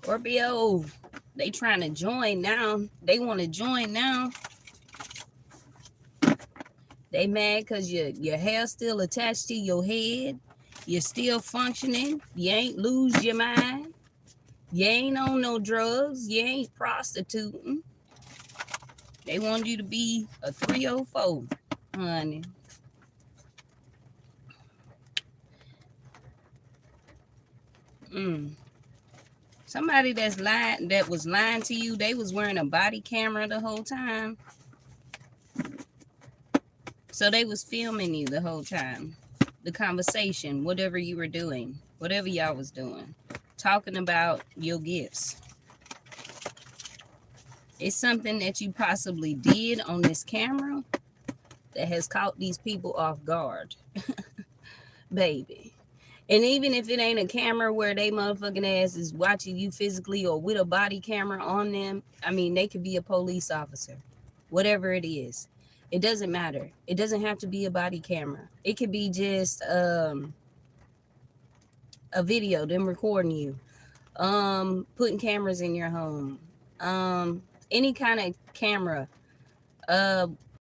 Scorpio, they trying to join now. They want to join now. They mad because your hair's still attached to your head. You're still functioning. You ain't lose your mind. You ain't on no drugs. You ain't prostituting. They want you to be a 304, honey. Somebody that was lying to you, they was wearing a body camera the whole time. So they was filming you the whole time. The conversation, whatever you were doing, whatever y'all was doing, talking about your gifts. It's something that you possibly did on this camera that has caught these people off guard. Baby. And even if it ain't a camera where they motherfucking ass is watching you physically or with a body camera on them, I mean, they could be a police officer, whatever it is. It doesn't matter. It doesn't have to be a body camera. It could be just a video, them recording you, putting cameras in your home, any kind of camera,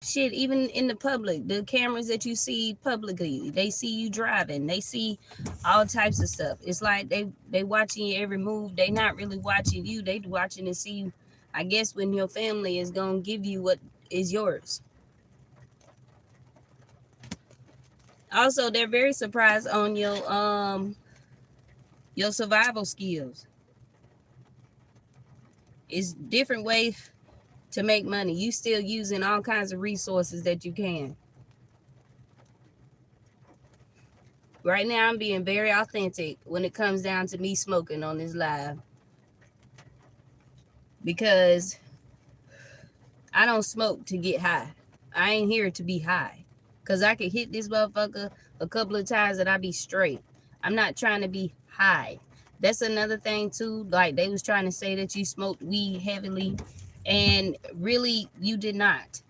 shit, even in the public, the cameras that you see publicly, they see you driving, they see all types of stuff. It's like they watching your every move. They not really watching you. They watching to see, I guess, when your family is gonna give you what is yours. Also, they're very surprised on your survival skills. It's different ways to make money. You still using all kinds of resources that you can. Right now, I'm being very authentic when it comes down to me smoking on this live. Because I don't smoke to get high. I ain't here to be high. Because I could hit this motherfucker a couple of times and I be straight. I'm not trying to be high. That's another thing too. Like they was trying to say that you smoked weed heavily. And really, you did not.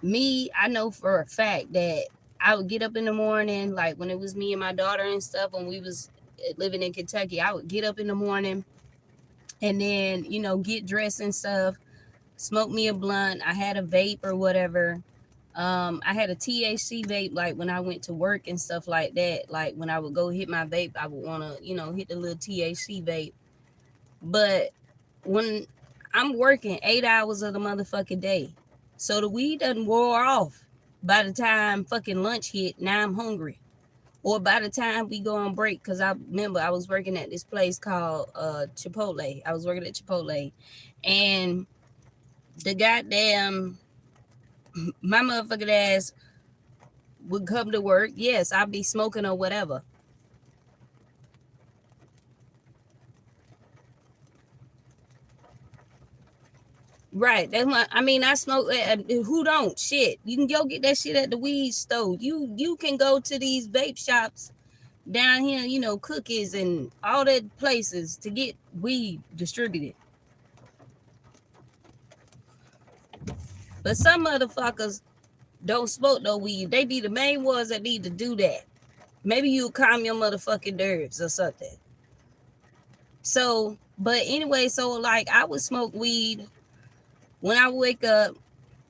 Me, I know for a fact that I would get up in the morning, like when it was me and my daughter and stuff, when we was living in Kentucky, I would get up in the morning and then, get dressed and stuff, smoke me a blunt. I had a vape or whatever. I had a THC vape, like when I went to work and stuff like that. Like when I would go hit my vape, I would want to, hit the little THC vape. But when I'm working 8 hours of the motherfucking day, so the weed doesn't wear off by the time fucking lunch hit. Now I'm hungry. Or by the time we go on break, because I remember I was working at this place called Chipotle. I was working at Chipotle. And the goddamn, my motherfucking ass would come to work. Yes, I'd be smoking or whatever. Right. That's why I smoke. Who don't? Shit. You can go get that shit at the weed store. You can go to these vape shops down here, Cookies and all that places to get weed distributed. But some motherfuckers don't smoke no weed. They be the main ones that need to do that. Maybe you'll calm your motherfucking nerves or something. So, but anyway, so like I would smoke weed when I wake up.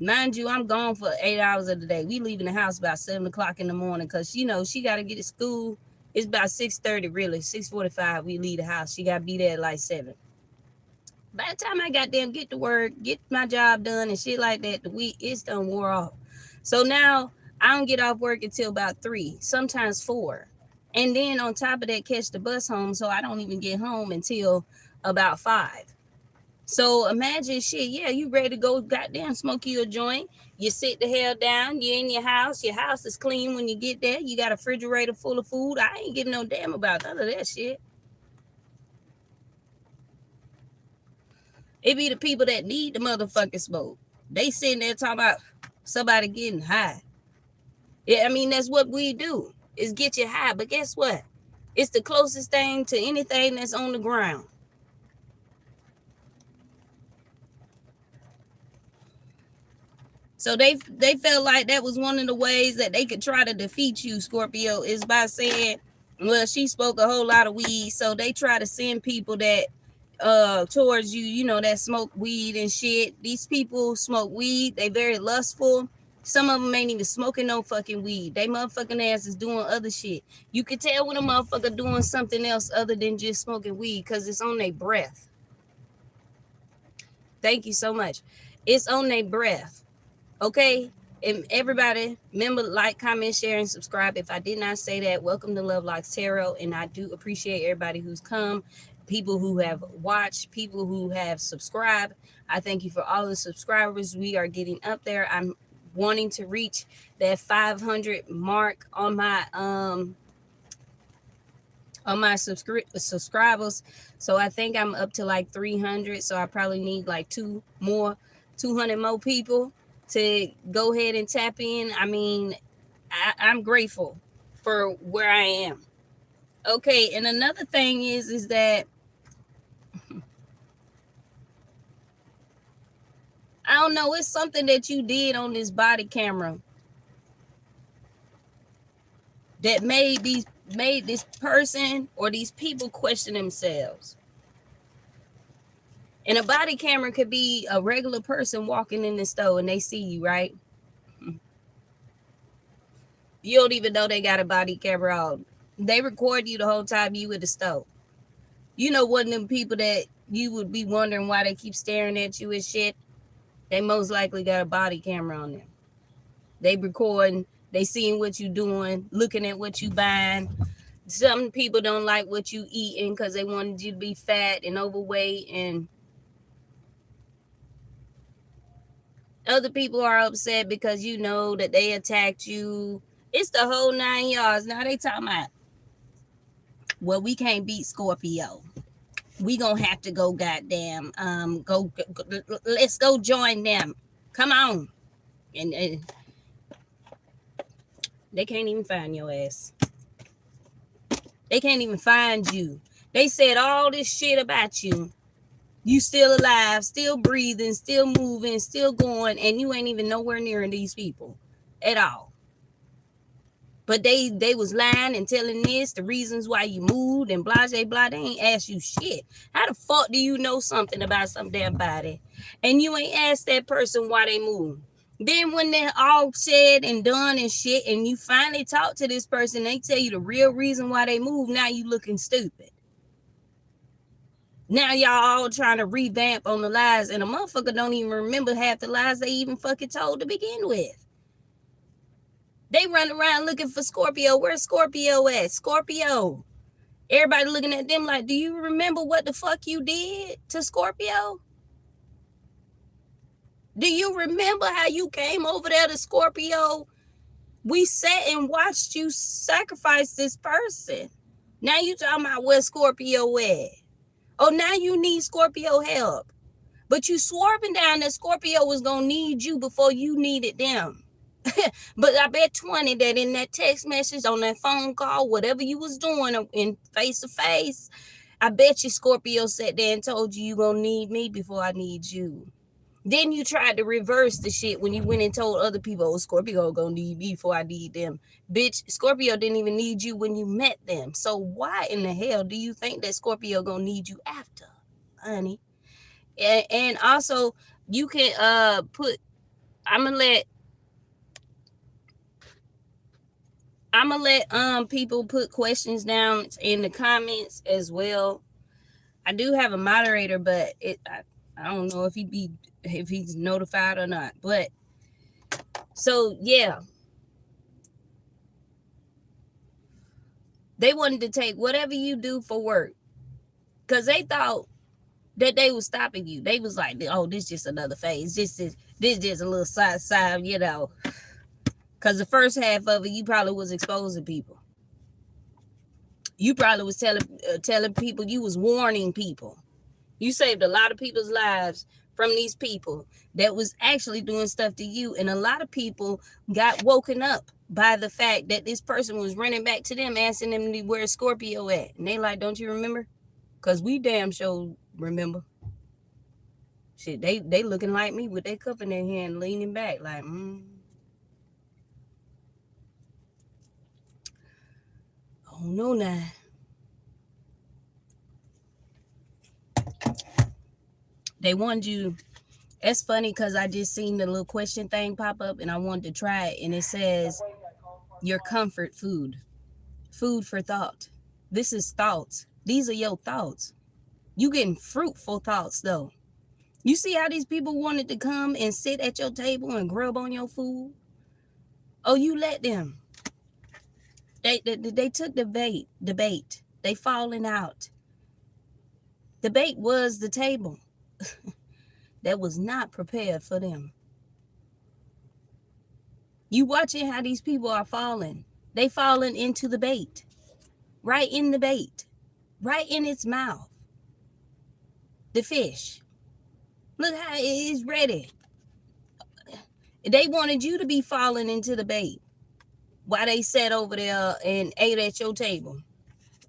Mind you, I'm gone for 8 hours of the day. We leaving the house about 7 o'clock in the morning because, she got to get to school. It's about 6:30, really. 6:45, we leave the house. She got to be there at like 7. By the time I got them, get to work, get my job done and shit like that, the week, it's done wore off. So now I don't get off work until about 3, sometimes 4. And then on top of that, catch the bus home. So I don't even get home until about 5. So imagine shit, yeah, you ready to go goddamn smoke you a joint. You sit the hell down, you're in your house is clean when you get there. You got a refrigerator full of food. I ain't giving no damn about none of that shit. It be the people that need the motherfucking smoke. They sitting there talking about somebody getting high. Yeah, that's what we do, is get you high. But guess what? It's the closest thing to anything that's on the ground. So they felt like that was one of the ways that they could try to defeat you, Scorpio, is by saying, well, she spoke a whole lot of weed. So they try to send people that towards you, you know, that smoke weed and shit. These people smoke weed, they very lustful. Some of them ain't even smoking no fucking weed. They motherfucking ass is doing other shit. You could tell when a motherfucker doing something else other than just smoking weed because it's on their breath. Thank you so much. It's on their breath. Okay? And everybody, remember, like, comment, share, and subscribe. If I did not say that, welcome to Love Locks Tarot. And I do appreciate everybody who's come, people who have watched, people who have subscribed. I thank you for all the subscribers. We are getting up there. I'm wanting to reach that 500 mark on my subscribers. So I think I'm up to like 300. So I probably need like 200 more people to go ahead and tap in. I mean, I'm grateful for where I am. Okay, and another thing is that I don't know, it's something that you did on this body camera that made this person or these people question themselves. And a body camera could be a regular person walking in the store and they see you, right? You don't even know they got a body camera on. They record you the whole time you at the store. You know, one of them people that you would be wondering why they keep staring at you and shit. They most likely got a body camera on them. They recording, they seeing what you doing, looking at what you buying. Some people don't like what you eating because they wanted you to be fat and overweight, and other people are upset because you know that they attacked you. It's the whole 9 yards. Now they talking about, well, we can't beat Scorpio. We gonna have to go goddamn go let's go join them. Come on. And they can't even find your ass. They can't even find you. They said all this shit about you. You still alive, still breathing, still moving, still going, and you ain't even nowhere near these people at all. But they was lying and telling this, the reasons why you moved and blah, blah. They ain't asked you shit. How the fuck do you know something about some damn body? And you ain't asked that person why they moved. Then when they're all said and done and shit, and you finally talk to this person, they tell you the real reason why they moved, now you looking stupid. Now y'all all trying to revamp on the lies, and a motherfucker don't even remember half the lies they even fucking told to begin with. They run around looking for Scorpio. Where's Scorpio at? Scorpio. Everybody looking at them like, do you remember what the fuck you did to Scorpio? Do you remember how you came over there to Scorpio? We sat and watched you sacrifice this person. Now you talking about where Scorpio at. Oh, now you need Scorpio help. But you swore up and down that Scorpio was going to need you before you needed them. But I bet 20 that in that text message, on that phone call, whatever you was doing in face to face, I bet you Scorpio sat there and told you going to need me before I need you. Then you tried to reverse the shit when you went and told other people, oh, Scorpio going to need me before I need them. Bitch, Scorpio didn't even need you when you met them. So why in the hell do you think that Scorpio going to need you after, honey? And also, you can put, I'm gonna let people put questions down in the comments as well. I do have a moderator, but I don't know if he's notified or not. But so yeah, they wanted to take whatever you do for work because they thought that they was stopping you. They was like, oh, this just another phase. This just a little side, you know. Because the first half of it, you probably was exposing people. You probably was telling people, you was warning people. You saved a lot of people's lives from these people that was actually doing stuff to you. And a lot of people got woken up by the fact that this person was running back to them, asking them where Scorpio at. And they like, don't you remember? Because we damn sure remember. Shit, they looking like me with their cup in their hand, leaning back like, Oh, no, now. They wanted you. It's funny because I just seen the little question thing pop up and I wanted to try it. And it says, your comfort food. Food for thought. This is thoughts. These are your thoughts. You getting fruitful thoughts though. You see how these people wanted to come and sit at your table and grub on your food? Oh, you let them. They took the bait. They falling out. The bait was the table that was not prepared for them. You watching how these people are falling. They falling into the bait. Right in the bait. Right in its mouth. The fish. Look how it is ready. They wanted you to be falling into the bait while they sat over there and ate at your table.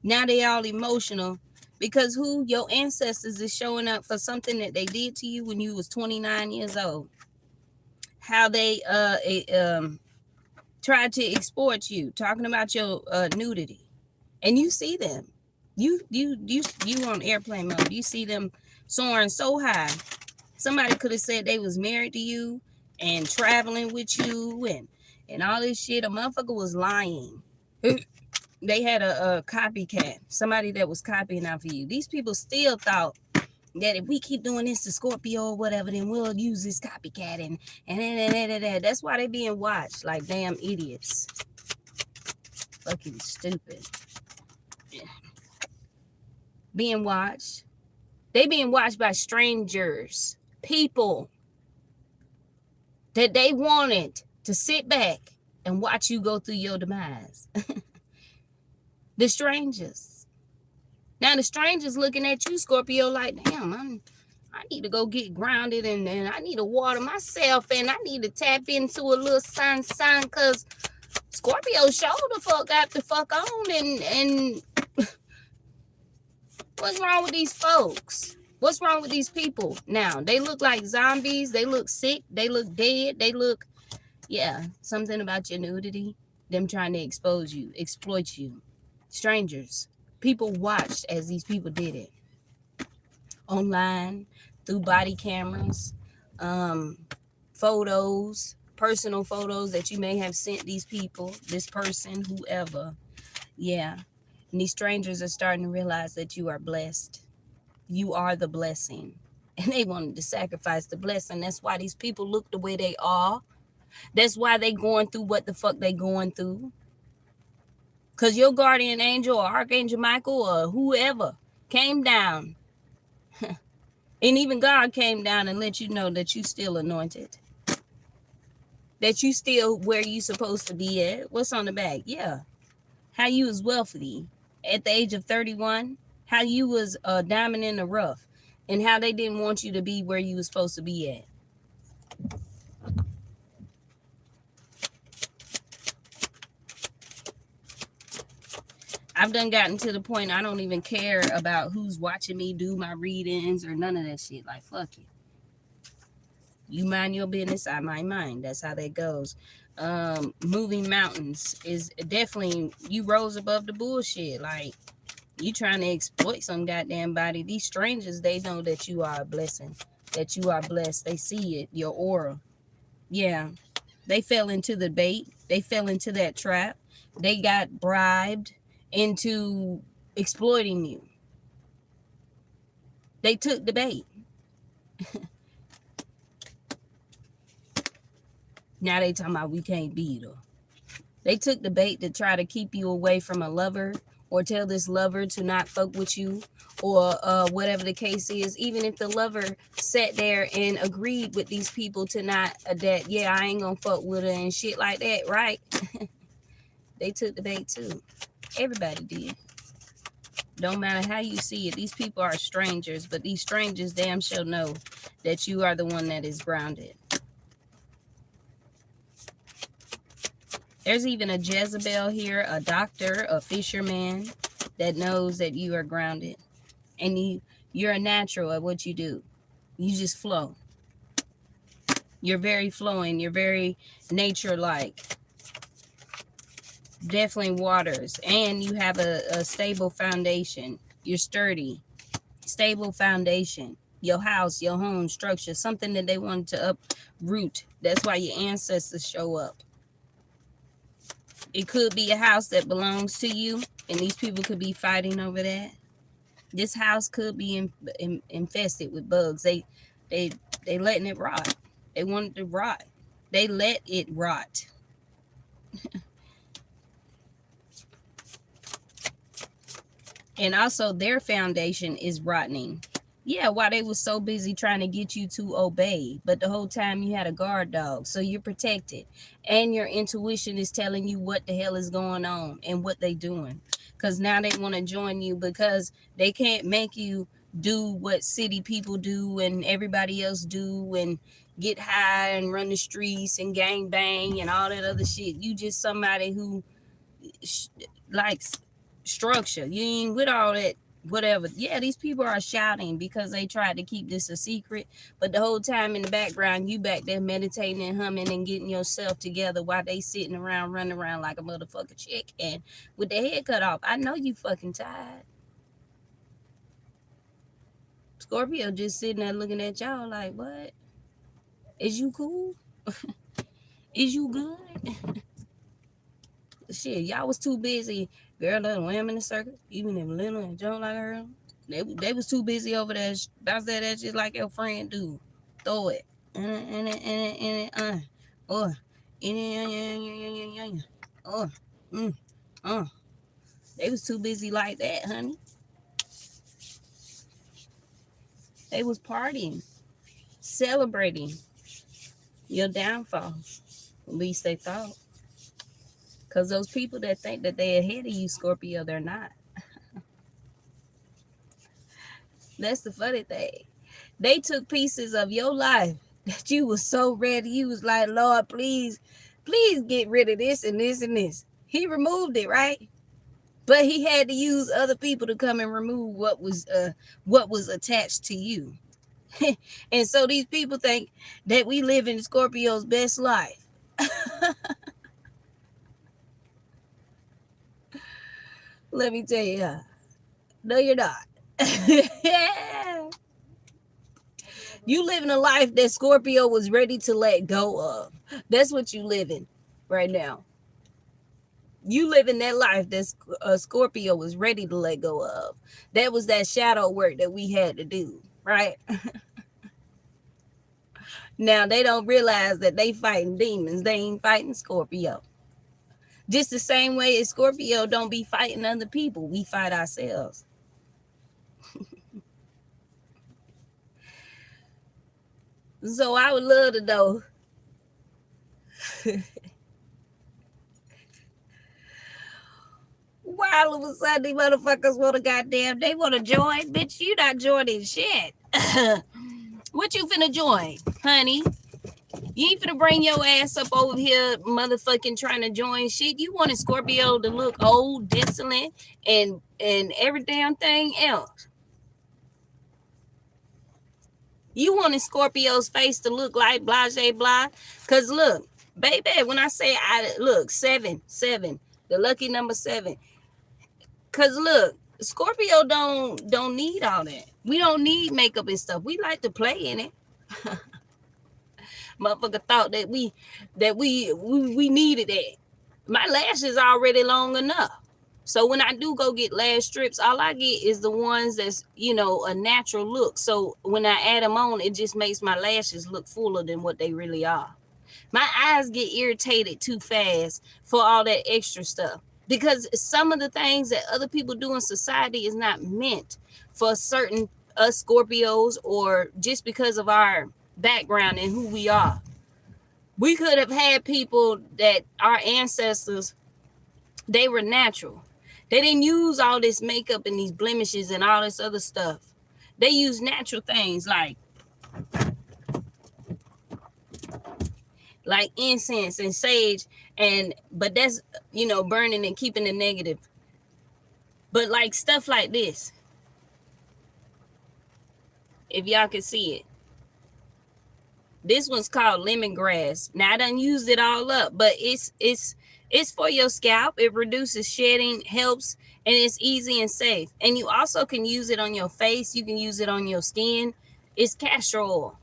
Now they all emotional because who? Your ancestors is showing up for something that they did to you when you was 29 years old. How they tried to exploit you, talking about your nudity. And you see them. You on airplane mode. You see them soaring so high. Somebody could have said they was married to you and traveling with you and all this shit. A motherfucker was lying. They had a copycat, somebody that was copying out for you. These people still thought that if we keep doing this to Scorpio or whatever, then we'll use this copycat and that's why they being watched like damn idiots. Fucking stupid. Yeah. Being watched. They being watched by strangers, people that they wanted to sit back and watch you go through your demise. The strangers. Now the strangers looking at you, Scorpio, like, damn, I need to go get grounded and I need to water myself and I need to tap into a little sun because Scorpio showed the fuck got the fuck on and what's wrong with these folks? What's wrong with these people? Now, they look like zombies. They look sick. They look dead. They look, yeah, something about your nudity. Them trying to expose you, exploit you. Strangers. People watched as these people did it. Online, through body cameras, photos, personal photos that you may have sent these people, this person, whoever. Yeah. And these strangers are starting to realize that you are blessed. You are the blessing. And they wanted to sacrifice the blessing. That's why these people look the way they are. That's why they going through what the fuck they going through. Because your guardian angel or Archangel Michael or whoever came down. And even God came down and let you know that you still anointed. That you still where you supposed to be at. What's on the back? Yeah. How you was wealthy at the age of 31. How you was a diamond in the rough. And how they didn't want you to be where you was supposed to be at. I've done gotten to the point I don't even care about who's watching me do my readings or none of that shit. Like, fuck it. You mind your business, I mind mine. That's how that goes. Moving mountains is definitely, you rose above the bullshit. Like, you trying to exploit some goddamn body. These strangers, they know that you are a blessing. That you are blessed. They see it, your aura. Yeah. They fell into the bait. They fell into that trap. They got bribed into exploiting you. They took the bait. Now they talking about we can't beat her. They took the bait to try to keep you away from a lover or tell this lover to not fuck with you or whatever the case is. Even if the lover sat there and agreed with these people to not, that, yeah, I ain't gonna fuck with her and shit like that, right? They took the bait too. Everybody did. Don't matter how you see it. These people are strangers, but these strangers damn sure know that you are the one that is grounded. There's even a Jezebel here, a doctor, a fisherman that knows that you are grounded. And you're a natural at what you do. You just flow. You're very flowing. You're very nature-like. Definitely waters. And you have a stable foundation. You're sturdy. Stable foundation. your house, your home structure, something that they wanted to uproot. That's why your ancestors show up. It could be a house that belongs to you, and these people could be fighting over that. This house could be infested with bugs. They letting it rot. They want it to rot. They let it rot. And also their foundation is rotting. Yeah, while they were so busy trying to get you to obey, but the whole time you had a guard dog, so you're protected, and your intuition is telling you what the hell is going on and what they doing. Because now they want to join you, because they can't make you do what city people do and everybody else do and get high and run the streets and gang bang and all that other shit. You just somebody who likes structure. You ain't with all that whatever. Yeah, these people are shouting because they tried to keep this a secret, but the whole time in the background you back there meditating and humming and getting yourself together while they sitting around running around like a motherfucking chick and with their head cut off. I know you fucking tired. Scorpio just sitting there looking at y'all like, what? Is you cool? Is you good? Shit, y'all was too busy. Girl, let them wham in the circle. Even if Lena and Joe like her, they was too busy over there. Bounce that shit like your friend do. Throw it. Or they was too busy like that, honey. They was partying, celebrating your downfall. At least they thought. Because those people that think that they're ahead of you, Scorpio, they're not. That's the funny thing. They took pieces of your life that you was so ready. You was like, Lord, please get rid of this and this and this. He removed it, right? But he had to use other people to come and remove what was attached to you. And so these people think that we live in Scorpio's best life. Let me tell you, no, you're not. You living a life that Scorpio was ready to let go of. That's what you living right now. You living that life that Scorpio was ready to let go of. That was that shadow work that we had to do, right? Now they don't realize that they fighting demons. They ain't fighting Scorpio. Just the same way as Scorpio don't be fighting other people. We fight ourselves. So I would love to know why all of a sudden these motherfuckers want to they want to join. Bitch, you not joining shit. What you finna join, honey? You ain't finna bring your ass up over here motherfucking trying to join shit. You wanted Scorpio to look old, dissolent, and every damn thing else. You wanted Scorpio's face to look like blah, blah. Because look, baby, when I say seven, the lucky number 7. Because look, Scorpio don't need all that. We don't need makeup and stuff. We like to play in it. Motherfucker thought that we needed that. My lashes already long enough. So when I do go get lash strips, all I get is the ones that's, a natural look. So when I add them on, it just makes my lashes look fuller than what they really are. My eyes get irritated too fast for all that extra stuff. Because some of the things that other people do in society is not meant for certain us Scorpios, or just because of our background and who we are. We could have had people that our ancestors, they were natural. They didn't use all this makeup and these blemishes and all this other stuff. They used natural things like incense and sage, but that's burning and keeping the negative. But like stuff like this, if y'all can see it, this one's called lemongrass. Now I done used it all up, but it's for your scalp. It reduces shedding, helps, and it's easy and safe. And you also can use it on your face. You can use it on your skin. It's castor oil.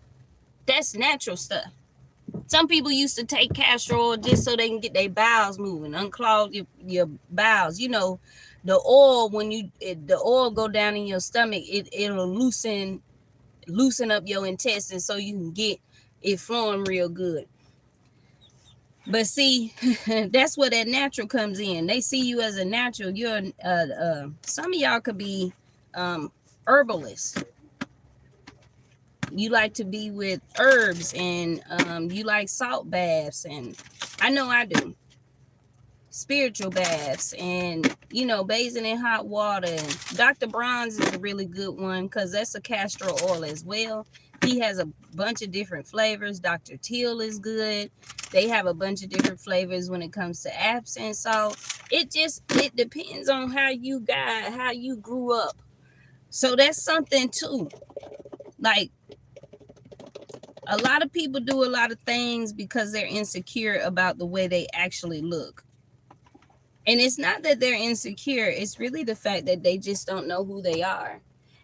That's natural stuff. Some people used to take castor oil just so they can get their bowels moving, unclog your bowels. You know, the oil, when the oil go down in your stomach, it'll loosen up your intestines so you can get it flowing real good. But see, that's where that natural comes in. They see you as a natural. You're some of y'all could be herbalists. You like to be with herbs, and you like salt baths, and I know I do. Spiritual baths, and you know, bathing in hot water. And Dr. Bronze is a really good one because that's a castor oil as well. He has a bunch of different flavors. Dr. Teal is good. They have a bunch of different flavors when it comes to Epsom salt. It depends on how you grew up. So that's something too. Like, a lot of people do a lot of things because they're insecure about the way they actually look. And it's not that they're insecure. It's really the fact that they just don't know who they are.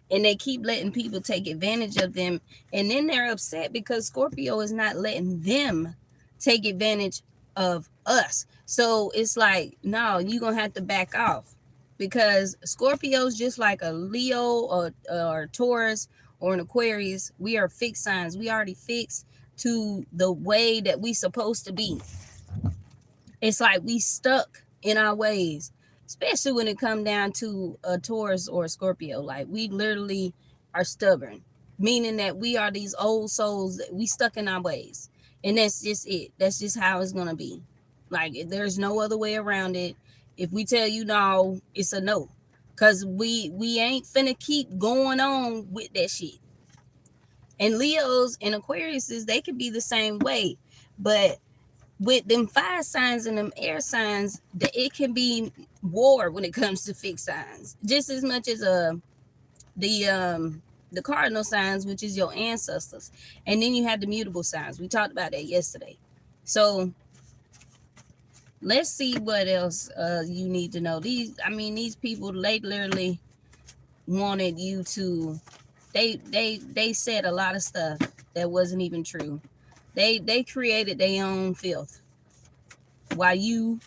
And they keep letting people take advantage of them. And then they're upset because Scorpio is not letting them take advantage of us. So it's like, no, you're going to have to back off. Because Scorpio's just like a Leo or Taurus or an Aquarius. We are fixed signs. We already fixed to the way that we supposed to be. It's like we stuck in our ways, especially when it come down to a Taurus or a Scorpio. Like, we literally are stubborn, meaning that we are these old souls that we stuck in our ways. And that's just it. That's just how it's going to be. Like, there's no other way around it. If we tell you no, it's a no. Because we ain't finna keep going on with that shit. And Leos and Aquariuses, they could be the same way. But with them fire signs and them air signs, it can be war when it comes to fixed signs. Just as much as the cardinal signs, which is your ancestors. And then you have the mutable signs. We talked about that yesterday. So let's see what else you need to know. These people, they literally wanted you to, they said a lot of stuff that wasn't even true. They created their own filth while you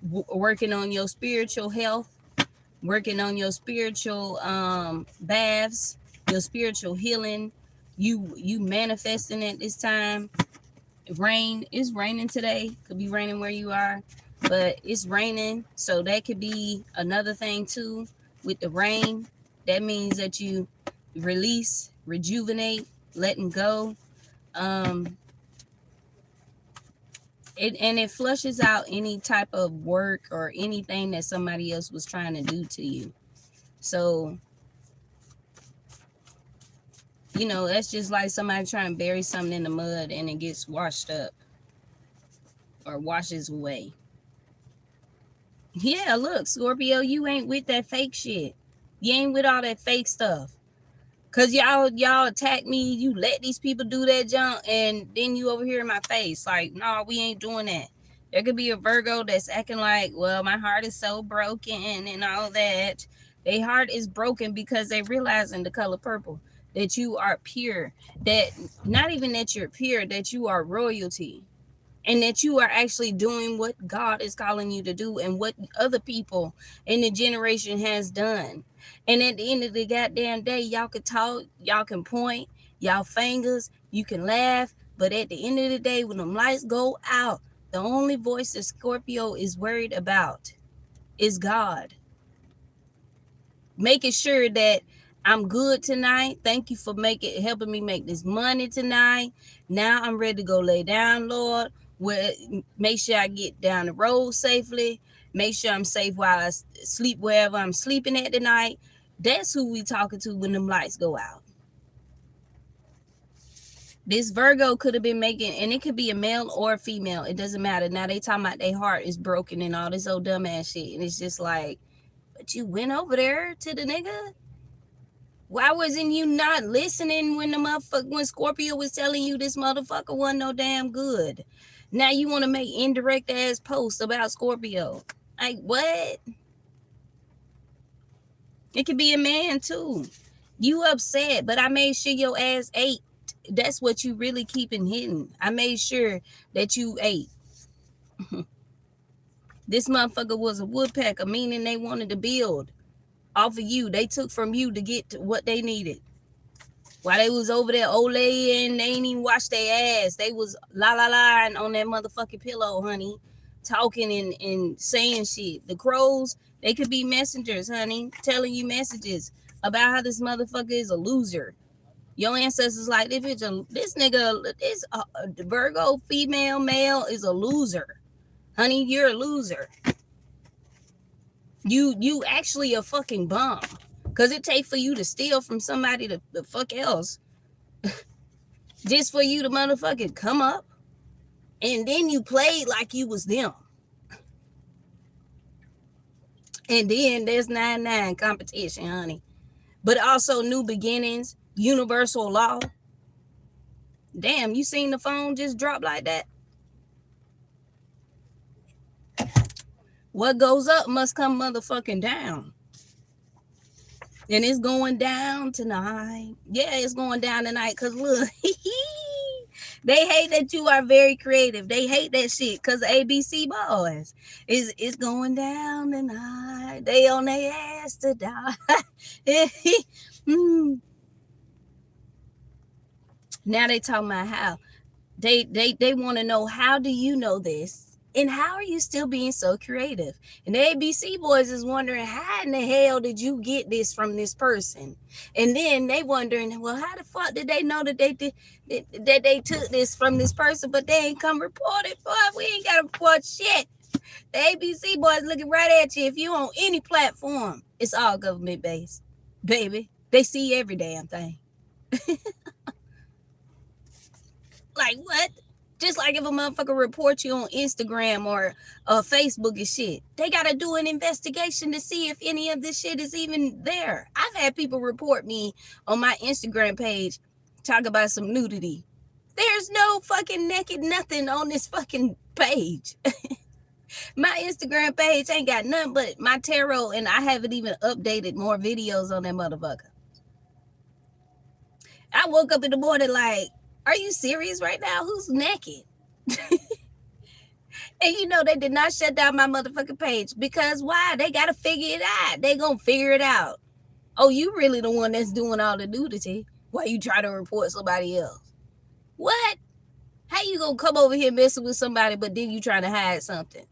working on your spiritual health, working on your spiritual baths, your spiritual healing. You manifesting at this time. Rain is raining today. Could be raining where you are, but it's raining, so that could be another thing too. With the rain, that means that you release, rejuvenate, letting go. It flushes out any type of work or anything that somebody else was trying to do to you. So, you know, that's just like somebody trying to bury something in the mud and it gets washed up or washes away. Yeah, look, Scorpio, you ain't with that fake shit. You ain't with all that fake stuff. Cause y'all attack me, you let these people do that junk, and then you over here in my face. Like, no, we ain't doing that. There could be a Virgo that's acting like, well, my heart is so broken and all that. Their heart is broken because they realizing the color purple, that you are pure, that not even that you're pure, that you are royalty, and that you are actually doing what God is calling you to do and what other people in the generation has done. And at the end of the goddamn day, y'all can talk, y'all can point, y'all fingers, you can laugh, but at the end of the day, when them lights go out, the only voice that Scorpio is worried about is God. Making sure that I'm good tonight. Thank you for helping me make this money tonight. Now I'm ready to go lay down, Lord. Make sure I get down the road safely. Make sure I'm safe while I sleep wherever I'm sleeping at tonight. That's who we talking to when them lights go out. This Virgo could have been making, and it could be a male or a female. It doesn't matter. Now they talking about their heart is broken and all this old dumbass shit. And it's just like, but you went over there to the nigga? Why wasn't you not listening when Scorpio was telling you this motherfucker wasn't no damn good? Now you want to make indirect ass posts about Scorpio. Like, what? It could be a man too. You upset, but I made sure your ass ate. That's what you really keeping hidden. I made sure that you ate. This motherfucker was a woodpecker, meaning they wanted to build off of you. They took from you to get to what they needed. While they was over there and they ain't even wash their ass. They was la on that motherfucking pillow, honey. Talking and saying shit. The crows, they could be messengers, honey. Telling you messages about how this motherfucker is a loser. Your ancestors like, this nigga, this Virgo female male is a loser. Honey, you're a loser. You actually a fucking bum. Cause it take for you to steal from somebody to the fuck else. Just for you to motherfucking come up. And then you played like you was them. And then there's 9-9 competition, honey. But also new beginnings, universal law. Damn, you seen the phone just drop like that? What goes up must come motherfucking down. And it's going down tonight. Yeah, it's going down tonight. Because look, they hate that you are very creative. They hate that shit. Because ABC boys is going down tonight. They on their ass to die. Now they talking about how. They want to know, how do you know this? And how are you still being so creative? And the ABC boys is wondering, how in the hell did you get this from this person? And then they wondering, well, how the fuck did they know that they took this from this person, but they ain't come report it? Boy, we ain't got to report shit. The ABC boys looking right at you. If you on any platform, it's all government based, baby. They see every damn thing. Like what? Just like if a motherfucker report you on Instagram or Facebook and shit, they got to do an investigation to see if any of this shit is even there. I've had people report me on my Instagram page, talk about some nudity. There's no fucking naked nothing on this fucking page. My Instagram page ain't got nothing but my tarot, and I haven't even updated more videos on that motherfucker. I woke up in the morning like, are you serious right now? Who's naked? And you know, they did not shut down my motherfucking page. Because why? They got to figure it out. They going to figure it out. Oh, you really the one that's doing all the nudity while you try to report somebody else. What? How you going to come over here messing with somebody, but then you trying to hide something?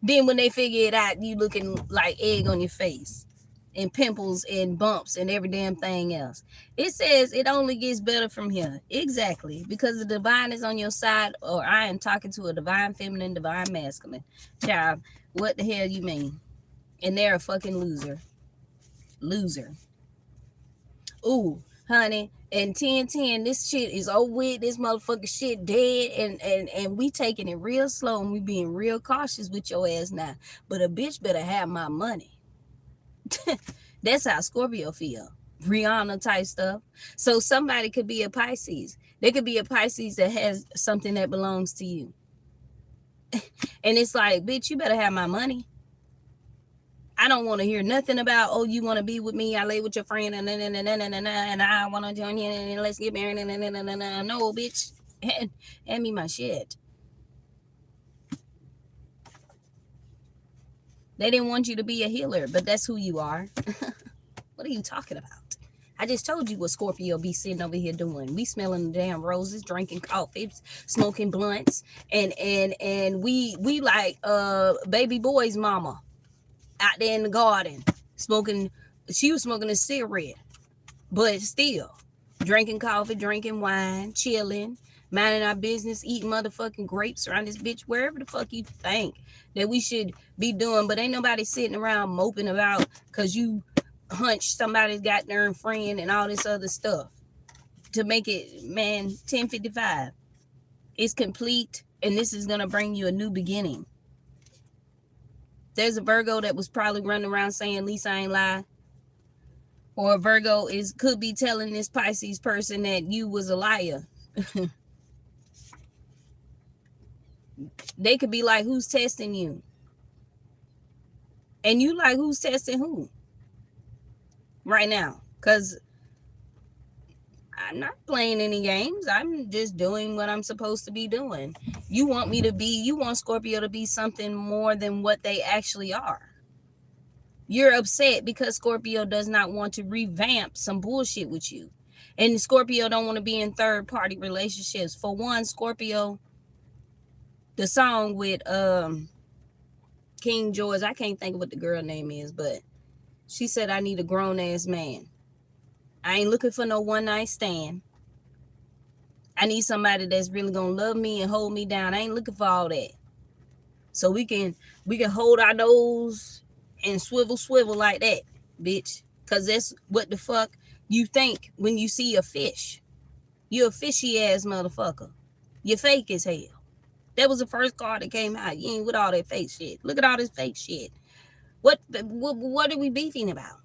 Then when they figure it out, you looking like egg on your face. And pimples and bumps and every damn thing else. It says it only gets better from here. Exactly. Because the divine is on your side, or I am talking to a divine feminine, divine masculine. Child, what the hell you mean? And they're a fucking loser. Loser. Ooh, honey. And 10-10, this shit is over with. This motherfucker shit dead. And we taking it real slow, and we being real cautious with your ass now. But a bitch better have my money. That's how Scorpio feel. Rihanna type stuff. So somebody could be a Pisces. They could be a Pisces that has something that belongs to you. And it's like, bitch, you better have my money. I don't want to hear nothing about, oh, you want to be with me, I lay with your friend, and I want to join you, and let's get married, no, bitch. Hand me my shit. They didn't want you to be a healer, but that's who you are. What are you talking about? I just told you what Scorpio be sitting over here doing. We smelling the damn roses, drinking coffee, smoking blunts, and we like baby boy's mama out there in the garden smoking. She was smoking a cigarette, but still drinking coffee, drinking wine, chilling, minding our business, eating motherfucking grapes around this bitch, wherever the fuck you think that we should be doing. But ain't nobody sitting around moping about because you hunch somebody's got their friend and all this other stuff to make it, man. 10:55. It's complete, and this is gonna bring you a new beginning. There's a Virgo that was probably running around saying, Lisa ain't lie. Or a Virgo could be telling this Pisces person that you was a liar. They could be like, who's testing you? And you like, who's testing who? Right now. Because I'm not playing any games. I'm just doing what I'm supposed to be doing. You want Scorpio to be something more than what they actually are. You're upset because Scorpio does not want to revamp some bullshit with you. And Scorpio don't want to be in third party relationships. For one, Scorpio, the song with King George, I can't think of what the girl name is, but she said, I need a grown ass man. I ain't looking for no one night stand. I need somebody that's really gonna love me and hold me down. I ain't looking for all that. So we can hold our nose and swivel like that, bitch. Cause that's what the fuck you think when you see a fish. You a fishy ass motherfucker. You fake as hell. That was the first card that came out. You ain't with all that fake shit. Look at all this fake shit. What are we beefing about?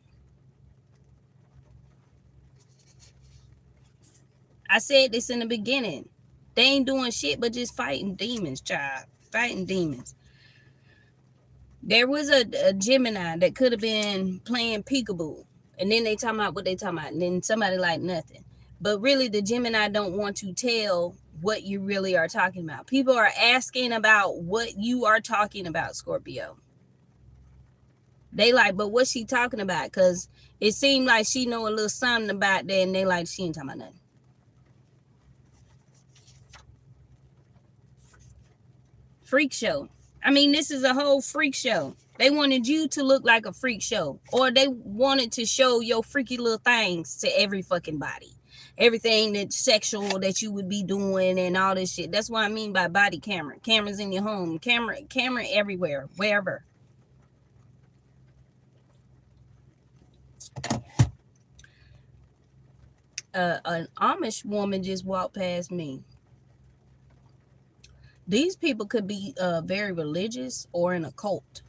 I said this in the beginning. They ain't doing shit but just fighting demons, child. Fighting demons. There was a Gemini that could have been playing peekaboo. And then they talking about what they talking about. And then somebody like nothing. But really, the Gemini don't want to tell what you really are talking about. People are asking about what you are talking about, Scorpio. They like, but what's she talking about? Because it seemed like she know a little something about that. And they like, she ain't talking about nothing. Freak show. I mean, this is a whole freak show. They wanted you to look like a freak show, or they wanted to show your freaky little things to every fucking body. Everything that's sexual that you would be doing and all this shit. That's what I mean by body camera. Cameras in your home. Camera everywhere, wherever. An Amish woman just walked past me. These people could be very religious or in a cult.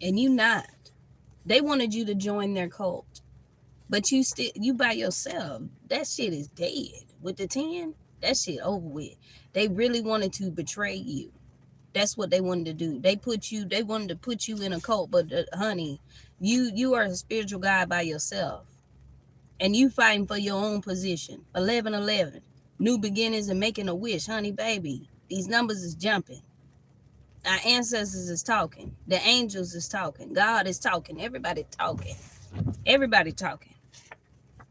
And you not. They wanted you to join their cult. But you by yourself. That shit is dead. With the 10, that shit over with. They really wanted to betray you. That's what they wanted to do. They wanted to put you in a cult, but honey, you are a spiritual guy by yourself. And you fighting for your own position. 1111. New beginnings and making a wish, honey baby. These numbers is jumping. Our ancestors is talking. The angels is talking. God is talking. Everybody talking. Everybody talking.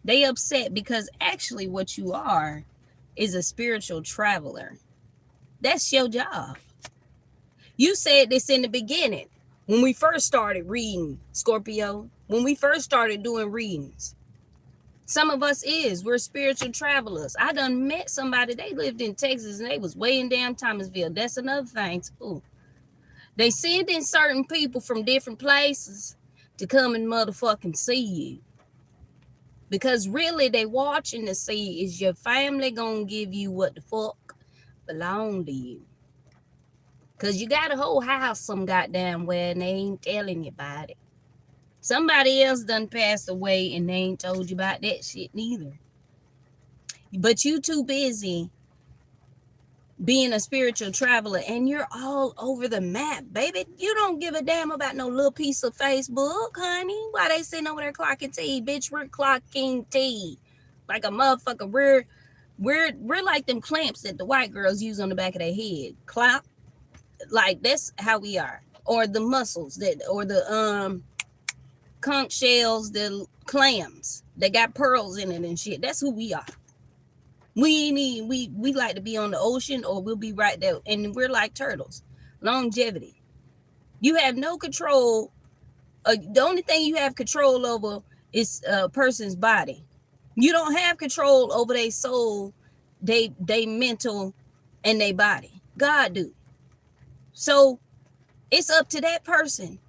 They upset because actually what you are is a spiritual traveler. That's your job. You said this in the beginning when we first started reading, Scorpio. When we first started doing readings. Some of us we're spiritual travelers. I done met somebody, they lived in Texas and they was way in damn Thomasville. That's another thing too. They send in certain people from different places to come and motherfucking see you. Because really they watching to see, is your family gonna give you what the fuck belong to you? Because you got a whole house some goddamn where and they ain't telling you about it. Somebody else done passed away and they ain't told you about that shit neither. But you too busy being a spiritual traveler and you're all over the map, baby. You don't give a damn about no little piece of Facebook, honey. Why they sitting over there clocking tea? Bitch, we're clocking tea. Like a motherfucker. We're like them clamps that the white girls use on the back of their head. Clamp. Like that's how we are. Or the mussels or the conch shells, the clams that got pearls in it and shit. That's who we are. We like to be on the ocean or we'll be right there. And we're like turtles. Longevity. You have no control. The only thing you have control over is a person's body. You don't have control over their soul, they mental, and their body. God do. So it's up to that person.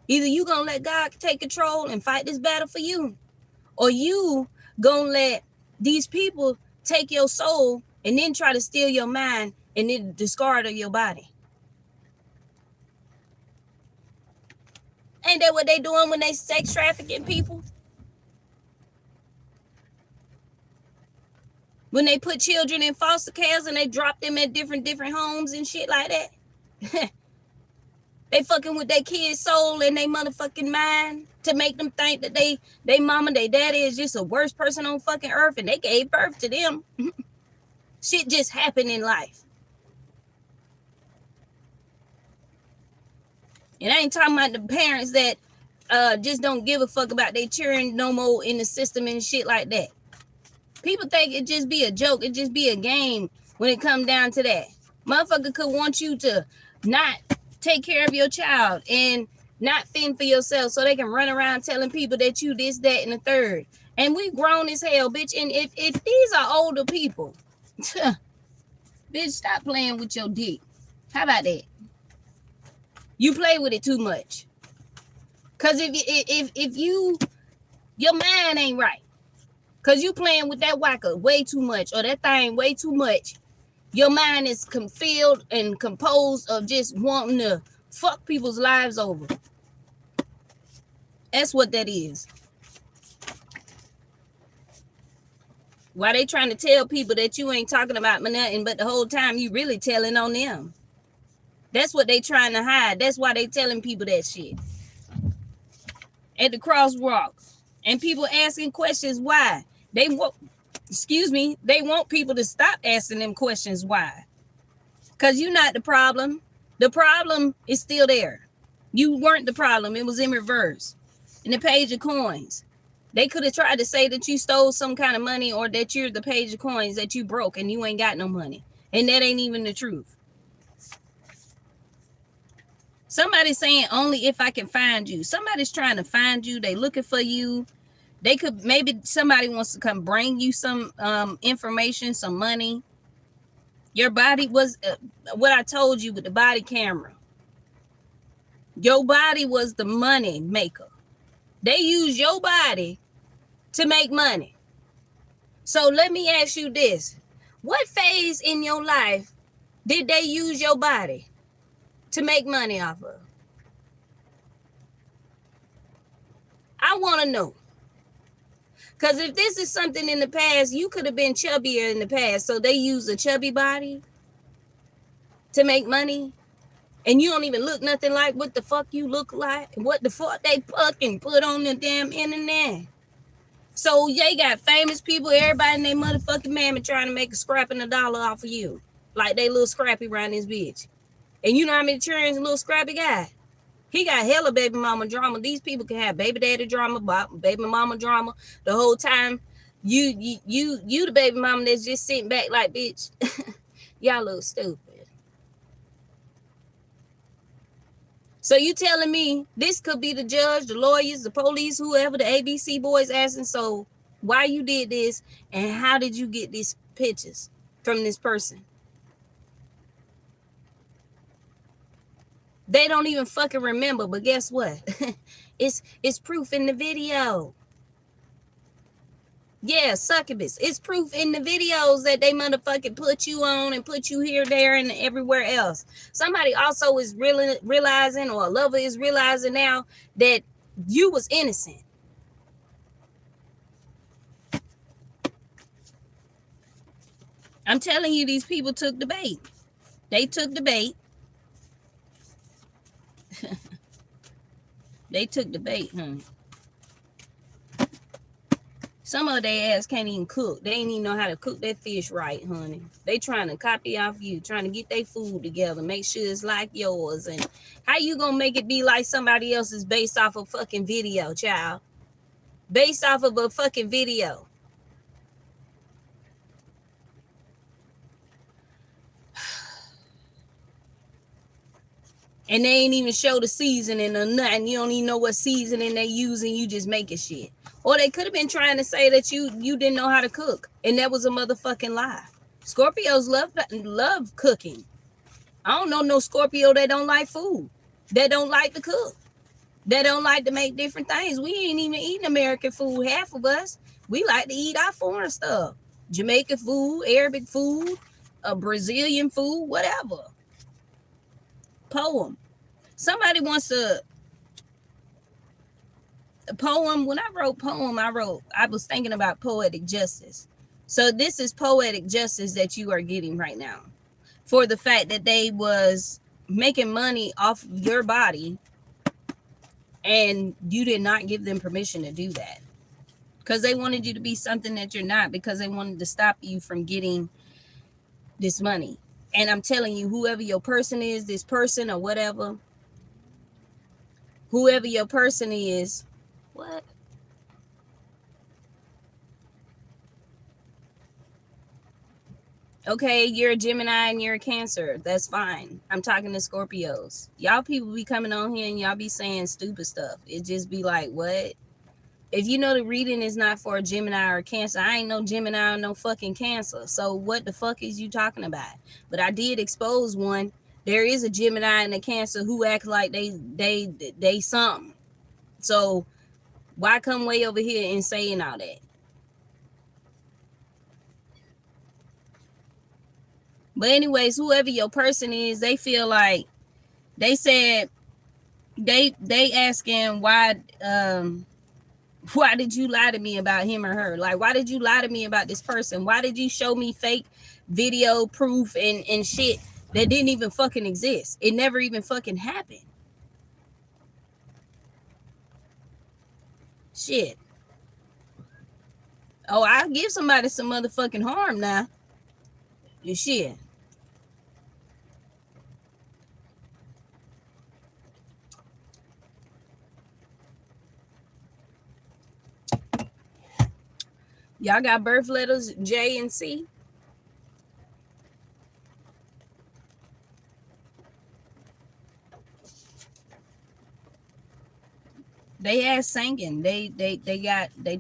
Either you gonna let God take control and fight this battle for you, or you gonna let these people take your soul and then try to steal your mind and then discard of your body. Ain't that what they doing when they sex trafficking people? When they put children in foster cares and they drop them at different homes and shit like that? They fucking with their kid's soul and they motherfucking mind to make them think that they mama, they daddy is just the worst person on fucking earth and they gave birth to them. Shit just happened in life. And I ain't talking about the parents that just don't give a fuck about their children no more in the system and shit like that. People think it just be a joke. It just be a game when it comes down to that. Motherfucker could want you to not take care of your child and not fend for yourself so they can run around telling people that you this, that, and the third. And we grown as hell, bitch. And if these are older people, bitch, stop playing with your dick. How about that? You play with it too much. Cause if your mind ain't right, cause you playing with that whacker way too much or that thing way too much. Your mind is filled and composed of just wanting to fuck people's lives over. That's what that is. Why they trying to tell people that you ain't talking about nothing, but the whole time you really telling on them. That's what they trying to hide. That's why they telling people that shit. At the crosswalks. And people asking questions why. They want people to stop asking them questions why. Because you're not the problem. The problem is still there. You weren't the problem. It was in reverse. In the page of coins. They could have tried to say that you stole some kind of money or that you're the page of coins, that you broke and you ain't got no money. And that ain't even the truth. Somebody's saying only if I can find you. Somebody's trying to find you. They looking for you. They could, maybe somebody wants to come bring you some information, some money. Your body was what I told you with the body camera. Your body was the money maker. They use your body to make money. So let me ask you this. What phase in your life did they use your body to make money off of? I want to know. Because if this is something in the past, you could have been chubbier in the past. So they use a chubby body to make money. And you don't even look nothing like what the fuck you look like. What the fuck they fucking put on the damn internet. So they got famous people, everybody in their motherfucking mammy trying to make a scrap and a dollar off of you. Like they little scrappy around this bitch. And you know how many children a little scrappy guy? He got hella baby mama drama. These people can have baby daddy drama, baby mama drama. The whole time you the baby mama that's just sitting back like, bitch, y'all look stupid. So you telling me this could be the judge, the lawyers, the police, whoever, the ABC boys asking, so why you did this and how did you get these pictures from this person? They don't even fucking remember, but guess what? It's proof in the video. Yeah, succubus. It's proof in the videos that they motherfucking put you on and put you here, there, and everywhere else. Somebody also is really realizing, or a lover is realizing now, that you was innocent. I'm telling you, these people took the bait. They took the bait. They took the bait, honey. Some of their ass can't even cook. They ain't even know how to cook that fish right, honey. They trying to copy off you, trying to get their food together, make sure it's like yours. And how you gonna make it be like somebody else's based off a fucking video, child? Based off of a fucking video. And they ain't even show the seasoning or nothing. You don't even know what seasoning they using. You just making shit. Or they could have been trying to say that you didn't know how to cook. And that was a motherfucking lie. Scorpios love cooking. I don't know no Scorpio that don't like food. That don't like to cook. That don't like to make different things. We ain't even eating American food, half of us. We like to eat our foreign stuff. Jamaican food, Arabic food, Brazilian food, whatever. Poem. Somebody wants a poem. When I wrote poem, I was thinking about poetic justice. So this is poetic justice that you are getting right now for the fact that they was making money off your body, and you did not give them permission to do that because they wanted you to be something that you're not, because they wanted to stop you from getting this money. And I'm telling you, whoever your person is, this person or whatever, whoever your person is, what? Okay, you're a Gemini and you're a Cancer. That's fine. I'm talking to Scorpios. Y'all people be coming on here and y'all be saying stupid stuff. It just be like, what? If you know the reading is not for a Gemini or a Cancer, I ain't no Gemini or no fucking Cancer. So what the fuck is you talking about? But I did expose one. There is a Gemini and a Cancer who act like they something. So why come way over here and saying all that? But anyways, whoever your person is, they feel like they said they asking why did you lie to me about him or her? Like, why did you lie to me about this person? Why did you show me fake video proof and shit that didn't even fucking exist? It never even fucking happened. Shit. Oh, I'll give somebody some motherfucking harm now. Shit. Y'all got birth letters J and C? They ass sinking. They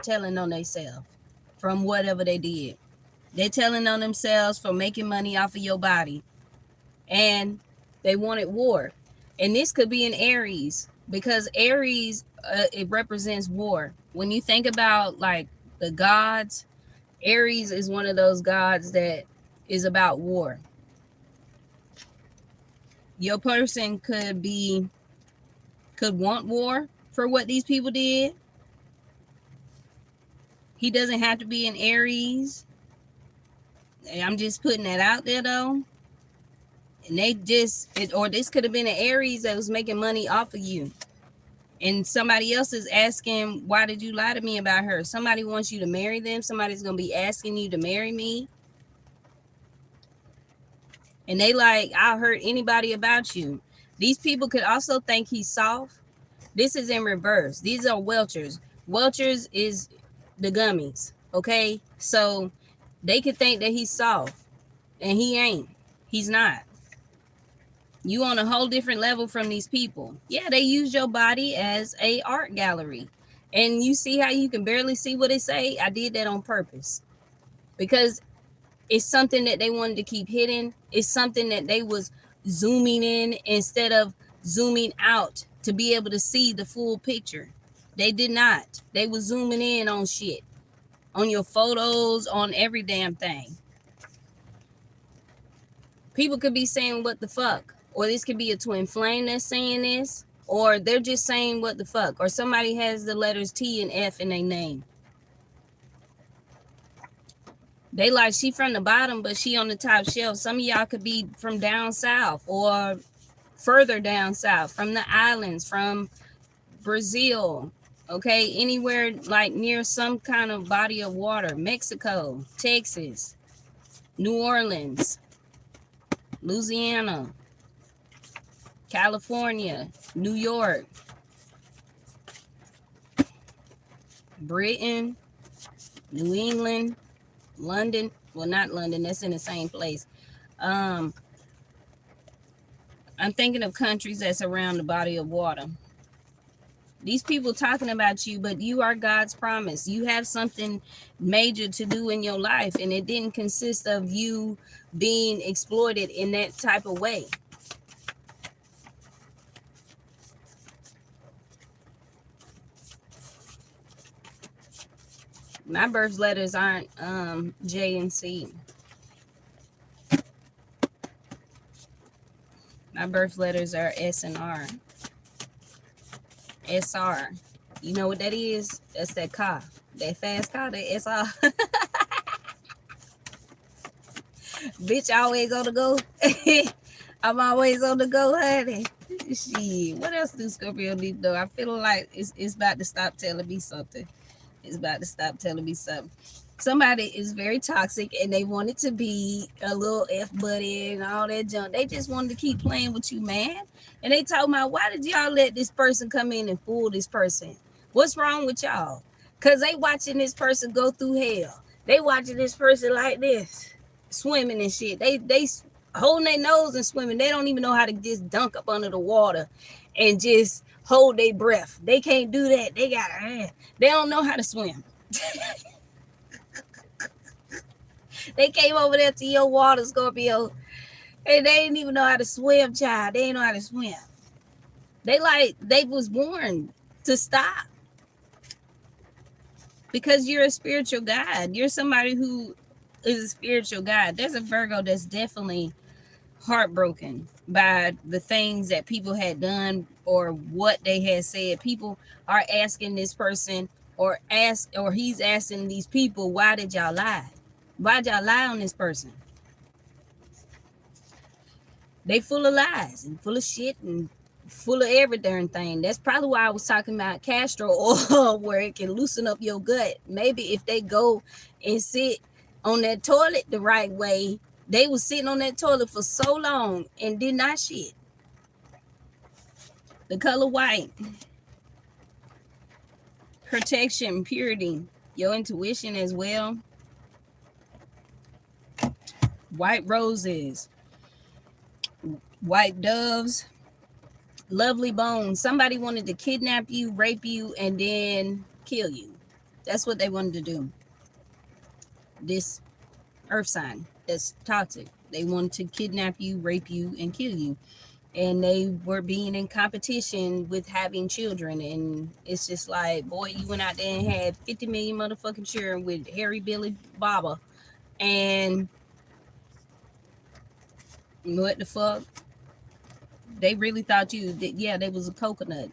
telling on themselves from whatever they did. They telling on themselves for making money off of your body. And they wanted war. And this could be an Aries, because Aries, it represents war. When you think about like the gods, Aries is one of those gods that is about war. Your person could want war for what these people did. He doesn't have to be an Aries. I'm just putting that out there though. And or this could have been an Aries that was making money off of you. And somebody else is asking, why did you lie to me about her? Somebody wants you to marry them. Somebody's going to be asking you to marry me. And they like, I'll hurt anybody about you. These people could also think he's soft. This is in reverse. These are Welchers. Welchers is the gummies. Okay. So they could think that he's soft, and he ain't. He's not. You on a whole different level from these people. Yeah, they use your body as a art gallery. And you see how you can barely see what they say? I did that on purpose. Because it's something that they wanted to keep hidden. It's something that they was zooming in instead of zooming out to be able to see the full picture. They did not. They was zooming in on shit. On your photos, on every damn thing. People could be saying, what the fuck? Or this could be a twin flame that's saying this. Or they're just saying, what the fuck? Or somebody has the letters T and F in their name. They like, she from the bottom, but she on the top shelf. Some of y'all could be from down south or further down south, from the islands, from Brazil, okay? Anywhere like near some kind of body of water. Mexico, Texas, New Orleans, Louisiana, California, New York, Britain, New England, London. Well, not London, that's in the same place. I'm thinking of countries that's around the body of water. These people talking about you, but you are God's promise. You have something major to do in your life, and it didn't consist of you being exploited in that type of way. My birth letters aren't J and C. My birth letters are S and R. SR. You know what that is? That's that car. That fast car, that SR. Bitch always on the go. I'm always on the go, honey. Shit. What else do Scorpio need to know? I feel like it's about to stop telling me something. It's about to stop telling me something. Somebody is very toxic and they wanted to be a little F buddy and all that junk. They just wanted to keep playing with you, man. And they told me, why did y'all let this person come in and fool this person? What's wrong with y'all? Because they watching this person go through hell. They watching this person like this, swimming and shit. They holding their nose and swimming. They don't even know how to just dunk up under the water and just hold their breath. They can't do that. They don't know how to swim. They came over there to your water, Scorpio, and they didn't even know how to swim, child. They didn't know how to swim. They was born to stop. Because you're a spiritual guide. You're somebody who is a spiritual guide. There's a Virgo that's definitely heartbroken by the things that people had done or what they had said. People are asking this person or he's asking these people, why did y'all lie? Why'd y'all lie on this person? They full of lies and full of shit and full of every darn thing. That's probably why I was talking about castor oil, where it can loosen up your gut. Maybe if they go and sit on that toilet the right way, they was sitting on that toilet for so long and did not shit. The color white, protection, purity, your intuition as well. White roses, white doves, lovely bones. Somebody wanted to kidnap you, rape you, and then kill you. That's what they wanted to do. This earth sign that's toxic. They wanted to kidnap you, rape you, and kill you. And they were being in competition with having children. And it's just like, boy, you went out there and had 50 million motherfucking children with Harry, Billy, Baba. And what the fuck? They really thought they was a coconut.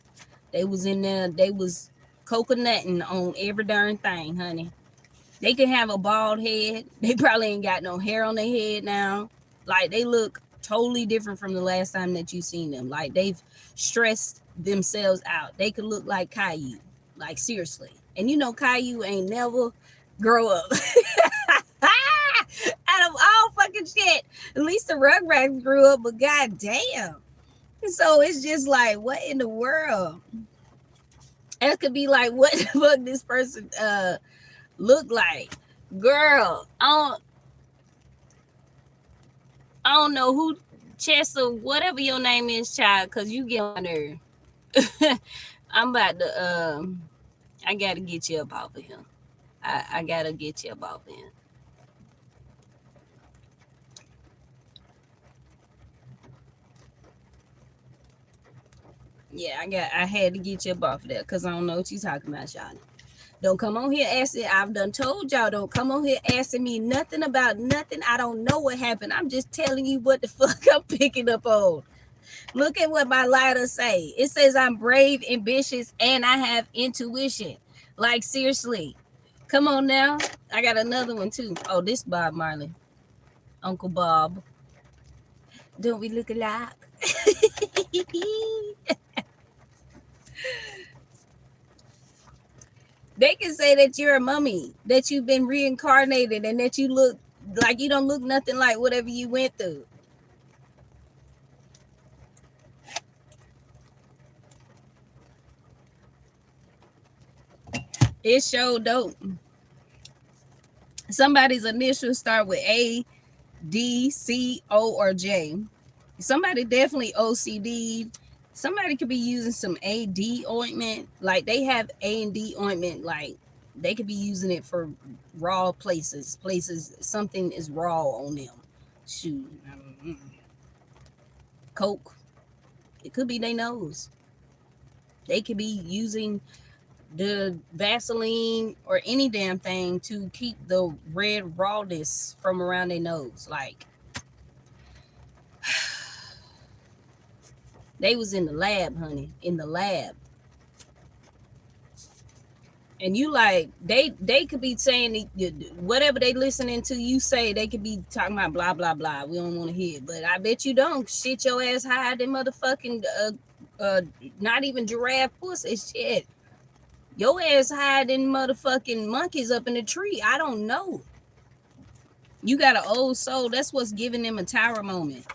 They was in there, they was coconutting on every darn thing, honey. They could have a bald head. They probably ain't got no hair on their head now. Like, they look totally different from the last time that you seen them. Like, they've stressed themselves out. They could look like Caillou. Like, seriously. And you know Caillou ain't never grow up. Out of all fucking shit. At least the Rugrats grew up, but goddamn. So it's just like, what in the world? That could be like, what the fuck this person look like? Girl, I don't know who, Chester, whatever your name is, child, because you get on there. I'm about to I gotta get you up off of here. I gotta get you up off of here. Yeah, I had to get you up off of there because I don't know what you talking about, y'all. Don't come on here asking. I've done told y'all, don't come on here asking me nothing about nothing. I don't know what happened. I'm just telling you what the fuck I'm picking up on. Look at what my lighter say. It says I'm brave, ambitious, and I have intuition. Like, seriously. Come on now. I got another one too. Oh, this Bob Marley. Uncle Bob. Don't we look alike? They can say that you're a mummy, that you've been reincarnated, and that you look like you don't look nothing like whatever you went through. It sure dope. Somebody's initials start with A, D, C, O, or J. Somebody definitely OCD. Somebody could be using some AD ointment. Like, they have A and D ointment. Like, they could be using it for raw places. Something is raw on them. Shoot. Coke. It could be their nose. They could be using the Vaseline or any damn thing to keep the red rawness from around their nose. Like, they was in the lab, honey. In the lab. And you like, they could be saying whatever they listening to you say, they could be talking about blah blah blah. We don't want to hear it, but I bet you don't. Shit your ass higher than motherfucking not even giraffe pussy shit. Your ass higher than motherfucking monkeys up in the tree. I don't know. You got an old soul. That's what's giving them a tower moment.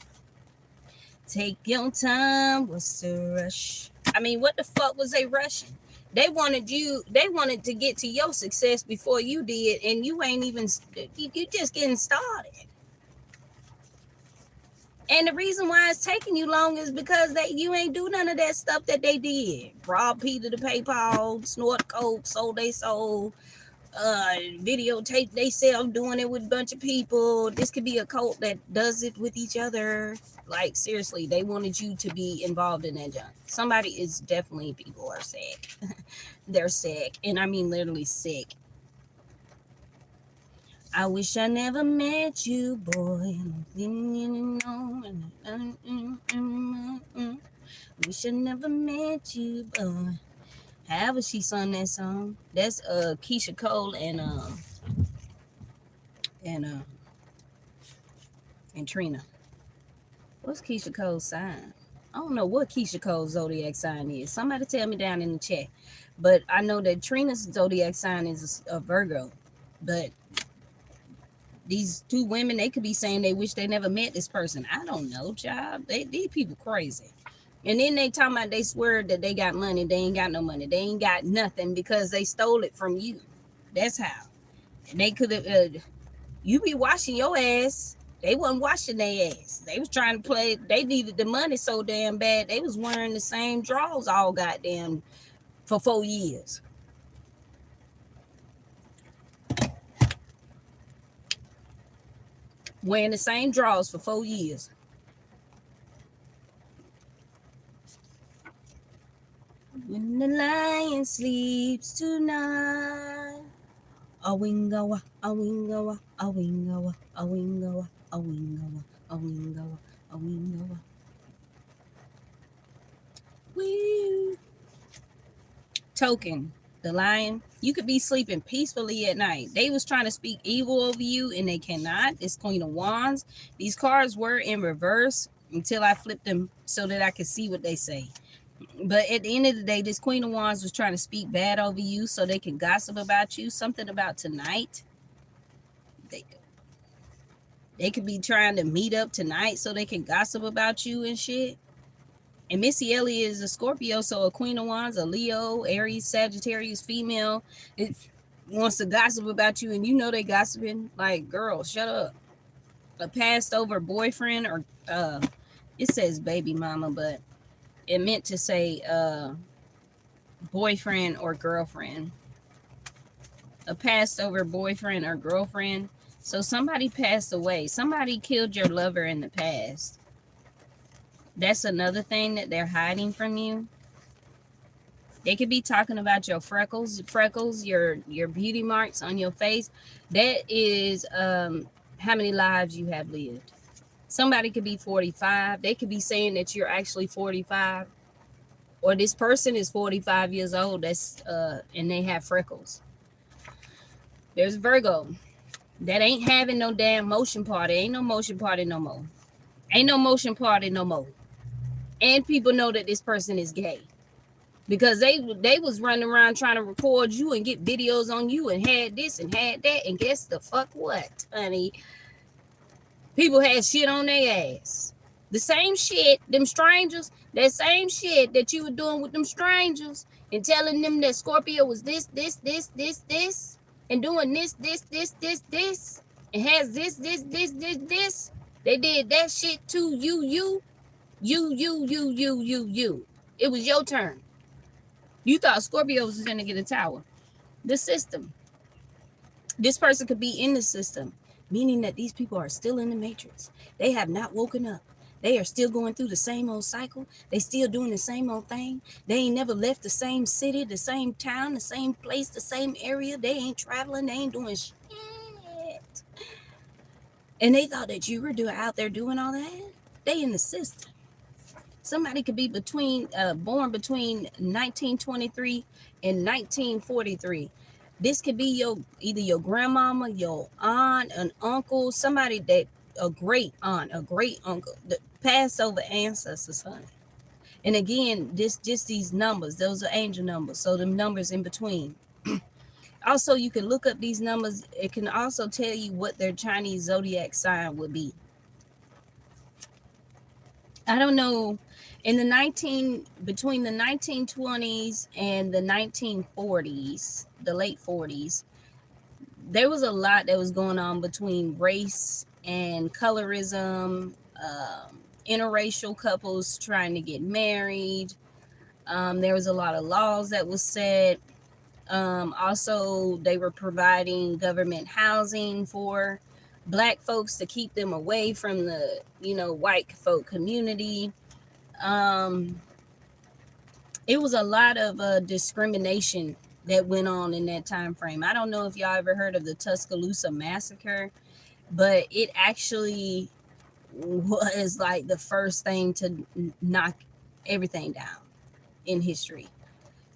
Take your time. What's the rush? I mean, what the fuck was they rushing? They wanted to get to your success before you did, and you ain't even, you just getting started. And the reason why it's taking you long is because you ain't do none of that stuff that they did. Rob Peter to PayPal, snort coke, sold they soul, videotape they self doing it with a bunch of people. This could be a cult that does it with each other. Like, seriously, they wanted you to be involved in that junk. Somebody is definitely, people are sick. They're sick, and I mean literally sick. I wish I never met you, boy. Wish I never met you, boy. However she sung that song. That's Keisha Cole and Trina. What's Keisha Cole's sign? I don't know what Keisha Cole's zodiac sign is. Somebody tell me down in the chat. But I know that Trina's zodiac sign is a Virgo. But these two women, they could be saying they wish they never met this person. I don't know, child. These people crazy. And then they talking about they swear that they got money. They ain't got no money. They ain't got nothing because they stole it from you. That's how. And they could have, you be washing your ass. They wasn't washing their ass. They was trying to play. They needed the money so damn bad. They was wearing the same drawers all goddamn for 4 years. Wearing the same drawers for 4 years. When the lion sleeps tonight, a wingo, a wingo, a wingo, a wingo, a wingo, a wingo, a wingo. Woo. Token, the lion. You could be sleeping peacefully at night. They was trying to speak evil over you, and they cannot. It's Queen of Wands. These cards were in reverse until I flipped them so that I could see what they say. But at the end of the day, this Queen of Wands was trying to speak bad over you so they can gossip about you. Something about tonight. They could be trying to meet up tonight so they can gossip about you and shit. And Missy Elliott is a Scorpio, so a Queen of Wands, a Leo, Aries, Sagittarius, female. It wants to gossip about you, and you know they gossiping. Like, girl, shut up. A passed over boyfriend, or it says baby mama, but it meant to say boyfriend or girlfriend. A passed over boyfriend or girlfriend. So somebody passed away. Somebody killed your lover in the past. That's another thing that they're hiding from you. They could be talking about your freckles, your beauty marks on your face. That is how many lives you have lived. Somebody could be 45. They could be saying that you're actually 45. Or this person is 45 years old. That's and they have freckles. There's Virgo. That ain't having no damn motion party. Ain't no motion party no more. Ain't no motion party no more. And people know that this person is gay. Because they was running around trying to record you and get videos on you and had this and had that. And guess the fuck what, honey? People had shit on their ass. The same shit, them strangers, that same shit that you were doing with them strangers and telling them that Scorpio was this, and doing this, and has this. They did that shit to you. It was your turn. You thought Scorpio was going to get a tower. The system. This person could be in the system, meaning that these people are still in the matrix. They have not woken up. They are still going through the same old cycle. They still doing the same old thing. They ain't never left the same city, the same town, the same place, the same area. They ain't traveling. They ain't doing shit. And they thought that you were out there doing all that. They in the system. Somebody could be born between 1923 and 1943. This could be either your grandmama, your aunt, an uncle, somebody that a great aunt, a great uncle, the Passover ancestors, honey. And again, just these numbers, those are angel numbers. So the numbers in between. Also, you can look up these numbers. It can also tell you what their Chinese zodiac sign would be. I don't know. Between the 1920s and the 1940s, the late 40s, there was a lot that was going on between race and colorism, interracial couples trying to get married. There was a lot of laws that was set. Also, they were providing government housing for Black folks to keep them away from the, white folk community. It was a lot of discrimination that went on in that time frame. I don't know if y'all ever heard of the Tuscaloosa massacre, but it actually was like the first thing to knock everything down in history.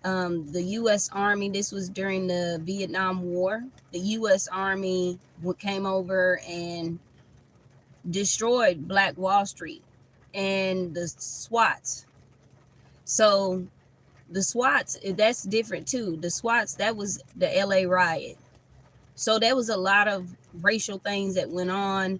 The U.S. Army, this was during the Vietnam War. The U.S. Army came over and destroyed Black Wall Street and the SWATs. So the SWATs, that's different too. The SWATs, that was the LA riot. So there was a lot of racial things that went on.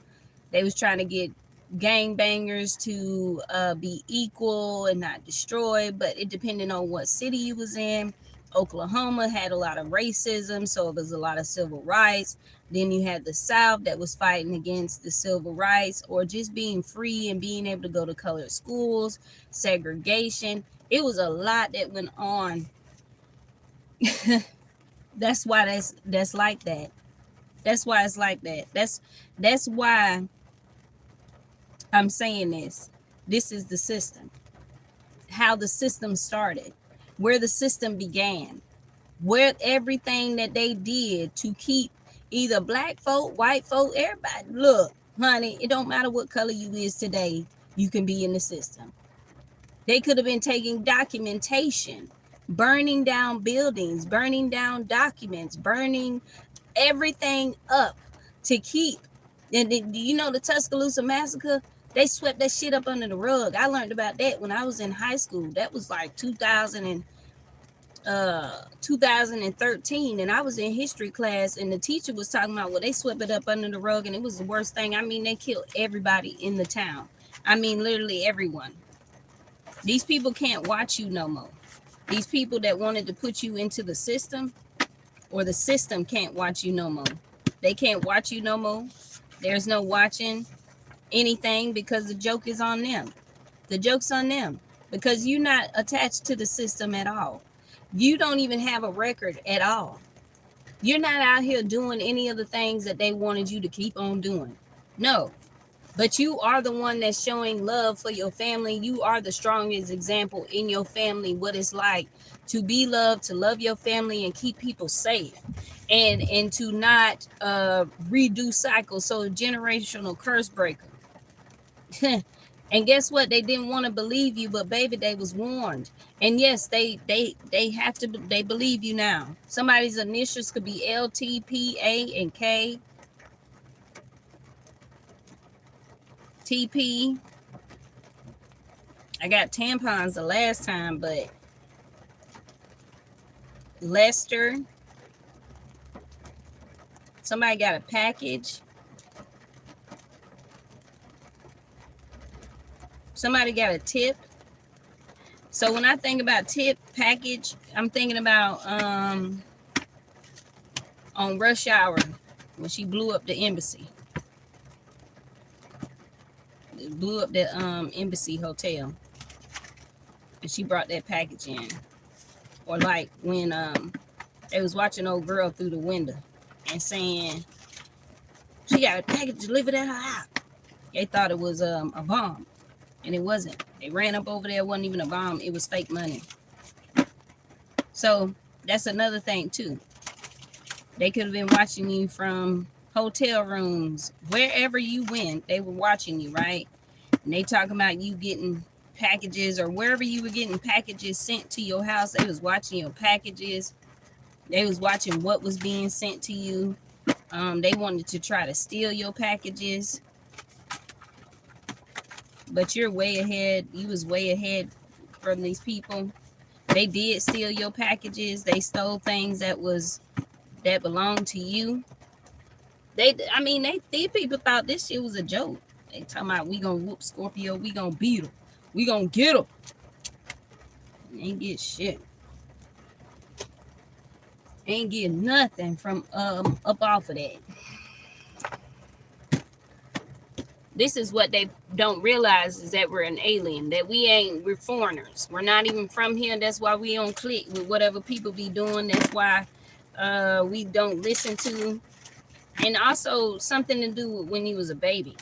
They was trying to get gangbangers to be equal and not destroyed, but it depended on what city you was in. Oklahoma had a lot of racism, so there's a lot of civil rights. Then you had the South that was fighting against the civil rights or just being free and being able to go to colored schools, segregation. It was a lot that went on. That's why that's like that. That's why it's like that. That's why I'm saying this. This is the system. How the system started, where the system began, where everything that they did to keep either Black folk, white folk, everybody. Look, honey, it don't matter what color you is today, you can be in the system. They could have been taking documentation, burning down buildings, burning down documents, burning everything up to keep. And the Tuscaloosa massacre, they swept that shit up under the rug. I learned about that when I was in high school. That was like 2013, and I was in history class, and the teacher was talking about, well, they swept it up under the rug, and it was the worst thing. I mean, they killed everybody in the town. I mean, literally everyone. These people can't watch you no more. These people that wanted to put you into the system, or the system can't watch you no more. They can't watch you no more. There's no watching anything because the joke is on them. The joke's on them because you're not attached to the system at all. You don't even have a record at all. You're not out here doing any of the things that they wanted you to keep on doing. No. But you are the one that's showing love for your family. You are the strongest example in your family, what it's like to be loved, to love your family and keep people safe, and to not redo cycles. So generational curse breaker. And guess what? They didn't want to believe you, but baby, they was warned. And yes, they believe you now. Somebody's initials could be L, T, P, A, and K. TP. I got tampons the last time, but Lester. Somebody got a package. Somebody got a tip. So when I think about tip, package, I'm thinking about on Rush Hour when she blew up the embassy. It blew up the embassy hotel. And she brought that package in. Or like when they was watching old girl through the window and saying she got a package delivered at her house. They thought it was a bomb. And it wasn't. They ran up over there. It wasn't even a bomb. It was fake money. So that's another thing too. They could have been watching you from hotel rooms. Wherever you went, they were watching you, right? And they talking about you getting packages, or wherever you were getting packages sent to your house. They was watching your packages. They was watching what was being sent to you. They wanted to try to steal your packages. But you're way ahead. You was way ahead from these people. They did steal your packages. They stole things that belonged to you. These people thought this shit was a joke. They talking about, we gonna whoop Scorpio, we gonna beat him, we gonna get him. Ain't get shit. Ain't get nothing from up off of that. This is what they don't realize, is that we're an alien, that we're foreigners. We're not even from here. That's why we don't click with whatever people be doing. That's why we don't listen to. And also something to do with when you was a baby.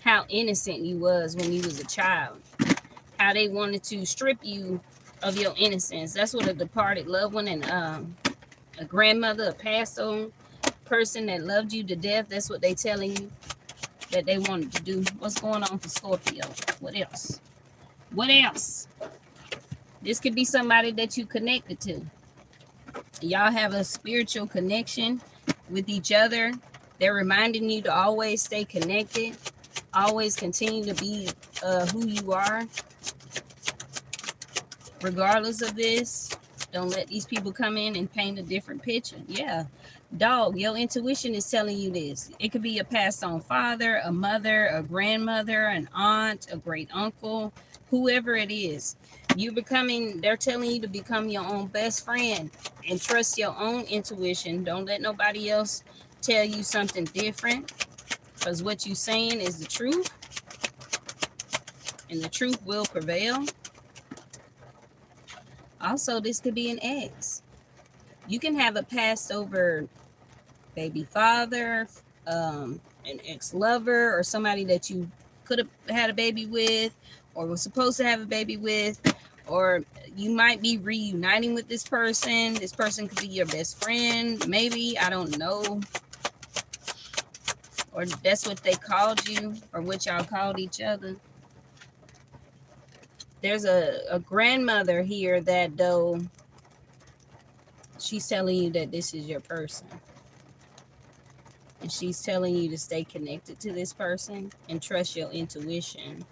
How innocent you was when you was a child. How they wanted to strip you of your innocence. That's what a departed loved one and a grandmother, a passed on person that loved you to death, that's what they telling you that they wanted to do. What's going on for Scorpio? What else? What else? This could be somebody that you connected to. Y'all have a spiritual connection with each other. They're reminding you to always stay connected. Always continue to be who you are. Regardless of this, don't let these people come in and paint a different picture. Yeah, dog, your intuition is telling you this. It could be a passed on father, a mother, a grandmother, an aunt, a great uncle, whoever it is. They're telling you to become your own best friend and trust your own intuition. Don't let nobody else tell you something different, because what you're saying is the truth, and the truth will prevail. Also, this could be an ex. You can have a passed over baby father, an ex-lover, or somebody that you could have had a baby with or was supposed to have a baby with, or you might be reuniting with this person. This person could be your best friend, maybe, I don't know. Or that's what they called you, or what y'all called each other. There's a grandmother here that, though, she's telling you that this is your person. And she's telling you to stay connected to this person and trust your intuition.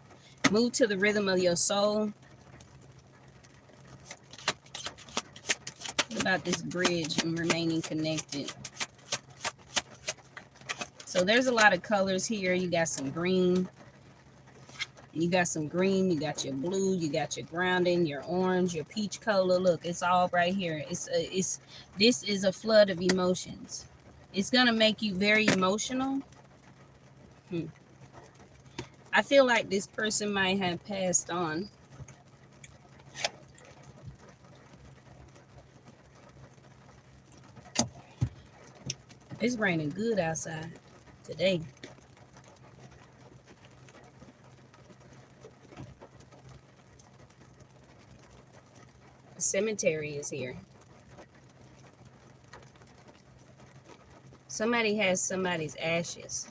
Move to the rhythm of your soul. What about this bridge and remaining connected? So there's a lot of colors here. You got some green. You got some green, you got your blue, you got your grounding, your orange, your peach color. Look, it's all right here. This is a flood of emotions. It's gonna make you very emotional. I feel like this person might have passed on. It's raining good outside today. The cemetery is here. Somebody has somebody's ashes.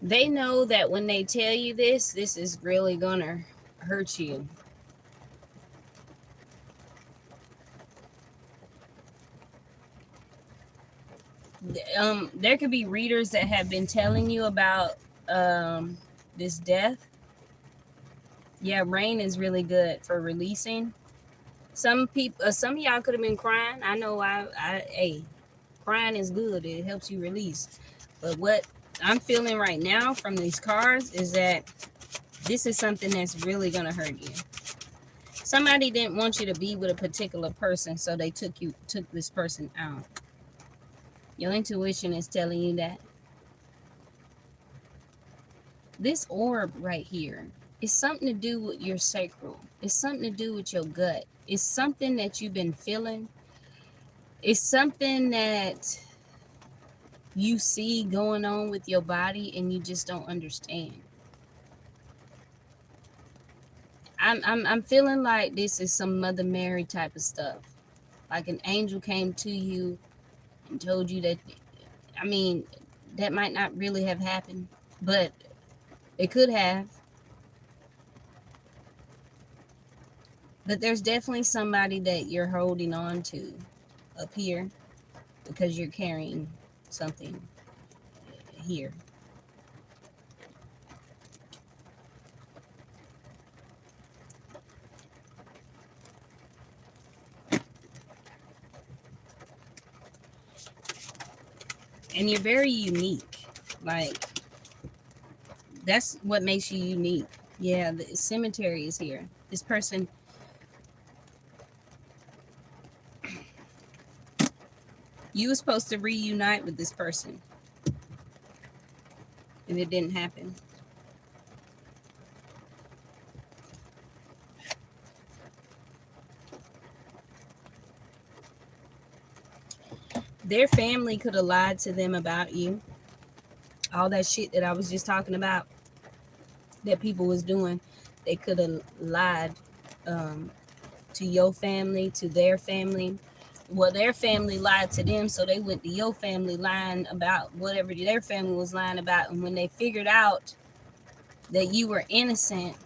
They know that when they tell you this is really gonna hurt you. There could be readers that have been telling you about this death. Yeah, rain is really good for releasing. Some people, some of y'all could have been crying. I know. Hey, crying is good. It helps you release. But what I'm feeling right now from these cards is that this is something that's really gonna hurt you. Somebody didn't want you to be with a particular person, so they took this person out. Your intuition is telling you that. This orb right here is something to do with your sacral. It's something to do with your gut. It's something that you've been feeling. It's something that you see going on with your body and you just don't understand. I'm feeling like this is some Mother Mary type of stuff. Like an angel came to you and told you that, I mean, that might not really have happened, but it could have. But there's definitely somebody that you're holding on to up here because you're carrying something here. And you're very unique. Like, that's what makes you unique. Yeah, the cemetery is here. This person, you were supposed to reunite with this person, and it didn't happen. Their family could have lied to them about you. All that shit that I was just talking about that people was doing, they could have lied to your family, to their family. Well, their family lied to them, so they went to your family lying about whatever their family was lying about. And when they figured out that you were innocent,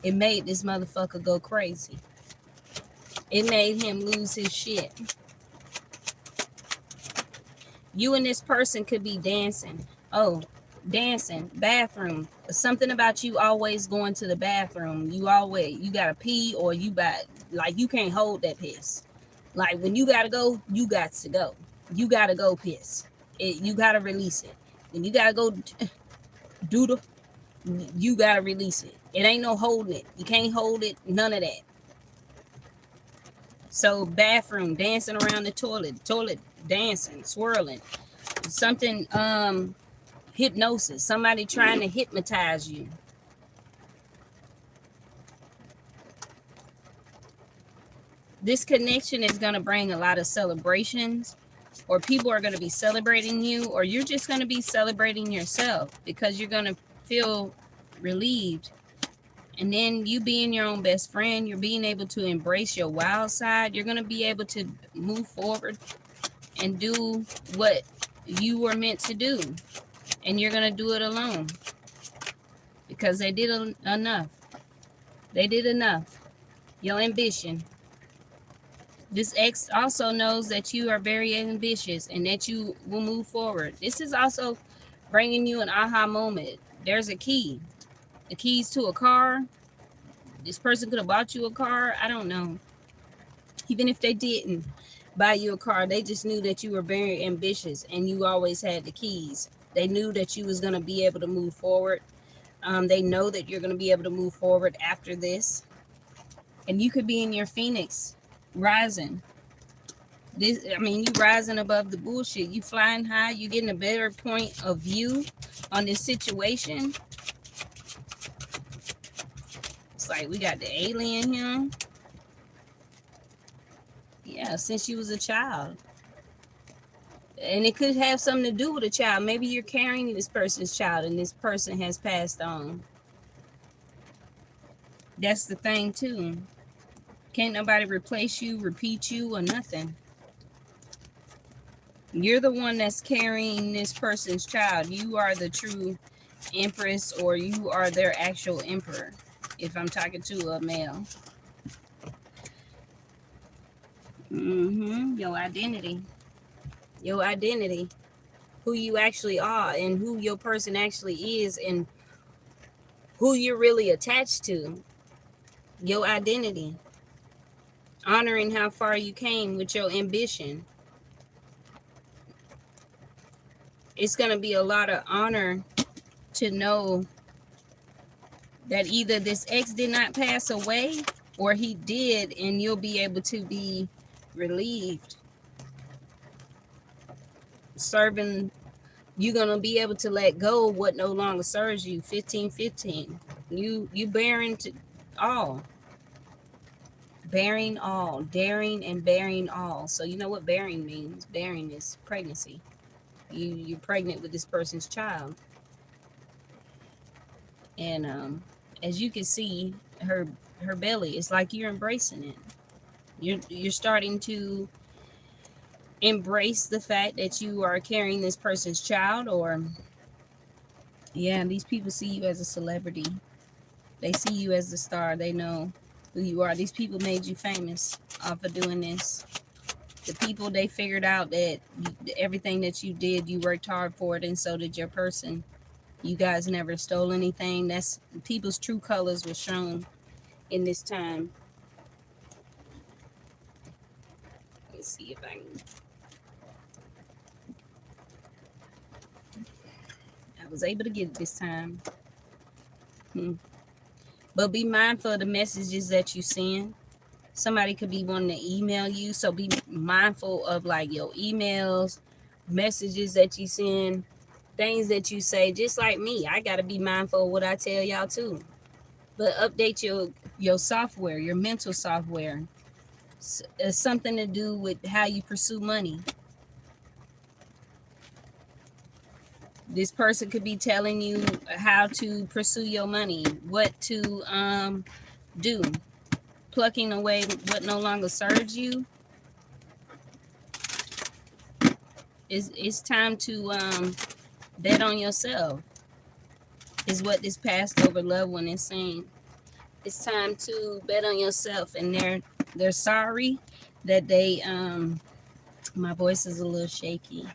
it made this motherfucker go crazy. It made him lose his shit. You and this person could be dancing. Oh, dancing, bathroom. Something about you always going to the bathroom. You gotta pee, or you can't hold that piss. Like, when you gotta go, you got to go. You gotta go piss. You gotta release it. When you gotta go doodle, you gotta release it. It ain't no holding it. You can't hold it. None of that. So bathroom, dancing around the toilet dancing, swirling. Something, hypnosis. Somebody trying to hypnotize you. This connection is going to bring a lot of celebrations, or people are going to be celebrating you, or you're just going to be celebrating yourself because you're going to feel relieved. And then you being your own best friend, you're being able to embrace your wild side. You're going to be able to move forward and do what you were meant to do. And you're going to do it alone because they did enough. They did enough. Your ambition. This ex also knows that you are very ambitious and that you will move forward. This is also bringing you an aha moment. There's a key. The keys to a car. This person could have bought you a car. I don't know. Even if they didn't buy you a car, they just knew that you were very ambitious and you always had the keys. They knew that you was going to be able to move forward. They know that you're going to be able to move forward after this. And you could be in your Phoenix rising. You rising above the bullshit. You flying high. You getting a better point of view on this situation. It's like we got the alien here. Yeah, since you was a child. And it could have something to do with a child. Maybe you're carrying this person's child and this person has passed on. That's the thing too. Can't nobody replace you, repeat you, or nothing. You're the one that's carrying this person's child. You are the true empress, or you are their actual emperor, if I'm talking to a male. Your identity. Your identity. Who you actually are and who your person actually is and who you're really attached to. Your identity. Honoring how far you came with your ambition. It's going to be a lot of honor to know that either this ex did not pass away or he did, and you'll be able to be relieved. You're going to be able to let go of what no longer serves you. 15-15. You bearing all. Bearing all. Daring and bearing all. So you know what bearing means. Bearing is pregnancy. You're pregnant with this person's child. And as you can see, her belly, it's like you're embracing it. You're starting to embrace the fact that you are carrying this person's child. Or yeah, these people see you as a celebrity. They see you as the star. They know who you are. These people made you famous off of doing this. The people, they figured out that everything that you did, you worked hard for it, and so did your person. You guys never stole anything. That's people's true colors were shown in this time. Let's see if I can. I was able to get it this time. But be mindful of the messages that you send. Somebody could be wanting to email you, so be mindful of like your emails, messages that you send, things that you say. Just like me, I got to be mindful of what I tell y'all too. But update your software, your mental software. It's something to do with how you pursue money. This person could be telling you how to pursue your money, what to do, plucking away what no longer serves you. It's time to bet on yourself, is what this passed over loved one is saying. It's time to bet on yourself, and they're sorry that they my voice is a little shaky,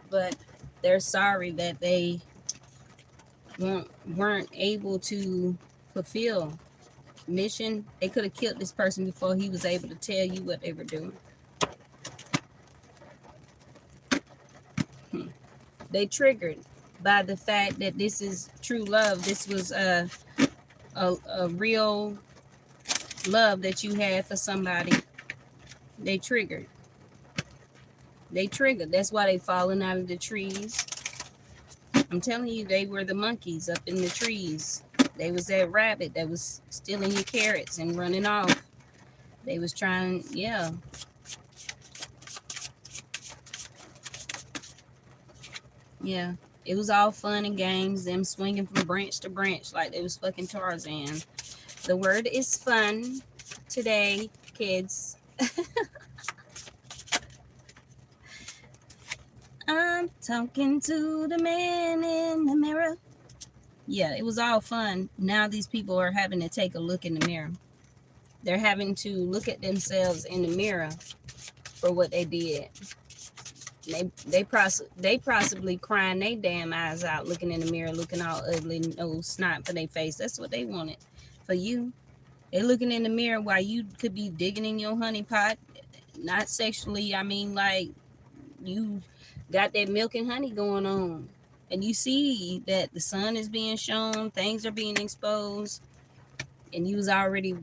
but they're sorry that they weren't able to fulfill mission. They could have killed this person before he was able to tell you what they were doing. They triggered by the fact that this is true love. This was a real love that you had for somebody. They triggered. That's why they falling out of the trees. I'm telling you, they were the monkeys up in the trees. They was that rabbit that was stealing your carrots and running off. They was trying, yeah. Yeah. It was all fun and games, them swinging from branch to branch like they was fucking Tarzan. The word is fun today, kids. I'm talking to the man in the mirror. Yeah, it was all fun. Now these people are having to take a look in the mirror. They're having to look at themselves in the mirror for what they did. They possibly crying their damn eyes out, looking in the mirror, looking all ugly, no snot for their face. That's what they wanted for you. They looking in the mirror while you could be digging in your honey pot, not sexually. I mean, like, you got that milk and honey going on, and you see that the sun is being shown, things are being exposed, and you was already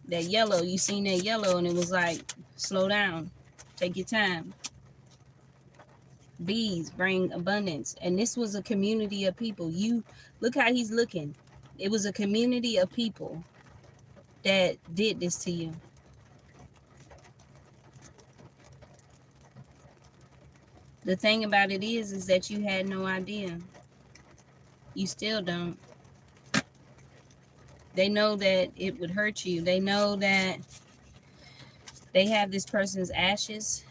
that yellow. You seen that yellow, and it was like, slow down, take your time. Bees bring abundance, and this was a community of people. You look how he's looking. It was a community of people that did this to you. The thing about it is that you had no idea. You still don't. They know that it would hurt you. They know that they have this person's ashes.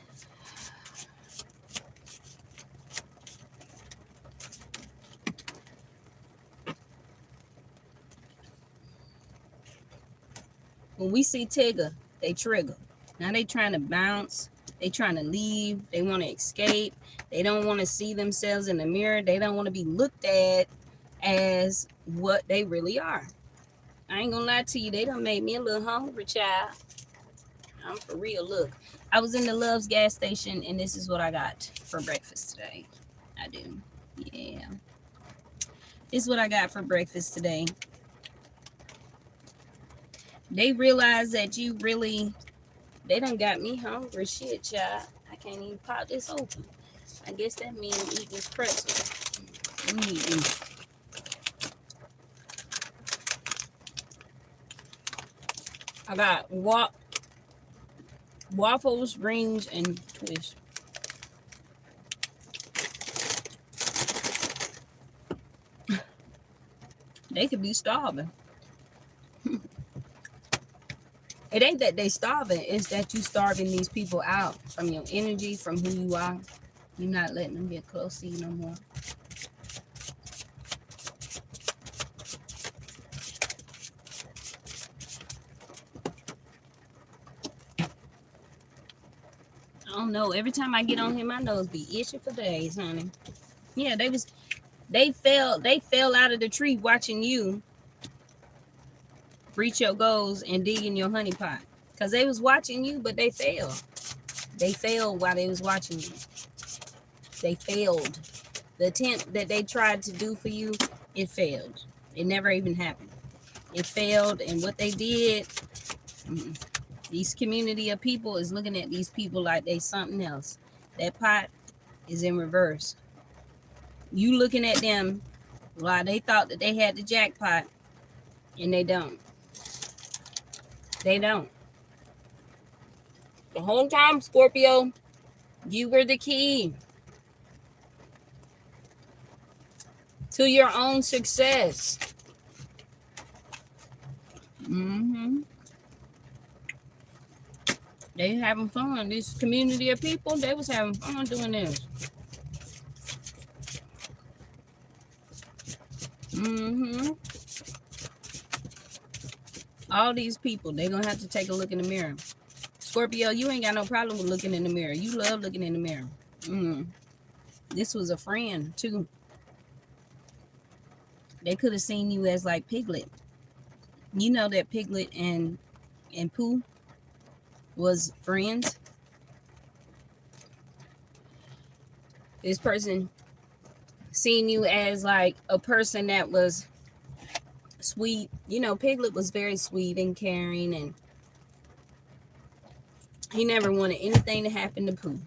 When we see Tigger, they trigger. Now they trying to bounce. They trying to leave. They want to escape. They don't want to see themselves in the mirror. They don't want to be looked at as what they really are. I ain't gonna lie to you. They done made me a little hungry, child. I'm for real. Look, I was in the Love's gas station, and this is what I got for breakfast today. I do. Yeah. This is what I got for breakfast today. They realize that you really, they done got me hungry. Shit, child. I can't even pop this open. I guess that means eat this pretzel. Let me eat these. I got waffles, rings, and twist. They could be starving. It ain't that they starving. It's that you starving these people out from your energy, from who you are. You're not letting them get close to you no more. I don't know. Every time I get on here, my nose be itching for days, honey. Yeah, they fell out of the tree watching you reach your goals and dig in your honey pot. Because they was watching you, but they failed. They failed while they was watching you. They failed. The attempt that they tried to do for you, it failed. It never even happened. It failed, and what they did, these community of people is looking at these people like they something else. That pot is in reverse. You looking at them while they thought that they had the jackpot, and they don't. They don't. The whole time, Scorpio, you were the key to your own success. They having fun. This community of people, they was having fun doing this. All these people, they're going to have to take a look in the mirror. Scorpio, you ain't got no problem with looking in the mirror. You love looking in the mirror. This was a friend, too. They could have seen you as like Piglet. You know that Piglet and Pooh was friends. This person seen you as like a person that was sweet. You know, Piglet was very sweet and caring, and he never wanted anything to happen to Pooh.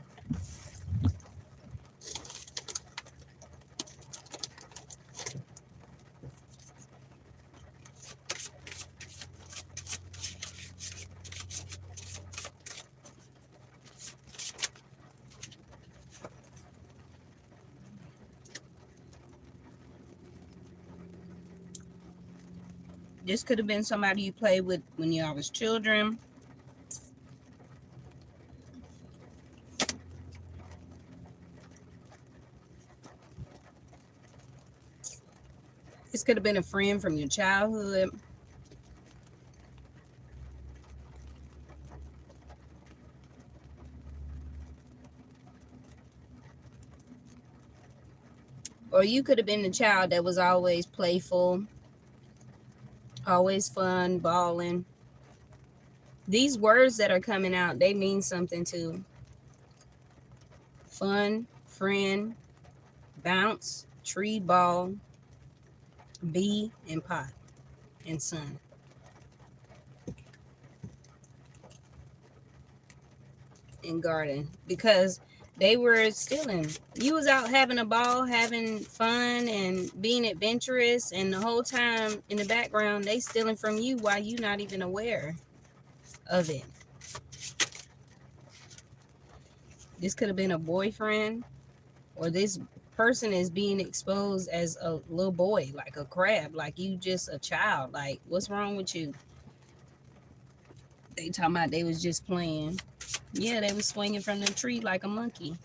This could have been somebody you played with when y'all was children. This could have been a friend from your childhood. Or you could have been the child that was always playful, always fun, balling. These words that are coming out, they mean something too. Fun, friend, bounce, tree, ball, bee, and pot, and sun. And garden. Because they were stealing. You was out having a ball, having fun, and being adventurous, and the whole time in the background, they stealing from you while you not even aware of it. This could have been a boyfriend, or this person is being exposed as a little boy, like a crab, like you just a child. Like, what's wrong with you? They talking about they was just playing. Yeah, they was swinging from the tree like a monkey.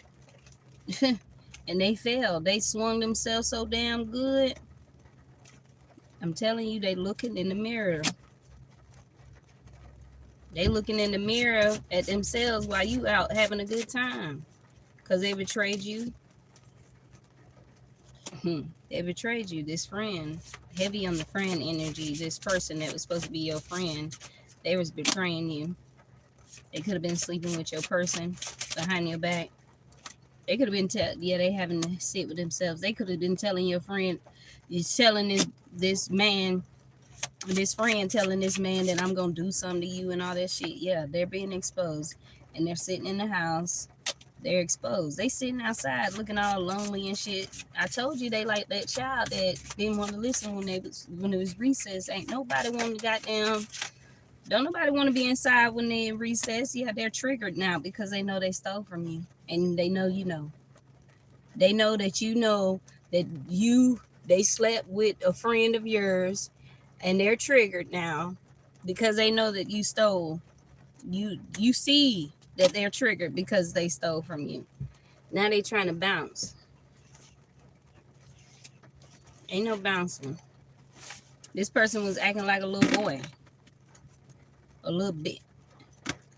And they fell. They swung themselves so damn good. I'm telling you, they looking in the mirror. They looking in the mirror at themselves while you out having a good time. Because they betrayed you. They betrayed you. This friend, heavy on the friend energy, this person that was supposed to be your friend, they was betraying you. They could have been sleeping with your person behind your back. They could have been they having to sit with themselves. They could have been telling your friend, telling this man, this friend telling this man that I'm gonna do something to you and all that shit. Yeah, they're being exposed, and they're sitting in the house. They're exposed. They sitting outside looking all lonely and shit. I told you they like that child that didn't want to listen when it was recess. Ain't nobody want to goddamn. Don't nobody want to be inside when they're in recess. Yeah, they're triggered now because they know they stole from you. And they know you know. They know that you They slept with a friend of yours, and they're triggered now because they know that you stole. You see that they're triggered because they stole from you. Now they trying to bounce. Ain't no bouncing. This person was acting like a little boy. A little bit.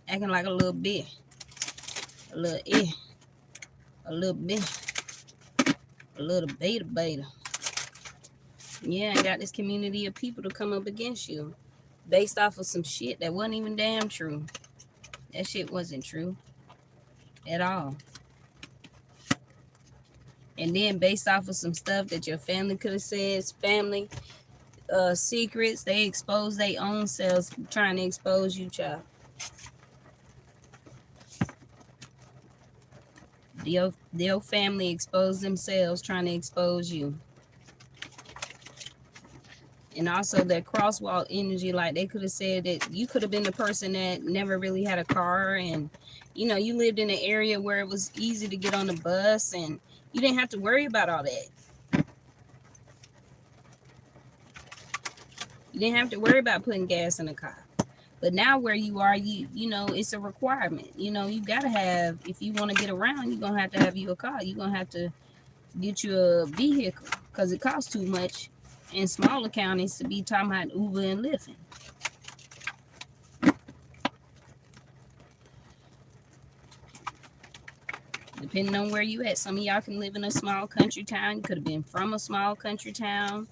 Acting like a little bit. A little a little bit. A little beta. Yeah, I got this community of people to come up against you based off of some shit that wasn't even damn true. That shit wasn't true at all. And then based off of some stuff that your family could have said, family secrets, they expose their own selves trying to expose you, child. Your family exposed themselves trying to expose you. And also that crosswalk energy, like they could have said that you could have been the person that never really had a car, and you lived in an area where it was easy to get on the bus and you didn't have to worry about all that. You didn't have to worry about putting gas in the car. But now where you are, you know, it's a requirement. You know, you gotta have, if you want to get around, you're gonna have you a car. You're gonna have to get you a vehicle because it costs too much in smaller counties to be talking about Uber and Lyft. Depending on where you at, some of y'all can live in a small country town. You could have been from a small country town.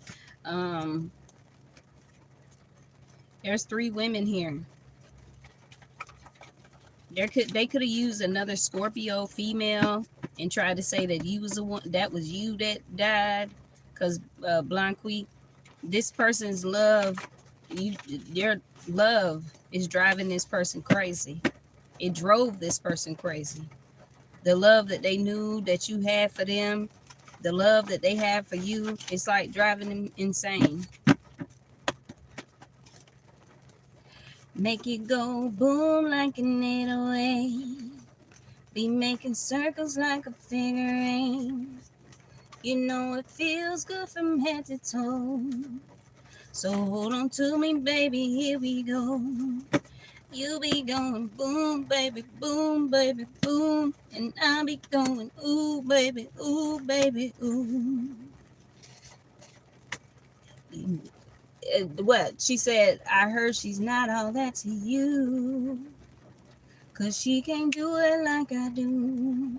There's 3 women here. They could have used another Scorpio female and tried to say that you was the one, that was you that died, because Blanqui, this person's love, their love is driving this person crazy. It drove this person crazy. The love that they knew that you had for them, the love that they have for you, it's like driving them insane. Make it go boom like an 808. Be making circles like a figure 8. You know it feels good from head to toe. So hold on to me, baby, here we go. You be going boom, baby, boom. And I be going ooh, baby, ooh. What? She said, I heard she's not all that to you, 'cause she can't do it like I do.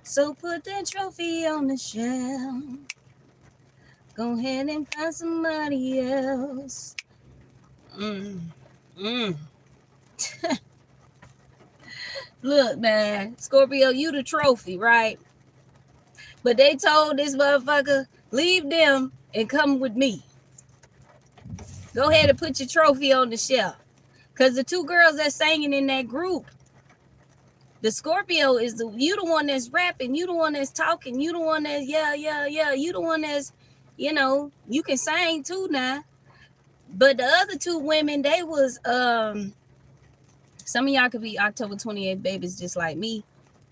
So put that trophy on the shelf. Go ahead and find somebody else. Look, man, Scorpio, you the trophy, right? But they told this motherfucker, leave them and come with me. Go ahead and put your trophy on the shelf. Because the 2 girls that's singing in that group, the Scorpio is you the one that's rapping, you the one that's talking, you the one that's yeah, you the one that's, you know, you can sing too now. But the other 2 women, they was some of y'all could be October 28th babies just like me,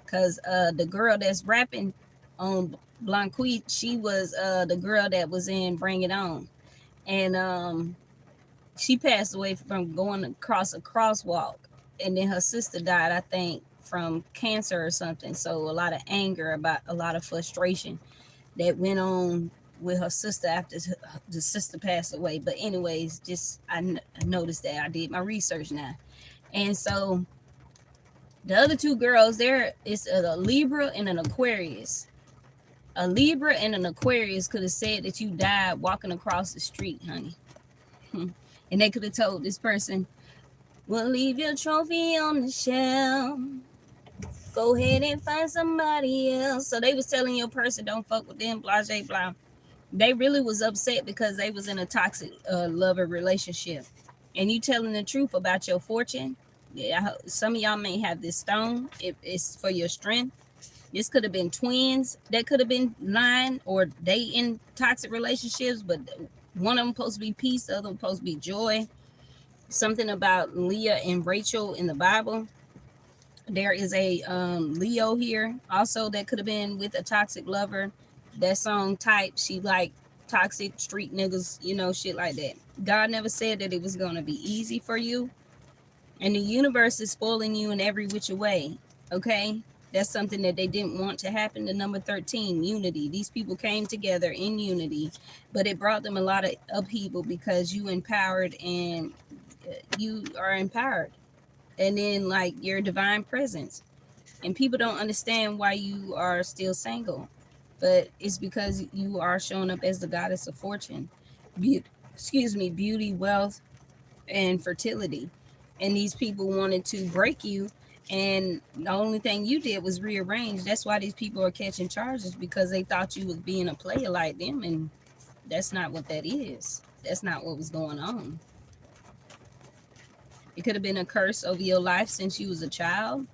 because the girl that's rapping on Blanqui, she was the girl that was in Bring It On, and she passed away from going across a crosswalk, and then her sister died, I think, from cancer or something. So a lot of anger, about a lot of frustration that went on with her sister after the sister passed away. But anyways, just I noticed that. I did my research now. And so the other 2 girls, there is a Libra and an Aquarius. A Libra and an Aquarius could have said that you died walking across the street, honey. And they could have told this person, well, leave your trophy on the shelf. Go ahead and find somebody else. So they was telling your person, don't fuck with them, blah, blah, blah. They really was upset because they was in a toxic lover relationship. And you telling the truth about your fortune. Yeah, some of y'all may have this stone. It's for your strength. This could have been twins that could have been lying, or they in toxic relationships, but one of them supposed to be peace, the other one supposed to be joy. Something about Leah and Rachel in the Bible. There is a Leo here also that could have been with a toxic lover. that song Type, she like toxic street niggas, you know, shit like that. God never said that it was going to be easy for you. And the universe is spoiling you in every which way. Okay? That's something that they didn't want to happen. The number 13, unity. These people came together in unity, but it brought them a lot of upheaval because you empowered and you are empowered. And then, like, your divine presence. And people don't understand why you are still single, but it's because you are showing up as the goddess of fortune, beauty, wealth, and fertility. And these people wanted to break you, and the only thing you did was rearrange. That's why these people are catching charges, because they thought you was being a player like them, and that's not what that is. That's not what was going on. It could have been a curse over your life since you was a child.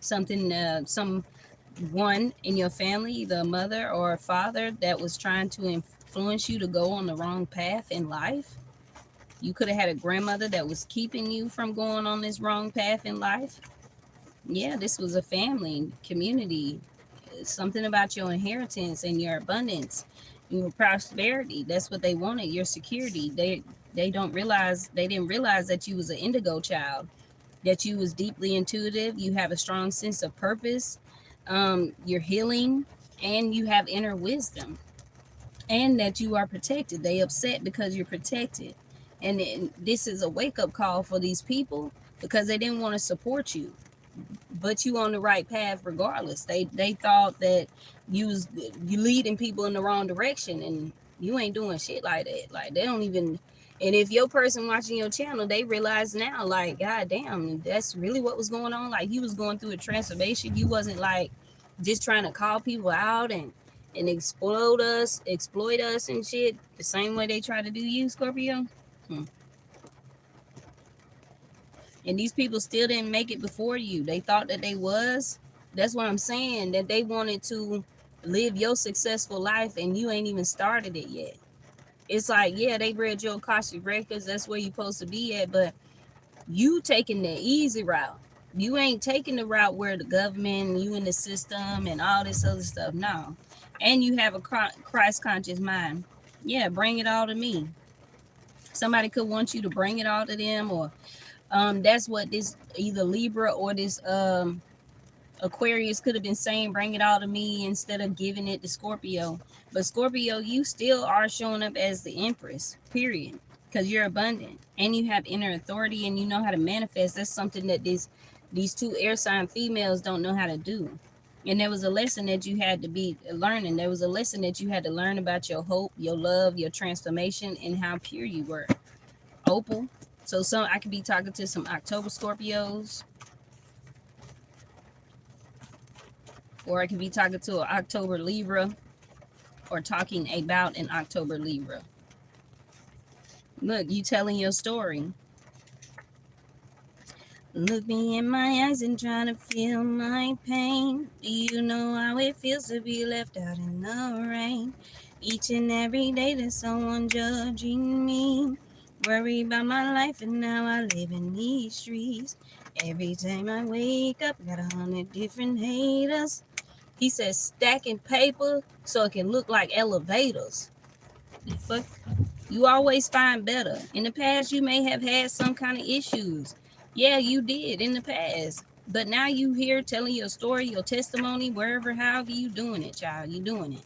Something, someone in your family, either a mother or a father, that was trying to influence you to go on the wrong path in life. You could have had a grandmother that was keeping you from going on this wrong path in life. Yeah, this was a family, community, something about your inheritance and your abundance, your prosperity. That's what they wanted, your security. They didn't realize that you was an indigo child, that you was deeply intuitive, you have a strong sense of purpose, you're healing, and you have inner wisdom, and that you are protected. They upset because you're protected. And this is a wake-up call for these people, because they didn't want to support you, but you on the right path regardless. They thought that you leading people in the wrong direction, and you ain't doing shit like that. Like, they don't even. And if your person watching your channel, they realize now, like, god damn, that's really what was going on. Like, you was going through a transformation. You wasn't like just trying to call people out and exploit us and shit the same way they try to do you, Scorpio. And these people still didn't make it before you. They thought that they was. That's what I'm saying, that they wanted to live your successful life, and you ain't even started it yet. It's like, yeah, they read your Akashic records, that's where you're supposed to be at, but you taking the easy route. You ain't taking the route where the government, you in the system and all this other stuff. No. And you have a Christ conscious mind. Yeah, bring it all to me. Somebody could want you to bring it all to them, or that's what this either Libra or this Aquarius could have been saying, bring it all to me, instead of giving it to Scorpio. But Scorpio, you still are showing up as the Empress, period, because you're abundant and you have inner authority and you know how to manifest. That's something that these two air sign females don't know how to do. And there was a lesson that you had to be learning. There was a lesson that you had to learn about your hope, your love, your transformation, and how pure you were. Opal. So I could be talking to some October Scorpios, or I could be talking to an October Libra, or talking about an October Libra. Look, you telling your story. Look me in my eyes and try to feel my pain. Do you know how it feels to be left out in the rain? Each and every day there's someone judging me. Worry about my life and now I live in these streets. Every time I wake up, got 100 different haters. He says stacking paper so it can look like elevators. Fuck. You always find better. In the past, you may have had some kind of issues. Yeah, you did in the past. But now you here telling your story, your testimony, wherever, however you doing it, child. You doing it.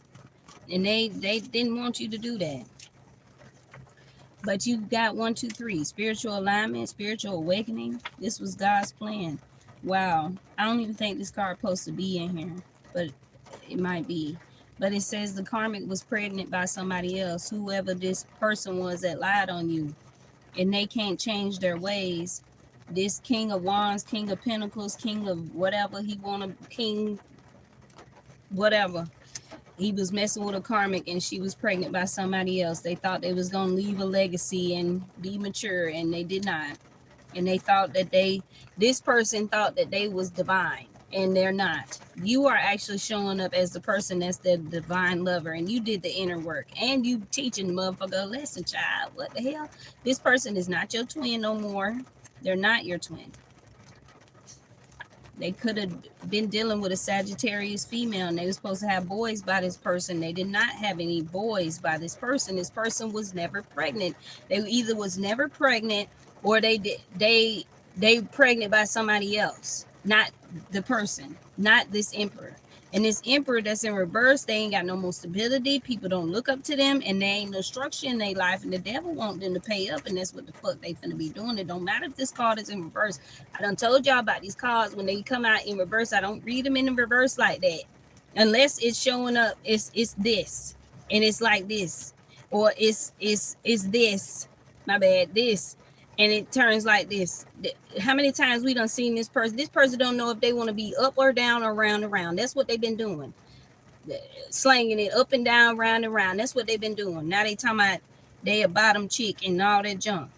And they didn't want you to do that. But you got 1, 2, 3. Spiritual alignment, spiritual awakening. This was God's plan. Wow. I don't even think this card supposed to be in here, but it might be. But it says the karmic was pregnant by somebody else, whoever this person was that lied on you, and they can't change their ways. This King of Wands, King of Pentacles, King of whatever he wanted, King whatever. He was messing with a karmic and she was pregnant by somebody else. They thought they was going to leave a legacy and be mature, and they did not. And they thought that this person thought that they was divine, and they're not. You are actually showing up as the person that's the divine lover, and you did the inner work, and you teaching motherfucker a lesson, child. What the hell? This person is not your twin no more. They're not your twin. They could have been dealing with a Sagittarius female and they were supposed to have boys by this person. They did not have any boys by this person. This person was never pregnant. They either was never pregnant or they pregnant by somebody else, not the person, not this emperor. And this emperor that's in reverse, they ain't got no more stability. People don't look up to them, and there ain't no structure in their life. And the devil want them to pay up, and that's what the fuck they finna be doing. It don't matter if this card is in reverse. I done told y'all about these cards. When they come out in reverse, I don't read them in reverse like that. Unless it's showing up, it's this, and it's like this, or it's this. My bad, this. And it turns like this. How many times we done seen this person? This person don't know if they want to be up or down or round and round. That's what they've been doing. Slanging it up and down, round and round. That's what they've been doing. Now they talking about they a bottom chick and all that junk.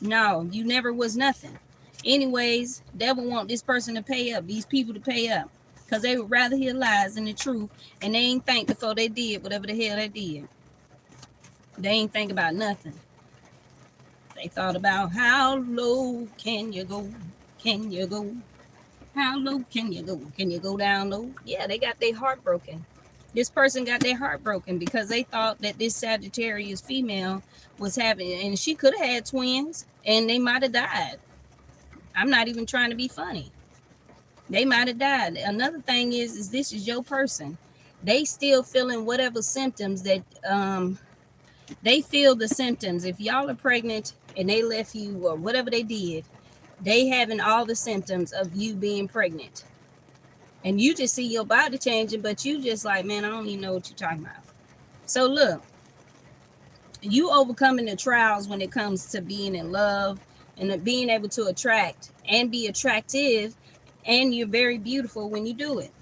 No, you never was nothing. Anyways, devil want this person to pay up, these people to pay up. Because they would rather hear lies than the truth. And they ain't think before they did whatever the hell they did. They ain't think about nothing. They thought about how low can you go? Can you go? How low can you go? Can you go down low? Yeah, they got their heart broken. This person got their heart broken because they thought that this Sagittarius female was having, and she could have had twins, and they might have died. I'm not even trying to be funny. They might have died. Another thing is this is your person. They still feeling whatever symptoms that they feel the symptoms. If y'all are pregnant and they left you or whatever they did, they having all the symptoms of you being pregnant. And you just see your body changing, but you just like, man, I don't even know what you're talking about. So look, you overcoming the trials when it comes to being in love and being able to attract and be attractive, and you're very beautiful when you do it.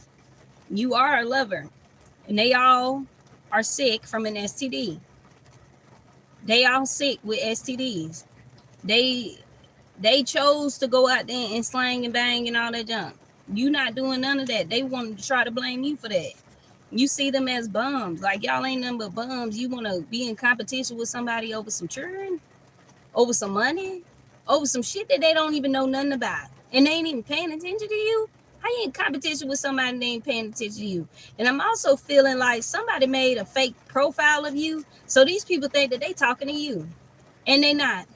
You are a lover, and they all are sick from an STD. They all sick with STDs. They chose to go out there and slang and bang and all that junk. You not doing none of that. They want to try to blame you for that. You see them as bums. Like, y'all ain't nothing but bums. You want to be in competition with somebody over some children, over some money, over some shit that they don't even know nothing about. And they ain't even paying attention to you. How you in competition with somebody that ain't paying attention to you? And I'm also feeling like somebody made a fake profile of you. So these people think that they talking to you. And they not.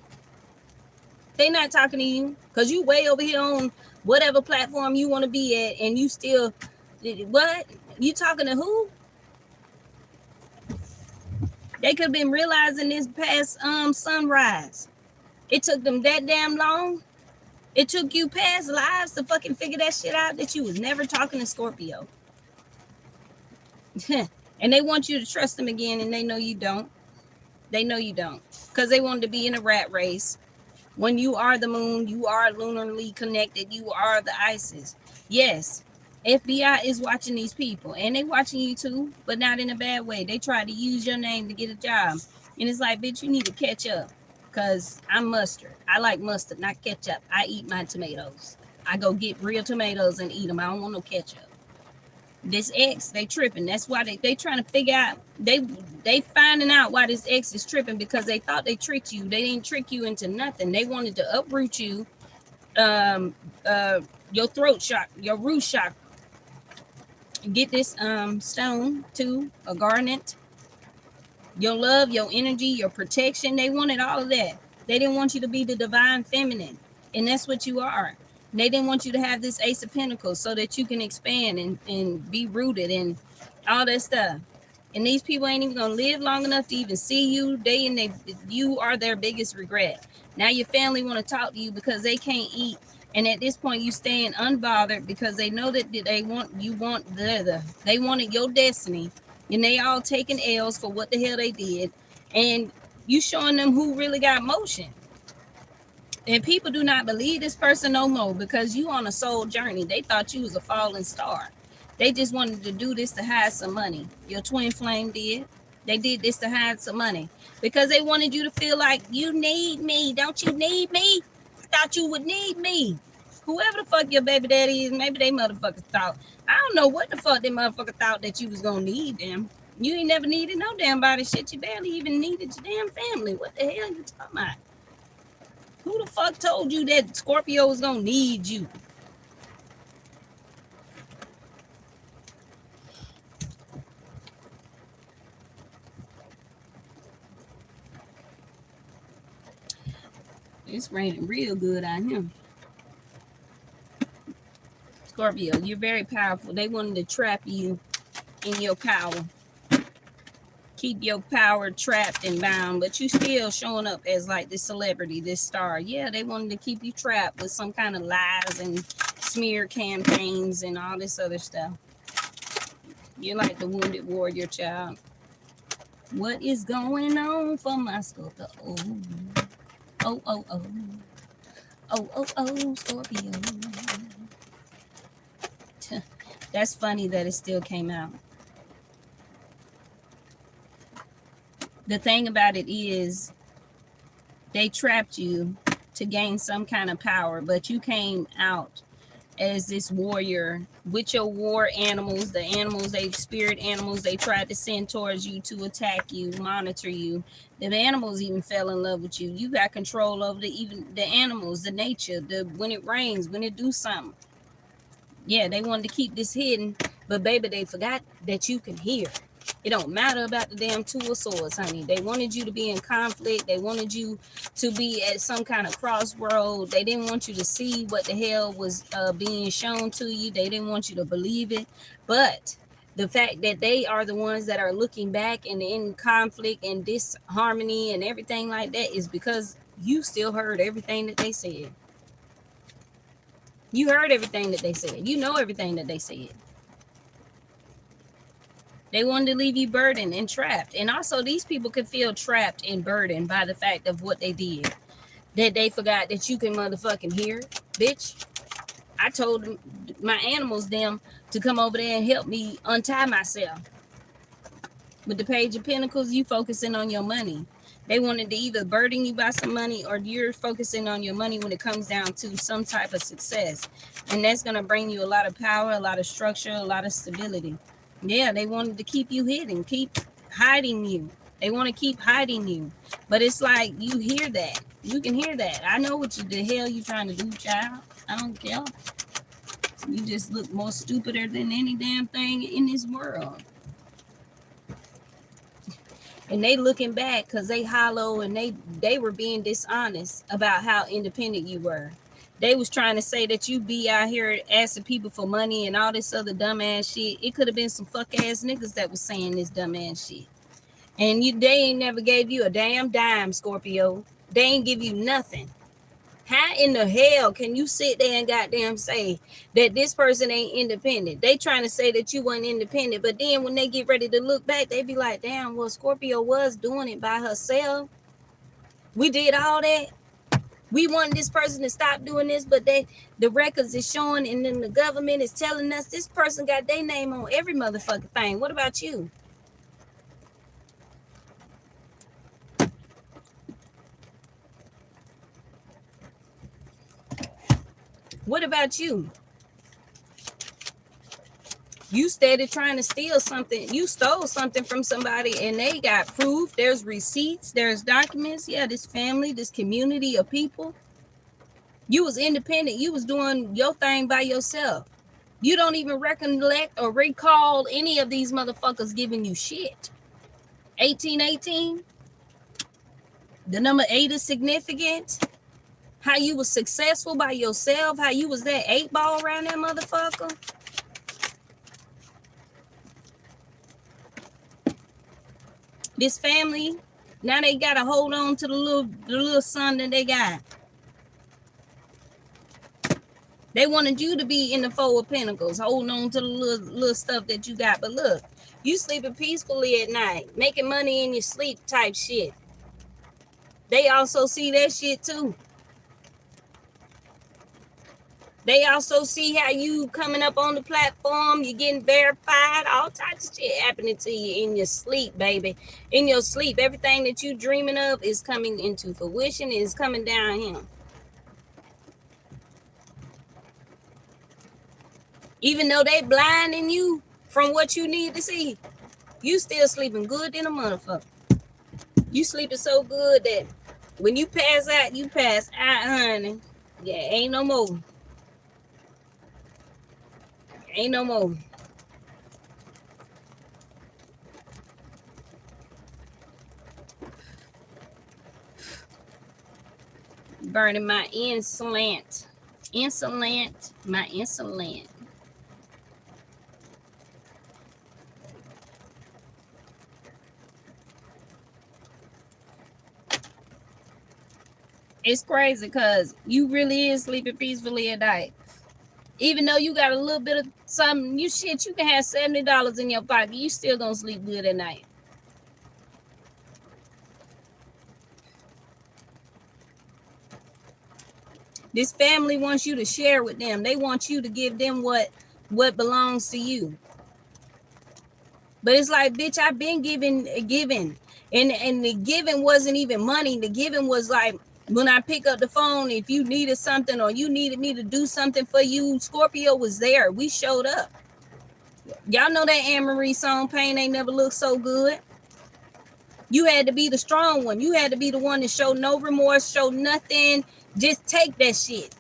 They not talking to you. Because you way over here on whatever platform you want to be at. And you still, what? You talking to who? They could have been realizing this past sunrise. It took them that damn long. It took you past lives to fucking figure that shit out, that you was never talking to Scorpio. And they want you to trust them again, and they know you don't. They know you don't. Because they wanted to be in a rat race. When you are the moon, you are lunarly connected. You are the Isis. Yes, FBI is watching these people. And they watching you too, but not in a bad way. They try to use your name to get a job. And it's like, bitch, you need to catch up. Because I'm mustard. I like mustard, not ketchup. I eat my tomatoes. I go get real tomatoes and eat them. I don't want no ketchup. This ex, they tripping. That's why they trying to figure out. They finding out why this ex is tripping, because they thought they tricked you. They didn't trick you into nothing. They wanted to uproot you. Your throat chakra, your root chakra. Get this stone too, a garnet. Your love, your energy, your protection. They wanted all of that. They didn't want you to be the divine feminine. And that's what you are. They didn't want you to have this Ace of Pentacles so that you can expand and be rooted and all that stuff. And these people ain't even going to live long enough to even see you. You are their biggest regret. Now your family want to talk to you because they can't eat. And at this point, you staying unbothered because they know that they wanted your destiny. And they all taking L's for what the hell they did. And you showing them who really got motion. And people do not believe this person no more because you on a soul journey. They thought you was a falling star. They just wanted to do this to hide some money. Your twin flame did. They did this to hide some money because they wanted you to feel like you need me. Don't you need me? I thought you would need me. Whoever the fuck your baby daddy is, maybe they motherfuckers thought. I don't know what the fuck they motherfucker thought that you was gonna need them. You ain't never needed no damn body shit. You barely even needed your damn family. What the hell you talking about? Who the fuck told you that Scorpio was gonna need you? It's raining real good out here. Scorpio, you're very powerful. They wanted to trap you in your power. Keep your power trapped and bound, but you still showing up as like this celebrity, this star. Yeah, they wanted to keep you trapped with some kind of lies and smear campaigns and all this other stuff. You're like the wounded warrior, child. What is going on for my Scorpio? Oh, oh, oh, oh. Oh, oh, oh, Scorpio. That's funny that it still came out. The thing about it is they trapped you to gain some kind of power, but you came out as this warrior with your war animals, the animals, they spirit animals they tried to send towards you to attack you, monitor you. The animals even fell in love with you. You got control over even the animals, the nature, when it rains, when it do something. Yeah, they wanted to keep this hidden, but baby, they forgot that you can hear. It don't matter about the damn Two of Swords, honey. They wanted you to be in conflict. They wanted you to be at some kind of crossroad. They didn't want you to see what the hell was being shown to you. They didn't want you to believe it. But the fact that they are the ones that are looking back and in conflict and disharmony and everything like that is because you still heard everything that they said. You heard everything that they said. You know everything that they said. They wanted to leave you burdened and trapped. And also, these people could feel trapped and burdened by the fact of what they did. That they forgot that you can motherfucking hear. Bitch, I told my animals them to come over there and help me untie myself. With the Page of Pentacles, you focusing on your money. They wanted to either burden you by some money or you're focusing on your money when it comes down to some type of success. And that's going to bring you a lot of power, a lot of structure, a lot of stability. Yeah, they wanted to keep you hidden, keep hiding you. They want to keep hiding you. But it's like you hear that. You can hear that. I know what the hell you trying to do, child. I don't care. You just look more stupider than any damn thing in this world. And they looking back because they hollow and they were being dishonest about how independent you were. They was trying to say that you be out here asking people for money and all this other dumbass shit. It could have been some fuck ass niggas that was saying this dumbass shit. And they ain't never gave you a damn dime, Scorpio. They ain't give you nothing. How in the hell can you sit there and goddamn say that this person ain't independent? They trying to say that you weren't independent, but then when they get ready to look back, they be like, damn, well, Scorpio was doing it by herself. We did all that. We wanted this person to stop doing this, but the records is showing, and then the government is telling us this person got their name on every motherfucking thing. What about you? What about you? You started trying to steal something. You stole something from somebody and they got proof. There's receipts. There's documents. Yeah, this family, this community of people. You was independent. You was doing your thing by yourself. You don't even recollect or recall any of these motherfuckers giving you shit. 1818. The number 8 is significant. How you was successful by yourself. How you was that 8 ball around that motherfucker. This family, now they gotta hold on to the little son that they got. They wanted you to be in the 4 of Pentacles, holding on to the little stuff that you got. But look, you sleeping peacefully at night, making money in your sleep type shit. They also see that shit too. They also see how you coming up on the platform, you getting verified, all types of shit happening to you in your sleep, baby. In your sleep, everything that you dreaming of is coming into fruition, is coming down here. Even though they blinding you from what you need to see, you still sleeping good than a motherfucker. You sleeping so good that when you pass out, you pass out, honey. Yeah, ain't no more. Ain't no more. burning my insolent. My insolent. It's crazy because you really is sleeping peacefully at night. Even though you got a little bit of something, you can have $70 in your pocket. You still gonna sleep good at night. This family wants you to share with them. They want you to give them what belongs to you. But it's like, bitch, I've been giving. And the giving wasn't even money. The giving was like, when I pick up the phone, if you needed something or you needed me to do something for you, Scorpio was there. We showed up. Y'all know that Anne-Marie song, Pain Ain't Never Looked So Good. You had to be the strong one. You had to be the one to show no remorse, show nothing. Just take that shit.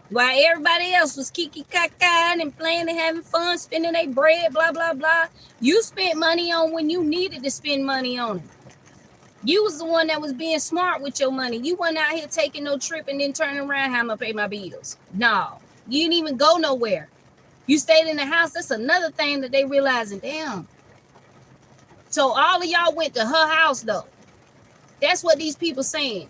While everybody else was kiki kaka and playing and having fun, spending their bread, blah, blah, blah. You spent money on when you needed to spend money on it. You was the one that was being smart with your money. You wasn't out here taking no trip and then turning around, how I'm going to pay my bills. No, you didn't even go nowhere. You stayed in the house. That's another thing that they realizing, damn. So all of y'all went to her house, though. That's what these people saying.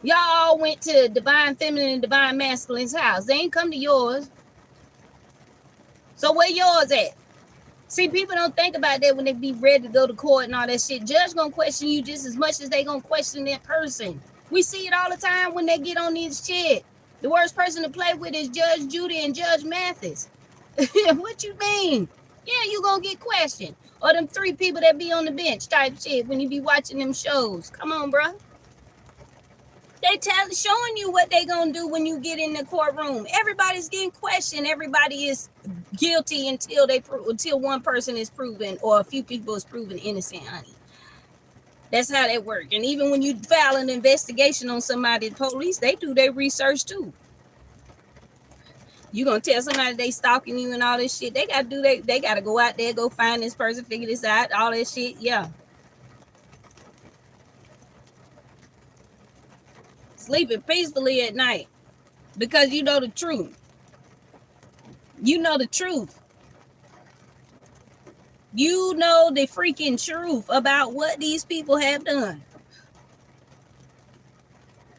Y'all all went to Divine Feminine and Divine Masculine's house. They ain't come to yours. So where yours at? See, people don't think about that when they be ready to go to court and all that shit. Judge gonna question you just as much as they gonna question that person. We see it all the time when they get on this shit. The worst person to play with is Judge Judy and Judge Mathis. What you mean? Yeah, you gonna get questioned. Or them 3 people that be on the bench type shit when you be watching them shows. Come on, bro. They showing you what they gonna do when you get in the courtroom. Everybody's getting questioned. Everybody is guilty until one person is proven, or a few people is proven innocent, honey. That's how that works. And even when you file an investigation on somebody, the police, they do their research too. You gonna tell somebody they stalking you and all this shit? They gotta go out there, go find this person, figure this out, all that shit. Yeah. Sleeping peacefully at night because you know the truth. You know the truth. You know the freaking truth about what these people have done.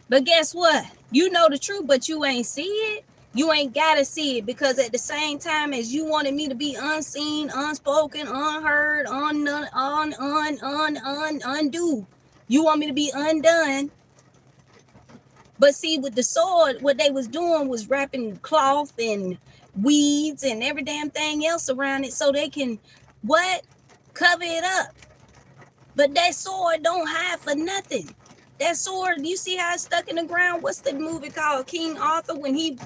But guess what? You know the truth, but you ain't see it. You ain't gotta see it, because at the same time as you wanted me to be unseen, unspoken, unheard, undo, you want me to be undone. But see, with the sword, what they was doing was wrapping cloth and weeds and every damn thing else around it so they can, cover it up. But that sword don't hide for nothing. That sword, you see how it's stuck in the ground? What's the movie called? King Arthur, when he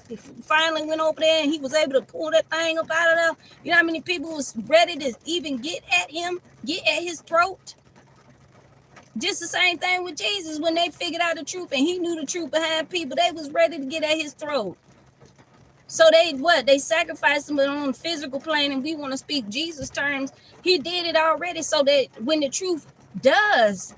finally went over there and he was able to pull that thing up out of there. You know how many people was ready to even get at him, get at his throat? Just the same thing with Jesus. When they figured out the truth and he knew the truth behind people, they was ready to get at his throat. So they sacrificed him on the physical plane, and we want to speak Jesus terms. He did it already, so that when the truth does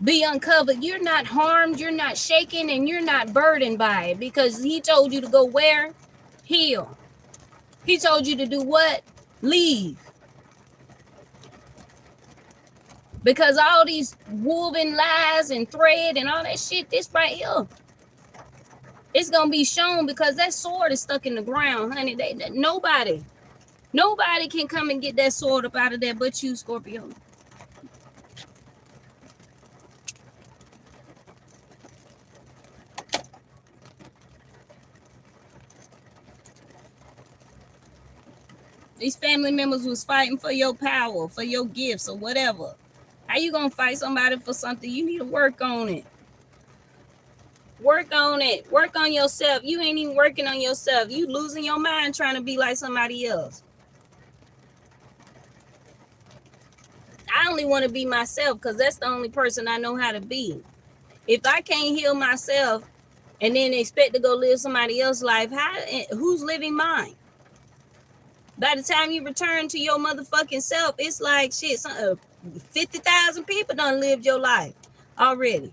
be uncovered, you're not harmed, you're not shaken, and you're not burdened by it, because he told you to go where? Heal. He told you to do what? Leave. Because all these woven lies and thread and all that shit, this right here, it's going to be shown, because that sword is stuck in the ground, honey. Nobody can come and get that sword up out of there but you, Scorpio. These family members was fighting for your power, for your gifts or whatever. How you going to fight somebody for something? You need to work on it. Work on it. Work on yourself. You ain't even working on yourself. You losing your mind trying to be like somebody else. I only want to be myself, because that's the only person I know how to be. If I can't heal myself and then expect to go live somebody else's life, who's living mine? By the time you return to your motherfucking self, it's like shit. 50,000 people done lived your life already.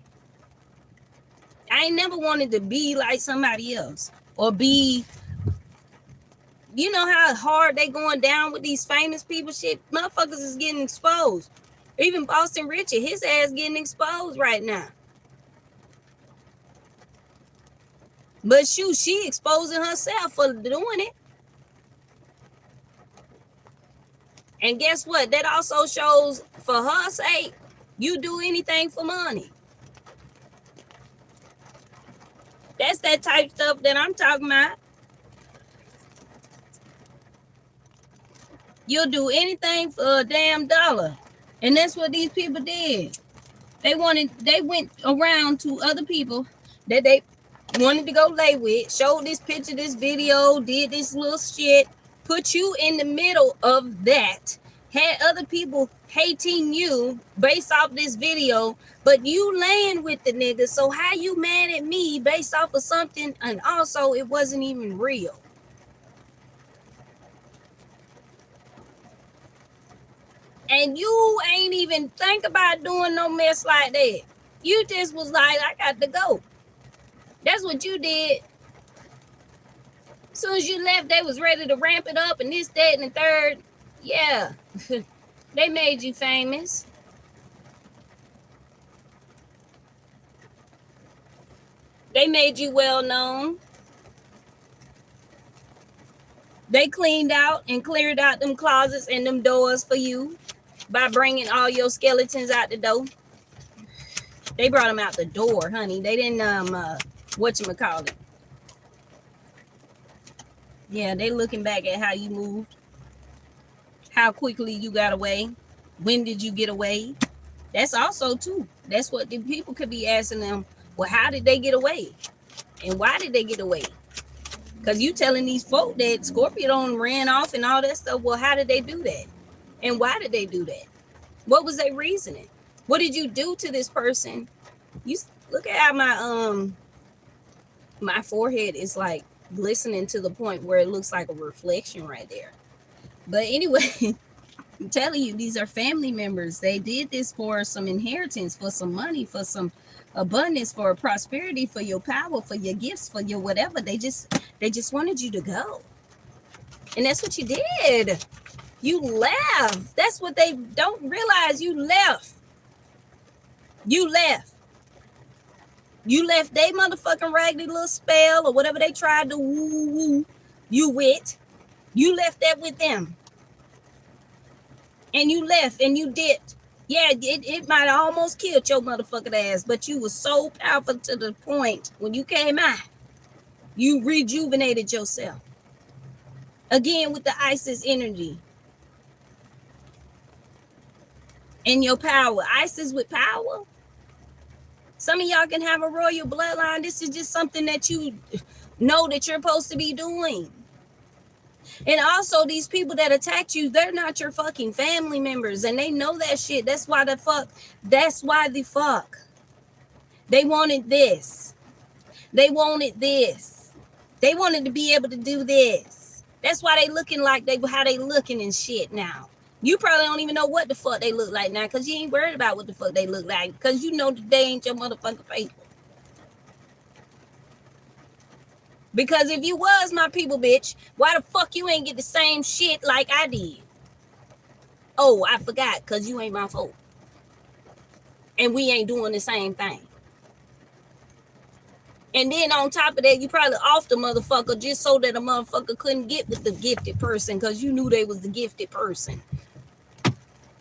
I ain't never wanted to be like somebody else or be, you know how hard they going down with these famous people shit? Motherfuckers is getting exposed. Even Boston Richard, his ass getting exposed right now. But shoot, she exposing herself for doing it. And guess what? That also shows, for her sake, you do anything for money. That's that type of stuff that I'm talking about. You'll do anything for a damn dollar. And that's what these people did. They went around to other people that they wanted to go lay with, showed this picture, this video, did this little shit, put you in the middle of that, had other people hating you based off this video, but you laying with the nigga. So how you mad at me based off of something, and also it wasn't even real? And you ain't even think about doing no mess like that. You just was like, I got to go. That's what you did. As soon as you left, they was ready to ramp it up and this, that, and the third. Yeah. They made you famous. They made you well known. They cleaned out and cleared out them closets and them doors for you by bringing all your skeletons out the door. They brought them out the door, honey. They didn't, whatchamacallit. Yeah, they looking back at how you moved, how quickly you got away, when did you get away? That's also, too. That's what the people could be asking them. Well, how did they get away? And why did they get away? Because you telling these folk that Scorpio don't ran off and all that stuff. Well, how did they do that? And why did they do that? What was their reasoning? What did you do to this person? You look at how my forehead is like glistening to the point where it looks like a reflection right there. But anyway, I'm telling you, these are family members. They did this for some inheritance, for some money, for some abundance, for prosperity, for your power, for your gifts, for your whatever. They just wanted you to go. And that's what you did. You left. That's what they don't realize. You left. You left. You left they motherfucking raggedy little spell or whatever they tried to woo you with. You left that with them. And you left and you dipped. Yeah, it might have almost killed your motherfucking ass, but you were so powerful to the point when you came out, you rejuvenated yourself. Again, with the Isis energy. And your power. Isis with power. Some of y'all can have a royal bloodline. This is just something that you know that you're supposed to be doing. And also, these people that attacked you, they're not your fucking family members. And they know that shit. That's why the fuck. They wanted this. They wanted this. They wanted to be able to do this. That's why they looking like how they looking and shit now. You probably don't even know what the fuck they look like now, because you ain't worried about what the fuck they look like, because you know that they ain't your motherfucking people. Because if you was my people, bitch, why the fuck you ain't get the same shit like I did? Oh, I forgot, because you ain't my folk. And we ain't doing the same thing. And then on top of that, you probably off the motherfucker just so that a motherfucker couldn't get with the gifted person, because you knew they was the gifted person.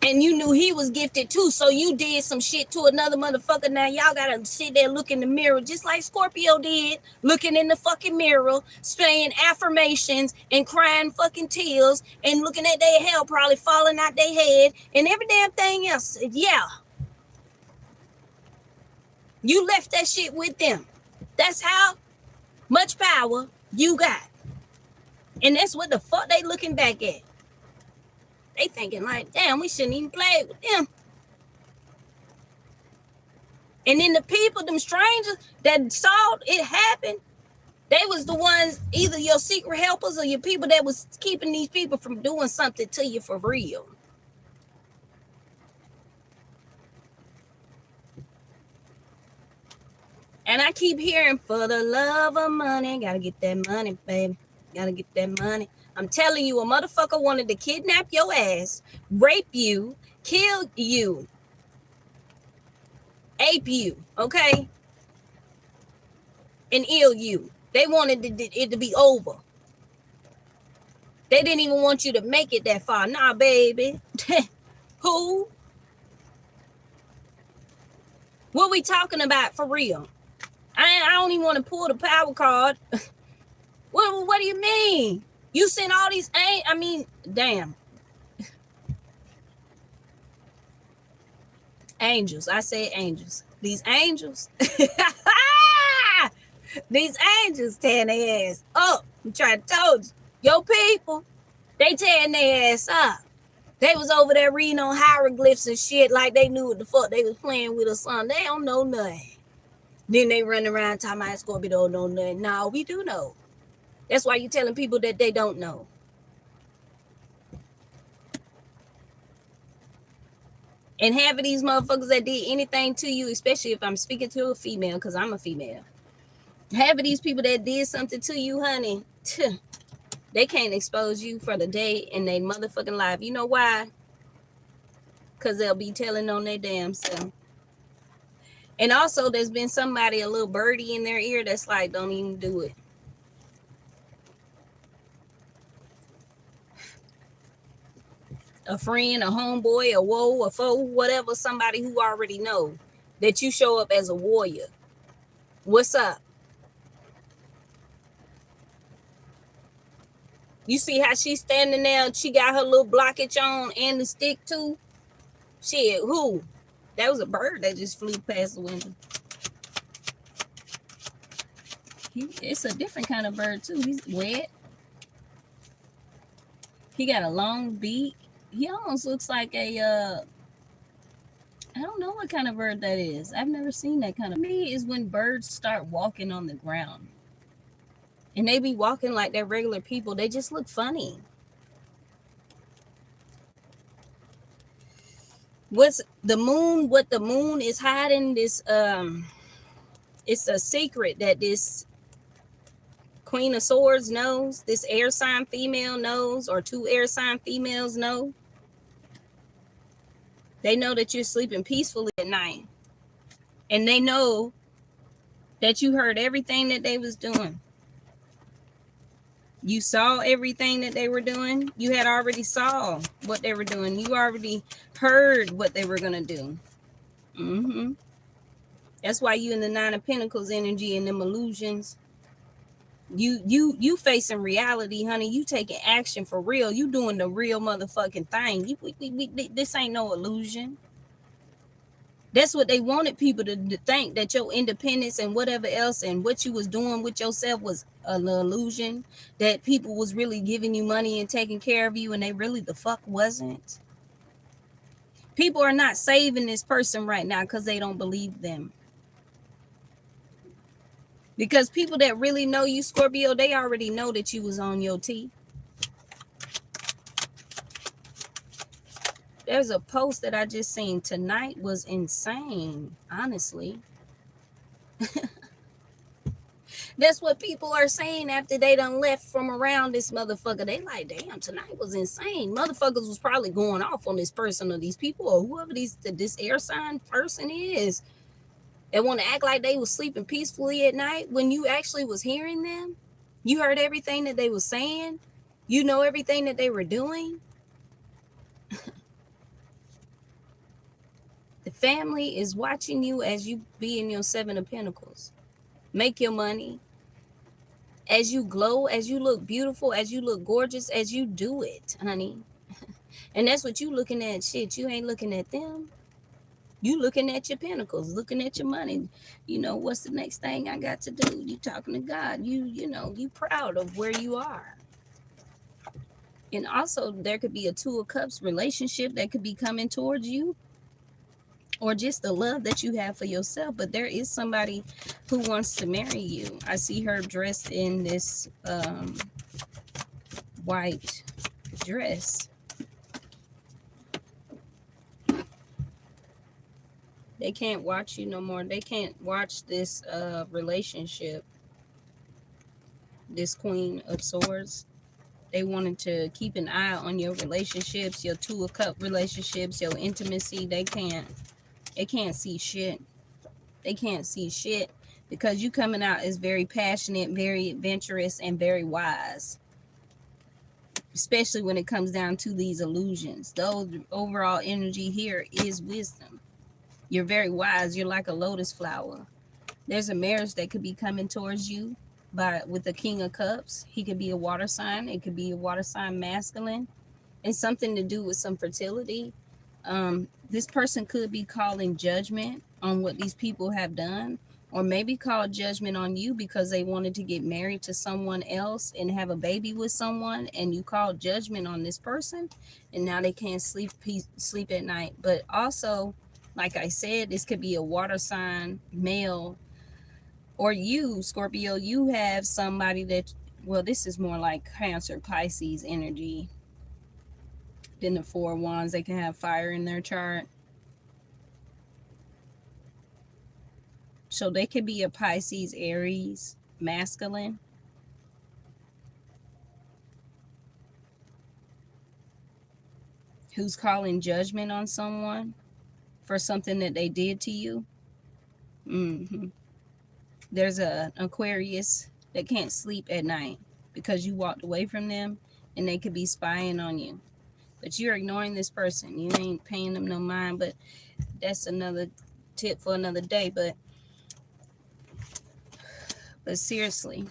And you knew he was gifted too, so you did some shit to another motherfucker. Now y'all gotta sit there, look in the mirror, just like Scorpio did, looking in the fucking mirror, saying affirmations and crying fucking tears and looking at their hair probably falling out their head and every damn thing else. Yeah. You left that shit with them. That's how much power you got. And that's what the fuck they looking back at. They thinking like, damn, we shouldn't even play with them. And then the people, them strangers that saw it happen, they was the ones, either your secret helpers or your people that was keeping these people from doing something to you for real. And I keep hearing, for the love of money, gotta get that money, baby. Gotta get that money. I'm telling you, a motherfucker wanted to kidnap your ass, rape you, kill you, ape you, okay? And ill you. They wanted it to be over. They didn't even want you to make it that far. Nah, baby. Who? What we talking about for real? I don't even want to pull the power card. What do you mean? You sent all these, I mean, damn. Angels. I said angels. These angels. These angels tearing their ass up. I'm trying to tell you. Your people, they tearing their ass up. They was over there reading on hieroglyphs and shit like they knew what the fuck they was playing with or something. They don't know nothing. Then they run around talking about Scorpio don't know nothing. No, we do know. That's why you telling people that they don't know. And half of these motherfuckers that did anything to you, especially if I'm speaking to a female, because I'm a female. Half of these people that did something to you, honey, they can't expose you for the day in their motherfucking life. You know why? Because they'll be telling on their damn self. And also, there's been somebody, a little birdie in their ear that's like, don't even do it. A friend, a homeboy, a woe, a foe, whatever, somebody who already know that you show up as a warrior. What's up? You see how she's standing there? She got her little blockage on and the stick too. Shit, who? That was a bird that just flew past the window. It's a different kind of bird too. He's wet. He got a long beak. He almost looks like a, I don't know what kind of bird that is. I've never seen that kind of. Me is when birds start walking on the ground. And they be walking like they're regular people. They just look funny. What's the moon? What the moon is hiding? This it's a secret that this Queen of Swords knows. This air sign female knows, or two air sign females know. They know that you're sleeping peacefully at night. And they know that you heard everything that they was doing. You saw everything that they were doing. You had already saw what they were doing. You already heard what they were going to do. That's why you in the Nine of Pentacles energy and them illusions. You facing reality, honey. You taking action for real. You doing the real motherfucking thing. This ain't no illusion. That's what they wanted people to think, that your independence and whatever else and what you was doing with yourself was an illusion, that people was really giving you money and taking care of you, and they really the fuck wasn't. People are not saving this person right now because they don't believe them. Because people that really know you, Scorpio, they already know that you was on your T. There's a post that I just seen tonight was insane, honestly. That's what people are saying after they done left from around this motherfucker. They like, damn, tonight was insane. Motherfuckers was probably going off on this person or these people or whoever this air sign person is. They want to act like they was sleeping peacefully at night when you actually was hearing them. You heard everything that they was saying. You know everything that they were doing. The family is watching you as you be in your Seven of Pentacles. Make your money. As you glow, as you look beautiful, as you look gorgeous, as you do it, honey. And that's what you looking at. Shit, you ain't looking at them. You looking at your pentacles, looking at your money. You know, what's the next thing I got to do? You talking to God. You know, you proud of where you are. And also, there could be a Two of Cups relationship that could be coming towards you. Or just the love that you have for yourself. But there is somebody who wants to marry you. I see her dressed in this white dress. They can't watch you no more. They can't watch this relationship, this Queen of Swords. They wanted to keep an eye on your relationships, your Two of Cup relationships, your intimacy. They can't see shit. They can't see shit because you coming out as very passionate, very adventurous, and very wise. Especially when it comes down to these illusions. Though the overall energy here is wisdom. You're very wise. You're like a lotus flower. There's a marriage that could be coming towards you with the King of Cups. He could be a water sign. It could be a water sign masculine. And something to do with some fertility. This person could be calling judgment on what these people have done, or maybe call judgment on you because they wanted to get married to someone else and have a baby with someone, and you called judgment on this person, and now they can't sleep at night. But also, like I said, this could be a water sign male, or you, Scorpio, you have somebody that, well, this is more like Cancer, Pisces energy. Then the Four of Wands, they can have fire in their chart. So they could be a Pisces, Aries, masculine. Who's calling judgment on someone for something that they did to you. There's an Aquarius that can't sleep at night because you walked away from them, and they could be spying on you. But you're ignoring this person. You ain't paying them no mind, but that's another tip for another day. But seriously.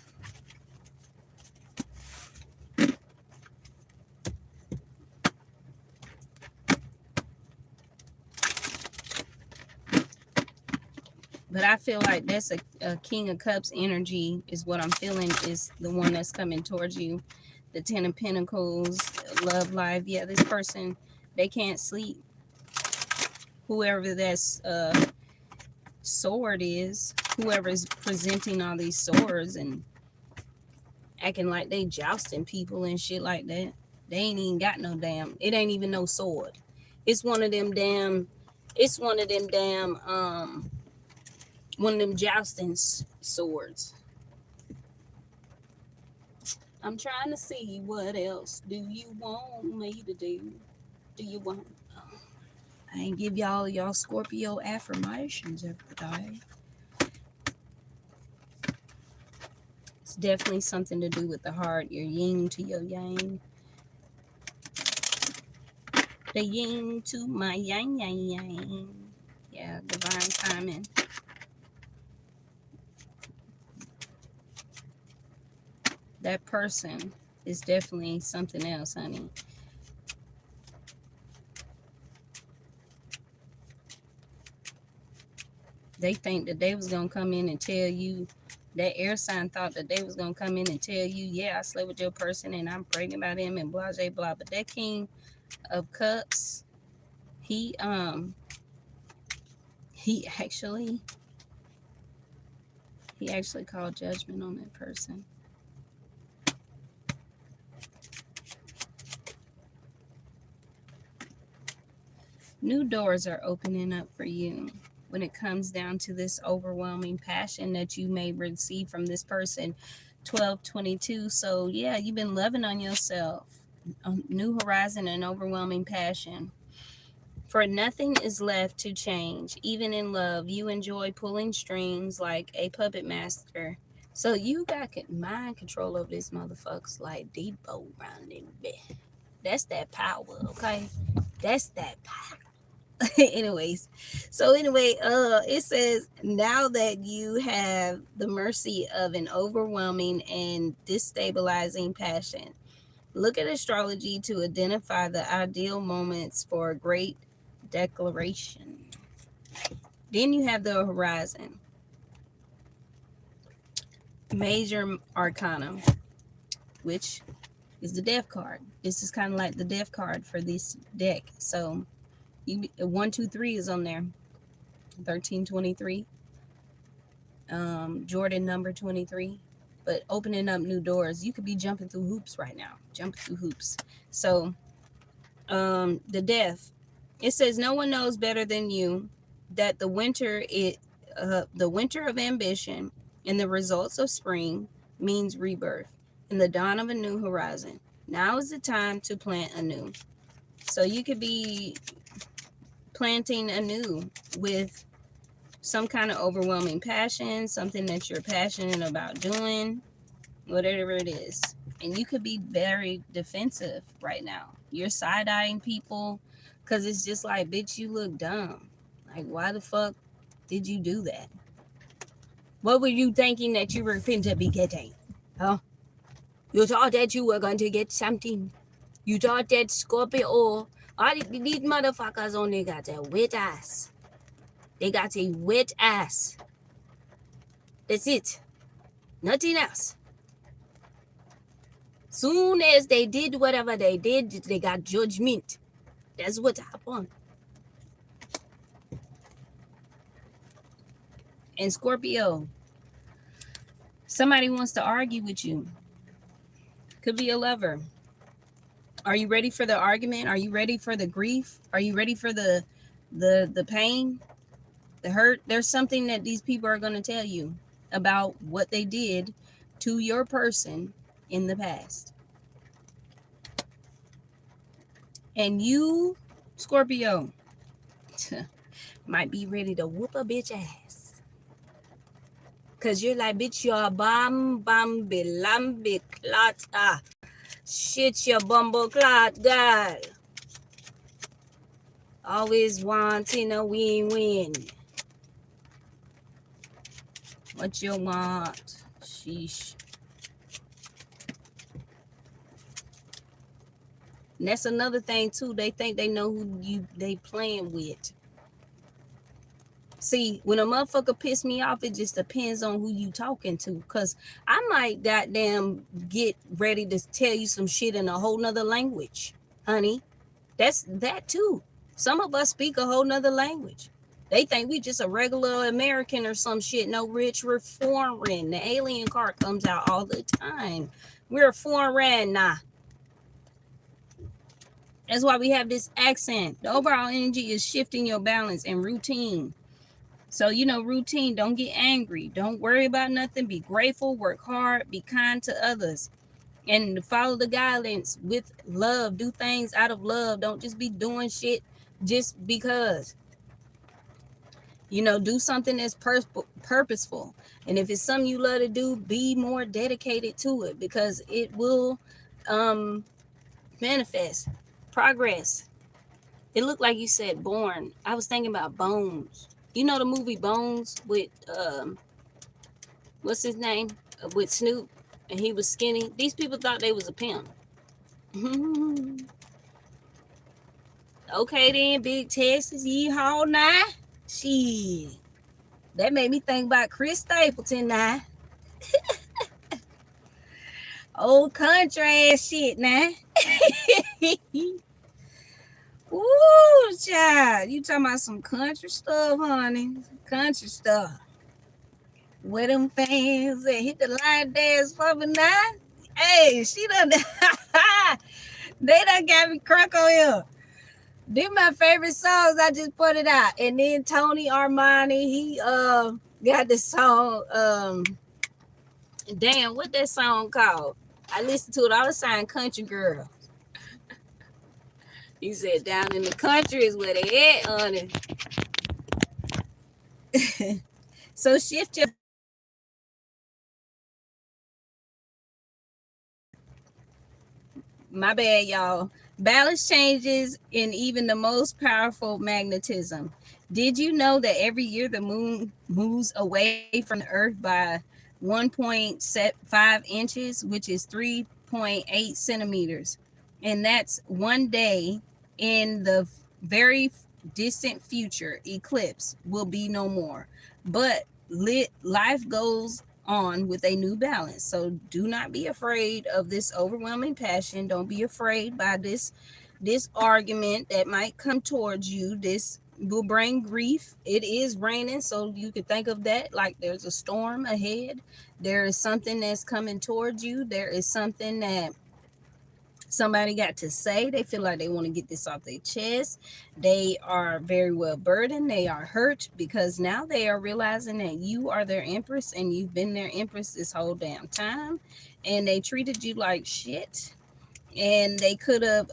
But I feel like that's a King of Cups energy is what I'm feeling, is the one that's coming towards you. The Ten of Pentacles, love life. Yeah, this person, they can't sleep. Whoever that's sword is, whoever is presenting all these swords and acting like they jousting people and shit like that. They ain't even got no damn, it ain't even no sword. It's one of them jousting swords. I'm trying to see what else do you want me to do? Do you want? I ain't give y'all Scorpio affirmations every day. It's definitely something to do with the heart. Your yin to your yang. The yin to my yang, yang, yang. Yeah, divine timing. That person is definitely something else, honey. They think that they was going to come in and tell you, that air sign thought that they was going to come in and tell you, yeah, I slept with your person and I'm pregnant about him and blah, blah, blah. But that King of Cups, he actually called judgment on that person. New doors are opening up for you when it comes down to this overwhelming passion that you may receive from this person. 1222. So yeah, you've been loving on yourself. A new horizon and overwhelming passion. For nothing is left to change. Even in love, you enjoy pulling strings like a puppet master. So you got mind control of this motherfuckers like Depot around in bed. That's that power, okay? That's that power. Anyways, it says, now that you have the mercy of an overwhelming and destabilizing passion, look at astrology to identify the ideal moments for a great declaration. Then you have the horizon, major arcana, which is the death card. This is kind of like the death card for this deck. So 1, 2, 3 is on there. 1323. Jordan number 23. But opening up new doors. You could be jumping through hoops right now. Jumping through hoops. So the death. It says no one knows better than you that the winter of ambition and the results of spring means rebirth and the dawn of a new horizon. Now is the time to plant anew. So you could be planting anew with some kind of overwhelming passion, something that you're passionate about doing, whatever it is. And you could be very defensive right now. You're side-eyeing people because it's just like, bitch, you look dumb. Like, why the fuck did you do that? What were you thinking that you were going to be getting? Huh? You thought that you were going to get something. You thought that Scorpio, all these motherfuckers only got a wet ass. They got a wet ass. That's it. Nothing else. Soon as they did whatever they did, they got judgment. That's what happened. And Scorpio, somebody wants to argue with you. Could be a lover. Are you ready for the argument? Are you ready for the grief? Are you ready for the pain, the hurt? There's something that these people are going to tell you about what they did to your person in the past. And you, Scorpio, might be ready to whoop a bitch ass. Because you're like, bitch, you're bam, lambi, clot, shit, your bumble clot, girl. Always wanting a win-win. What you want? Sheesh. And that's another thing too. They think they know who they playing with. See, when a motherfucker piss me off, it just depends on who you talking to. Cause I might goddamn get ready to tell you some shit in a whole nother language, honey. That's that too. Some of us speak a whole nother language. They think we just a regular American or some shit. No, rich, we're foreign. The alien card comes out all the time. We're foreign, nah. That's why we have this accent. The overall energy is shifting your balance and routine. So, routine, don't get angry. Don't worry about nothing. Be grateful, work hard, be kind to others. And follow the guidelines with love. Do things out of love. Don't just be doing shit just because. Do something that's purposeful. And if it's something you love to do, be more dedicated to it because it will manifest progress. It looked like you said born. I was thinking about Bones. You know the movie Bones with what's his name? With Snoop, and he was skinny. These people thought they was a pimp. Okay then, Big Texas, yeehaw now. Shit. That made me think about Chris Stapleton now. Old country ass shit now. Ooh, child. You talking about some country stuff, honey. Country stuff. Where them fans at? Hit the line dance for me now. Hey, she done. They done got me crunk on here. They're my favorite songs. I just put it out. And then Tony Armani, he got the song. Damn, what that song called? I listened to it all the time. Country Girl. He said down in the country is where they at, honey. So shift your. My bad, y'all. Balance changes in even the most powerful magnetism. Did you know that every year the moon moves away from the earth by 1.5 inches, which is 3.8 centimeters? And that's one day in the very distant future. Eclipse will be no more. But life goes on with a new balance. So do not be afraid of this overwhelming passion. Don't be afraid by this argument that might come towards you. This will bring grief. It is raining, so you could think of that like there's a storm ahead. There is something that's coming towards you. There is something that Somebody got to say, they feel like they want to get this off their chest. They are very well burdened. They are hurt because now they are realizing that you are their empress and you've been their empress this whole damn time. And they treated you like shit. And they could have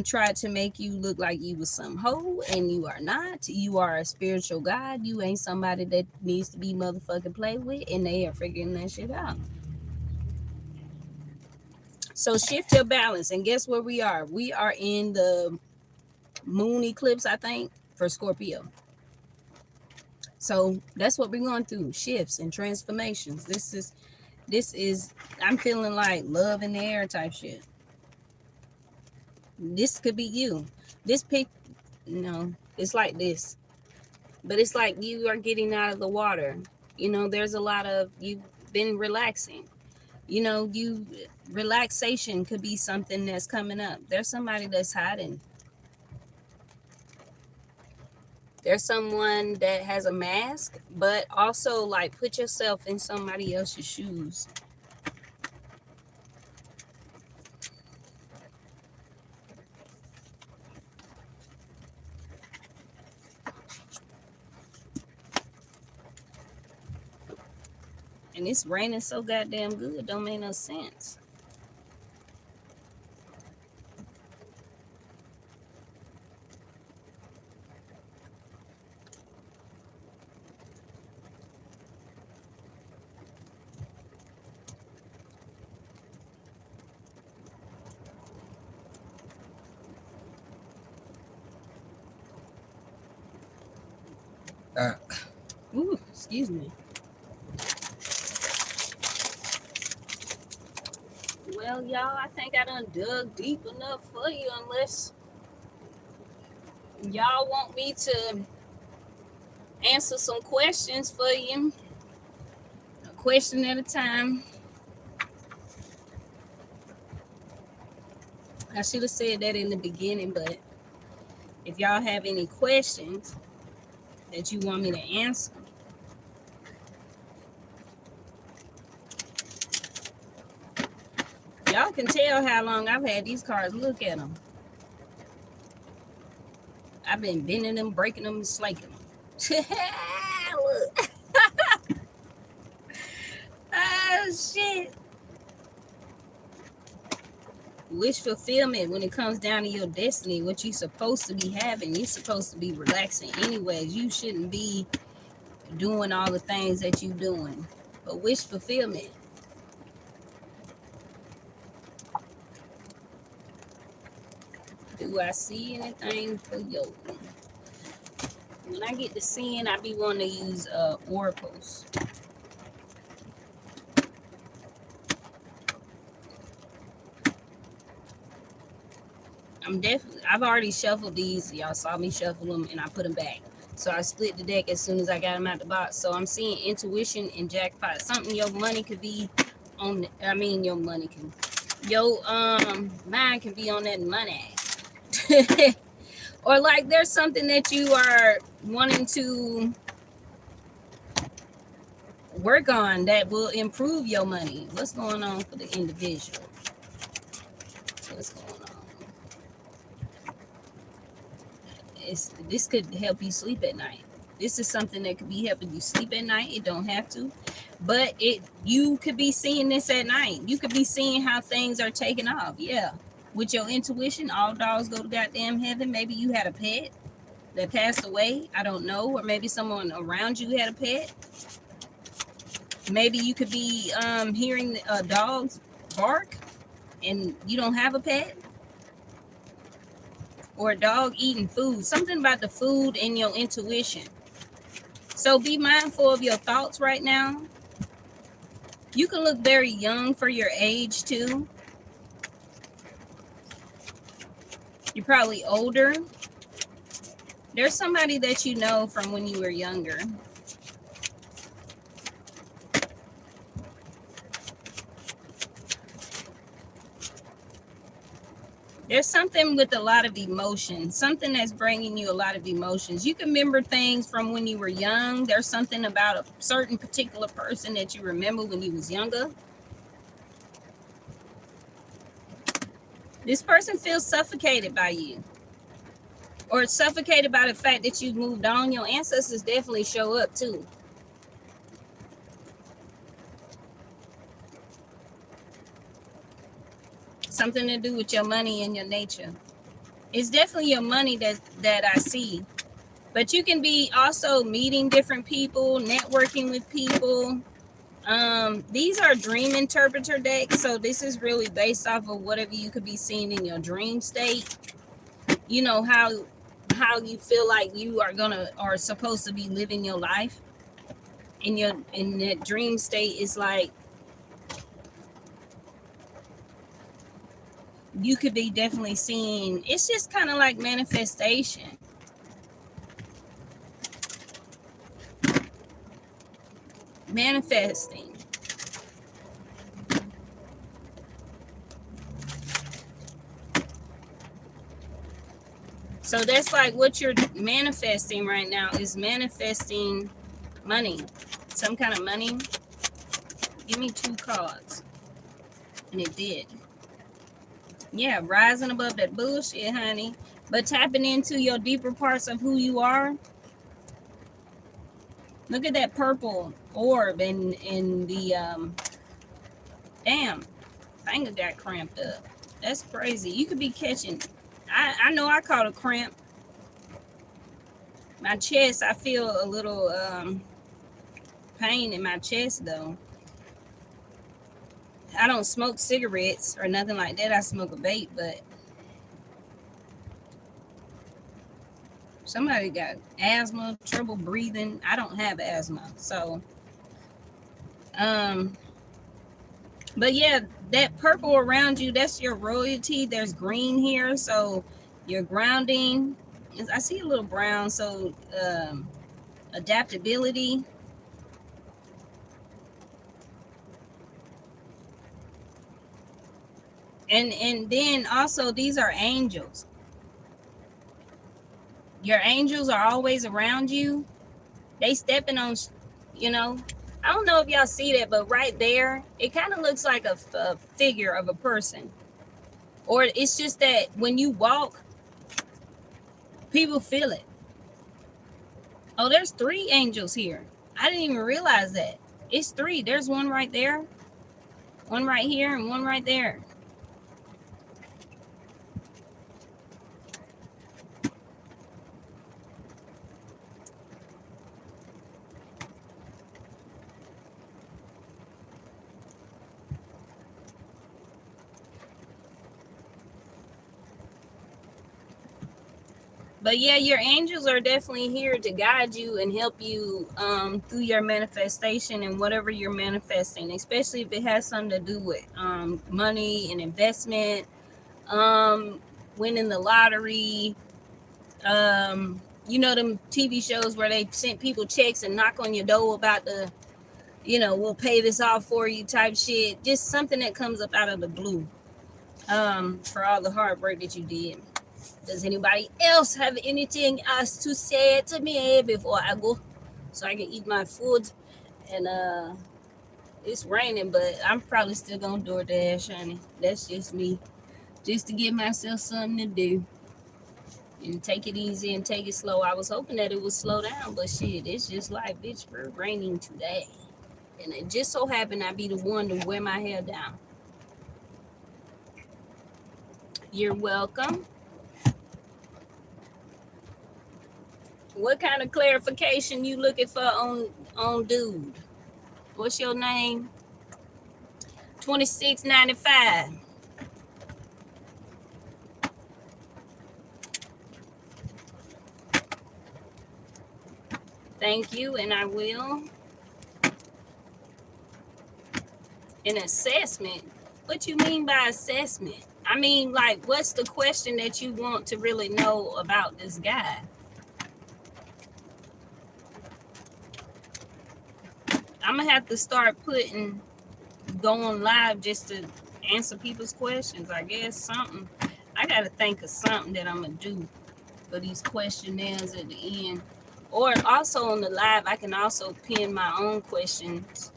tried to make you look like you was some hoe, and you are not. You are a spiritual guide. You ain't somebody that needs to be motherfucking played with, and they are figuring that shit out. So shift your balance, and guess where we are? We are in the moon eclipse, I think, for Scorpio. So that's what we're going through, shifts and transformations. This is I'm feeling like love in the air type shit. This could be you. This pic, no, it's like this, but it's like you are getting out of the water. You know, there's a lot of, you've been relaxing. You know, relaxation could be something that's coming up. There's somebody that's hiding. There's someone that has a mask, but also like put yourself in somebody else's shoes. And it's raining so goddamn good, don't make no sense. Ooh, excuse me. Well, y'all, I think I done dug deep enough for you, unless y'all want me to answer some questions for you. A question at a time. I should have said that in the beginning, but if y'all have any questions that you want me to answer, y'all can tell how long I've had these cards. Look at them. I've been bending them, breaking them, and slaking them. Look. Oh, shit. Wish fulfillment when it comes down to your destiny, what you're supposed to be having. You're supposed to be relaxing anyways. You shouldn't be doing all the things that you're doing. But wish fulfillment. Do I see anything for you? When I get to seeing, I be wanting to use oracles. I've already shuffled these. Y'all saw me shuffle them, and I put them back. So I split the deck as soon as I got them out the box. So I'm seeing intuition and jackpot. Something your money could be on. Your money can. Your mind can be on that money. Or like there's something that you are wanting to work on that will improve your money. What's going on for the individual? What's going on? This could help you sleep at night. This is something that could be helping you sleep at night. It don't have to, but you could be seeing this at night. You could be seeing how things are taking off. Yeah, with your intuition, all dogs go to goddamn heaven. Maybe you had a pet that passed away. I don't know. Or maybe someone around you had a pet. Maybe you could be hearing dogs bark and you don't have a pet. Or a dog eating food. Something about the food and your intuition. So be mindful of your thoughts right now. You can look very young for your age too. You're probably older. There's somebody that you know from when you were younger. There's something with a lot of emotion, something that's bringing you a lot of emotions. You can remember things from when you were young. There's something about a certain particular person that you remember when you was younger. This person feels suffocated by you, or suffocated by the fact that you've moved on. Your ancestors definitely show up too. Something to do with your money and your nature. It's definitely your money that I see. But you can be also meeting different people, networking with people. These are dream interpreter decks, so this is really based off of whatever you could be seeing in your dream state. You know how you feel like you are supposed to be living your life. In that dream state, is like you could be definitely seeing. It's just kind of like manifestation. Manifesting. So that's like what you're manifesting right now, is manifesting money, some kind of money. Give me 2 cards. And it did. Yeah, rising above that bullshit, honey. But tapping into your deeper parts of who you are. Look at that purple orb in the damn, finger got cramped up. That's crazy. You could be catching. I know I caught a cramp. My chest, I feel a little pain in my chest though. I don't smoke cigarettes or nothing like that. I smoke a vape, but somebody got asthma, trouble breathing. I don't have asthma, so but yeah, that purple around you, that's your royalty. There's green here, so you're grounding. I see a little brown, so adaptability. And then also, these are angels. Your angels are always around you. They stepping on, you know, I don't know if y'all see that, but right there, it kind of looks like a figure of a person. Or it's just that when you walk, people feel it. Oh, there's 3 angels here. I didn't even realize that. It's 3. There's one right there, one right here, and one right there. But yeah, your angels are definitely here to guide you and help you through your manifestation and whatever you're manifesting, especially if it has something to do with money and investment, winning the lottery. You know, them TV shows where they sent people checks and knock on your door about the, we'll pay this off for you type shit. Just something that comes up out of the blue for all the hard work that you did. Does anybody else have anything else to say to me before I go, so I can eat my food? And it's raining, but I'm probably still gonna DoorDash, honey. That's just me, just to give myself something to do and take it easy and take it slow. I was hoping that it would slow down, but shit, it's just like, bitch, we're raining today, and it just so happened I be the one to wear my hair down. You're welcome. What kind of clarification you looking for on dude? What's your name? 2695. Thank you, and I will. An assessment? What you mean by assessment? I mean, like, what's the question that you want to really know about this guy? I'm gonna have to start going live just to answer people's questions, I guess. Something. I gotta think of something that I'm gonna do for these questionnaires at the end. Or also on the live, I can also pin my own questions.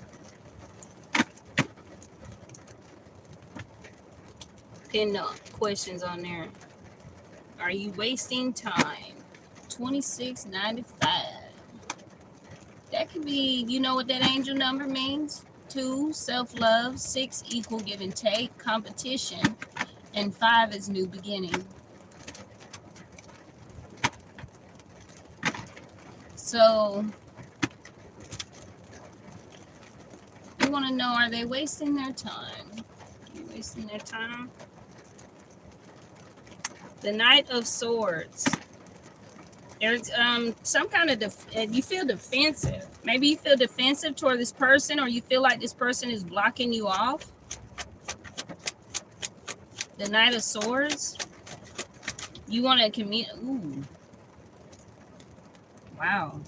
pin questions on there. Are you wasting time? 2695. That could be, you know what that angel number means? 2, self-love. 6, equal give and take, competition. And 5 is new beginning. So you want to know, are they wasting their time? Are you wasting their time? The Knight of Swords. There's some kind of you feel defensive. Maybe you feel defensive toward this person, or you feel like this person is blocking you off. The Knight of Swords. You want to communicate. Ooh. Wow.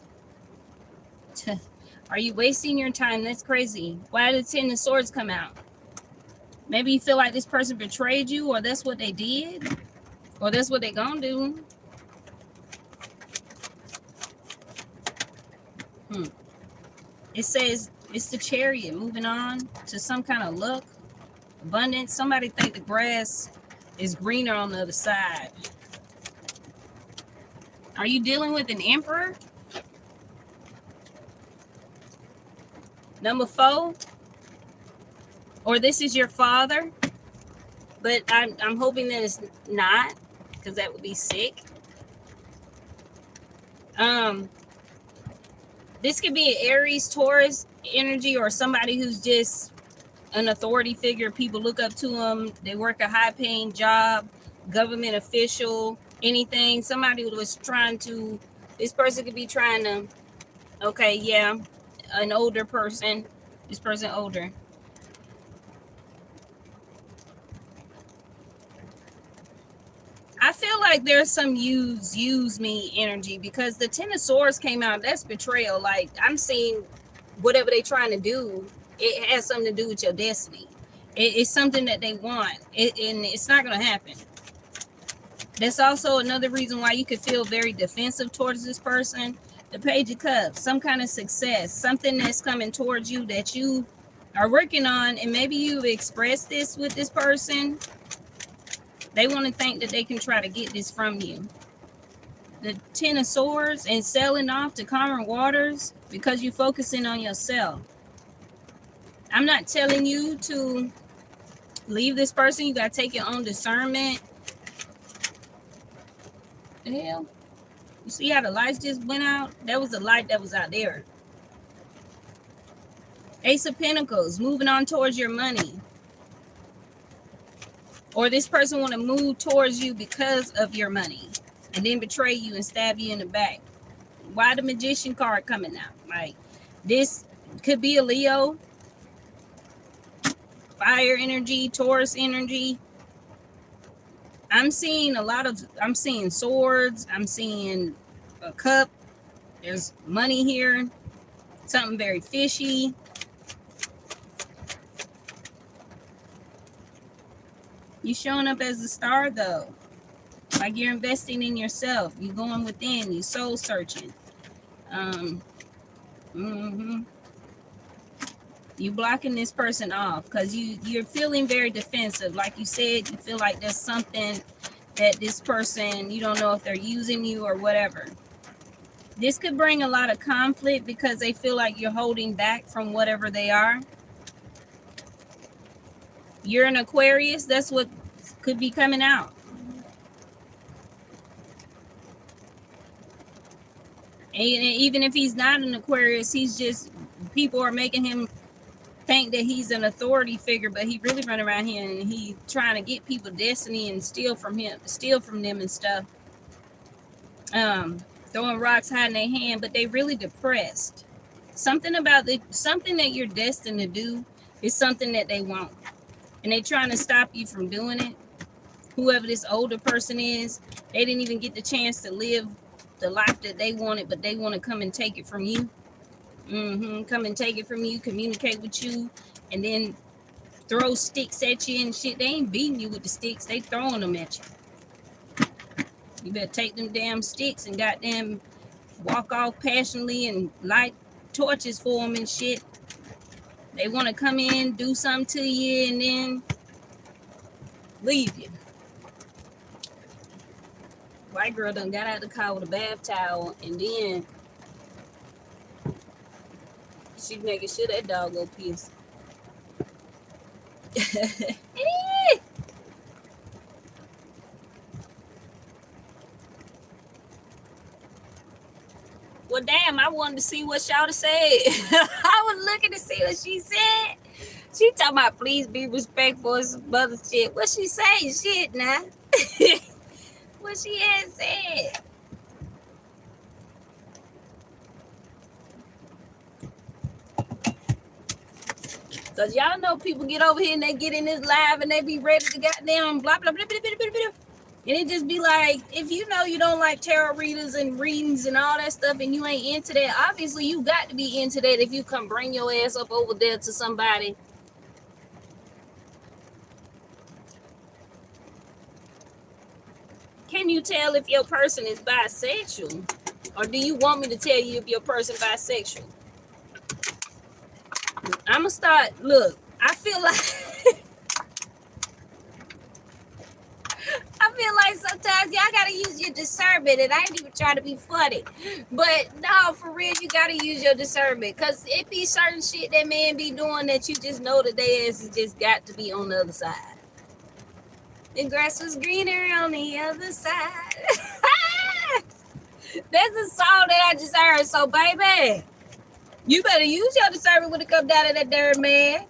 Are you wasting your time? That's crazy. Why did 10 of Swords come out? Maybe you feel like this person betrayed you, or that's what they did, or that's what they're gonna do. It says it's the Chariot, moving on to some kind of luck, abundance. Somebody think the grass is greener on the other side. Are you dealing with an Emperor? Number 4, or this is your father, but I'm hoping that it's not, because that would be sick. This could be an Aries, Taurus energy, or somebody who's just an authority figure. People look up to them. They work a high-paying job, government official, anything. Somebody who was trying to, this person could be trying to, okay, yeah, an older person. This person older. I feel like there's some use me energy, because the 10 of Swords came out. That's betrayal. Like, I'm seeing whatever they're trying to do, it has something to do with your destiny. It's something that they want, and it's not going to happen. That's also another reason why you could feel very defensive towards this person. The Page of Cups, some kind of success, something that's coming towards you that you are working on, and maybe you've expressed this with this person. They want to think that they can try to get this from you. The 10 of Swords, and sailing off to calmer waters because you're focusing on yourself. I'm not telling you to leave this person. You got to take your own discernment. The hell? You see how the lights just went out? That was the light that was out there. Ace of Pentacles, moving on towards your money. Or this person want to move towards you because of your money, and then betray you and stab you in the back. Why the Magician card coming out? Like, this could be a Leo, fire energy, Taurus energy. I'm seeing I'm seeing swords. I'm seeing a cup. There's money here. Something very fishy. You're showing up as a star, though. Like, you're investing in yourself. You're going within. You're soul searching. You blocking this person off because you're feeling very defensive. Like you said, you feel like there's something that this person, you don't know if they're using you or whatever. This could bring a lot of conflict because they feel like you're holding back from whatever they are. You're an Aquarius. That's what could be coming out. And even if he's not an Aquarius, he's just, people are making him think that he's an authority figure, but he really run around here and he trying to get people destiny and steal from them and stuff. Throwing rocks, hiding their hand, but they really depressed. Something about something that you're destined to do is something that they want, and they trying to stop you from doing it. Whoever this older person is, they didn't even get the chance to live the life that they wanted, but they want to come and take it from you. Come and take it from you, communicate with you, and then throw sticks at you and shit. They ain't beating you with the sticks, they throwing them at you. You better take them damn sticks and goddamn walk off passionately and light torches for them and shit. They want to come in, do something to you, and then leave you. White girl done got out the car with a bath towel, and then she making sure that dog go piss. Well, damn, I wanted to see what Shawty said. I was looking to see what she said. She talking about please be respectful and some other shit. What she say? Shit now. What she had said. Cause y'all know people get over here and they get in this live and they be ready to goddamn blah blah blah blah blah blah blah. And it just be like, if you know you don't like tarot readers and readings and all that stuff and you ain't into that, obviously you got to be into that if you come bring your ass up over there to somebody. Can you tell if your person is bisexual? Or do you want me to tell you if your person bisexual? I'm gonna start, look, I feel like sometimes y'all gotta use your discernment, and I ain't even trying to be funny, but no, for real, you gotta use your discernment, because it be certain shit that man be doing that you just know that they ass has just got to be on the other side. The grass was greener on the other side. That's a song that I just heard. So, baby, you better use your discernment when it comes down to that dirt, man.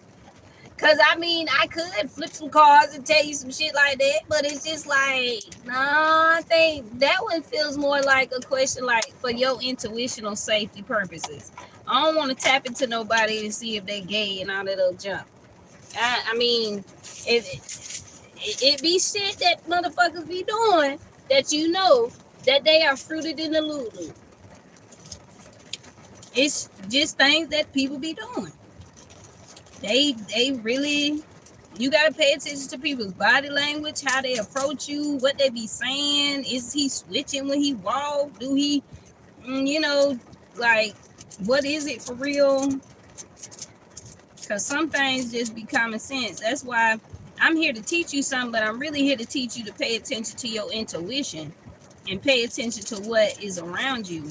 Because, I mean, I could flip some cards and tell you some shit like that, but it's just like, no, I think that one feels more like a question like for your intuitional safety purposes. I don't want to tap into nobody to see if they gay and all that little junk. I mean, it be shit that motherfuckers be doing that you know that they are fruited in the Lulu. It's just things that people be doing. They really, you gotta pay attention to people's body language, how they approach you, what they be saying. Is he switching when he walk? Do he, you know, like, what is it for real? Because some things just be common sense. That's why I'm here to teach you something, but I'm really here to teach you to pay attention to your intuition and pay attention to what is around you.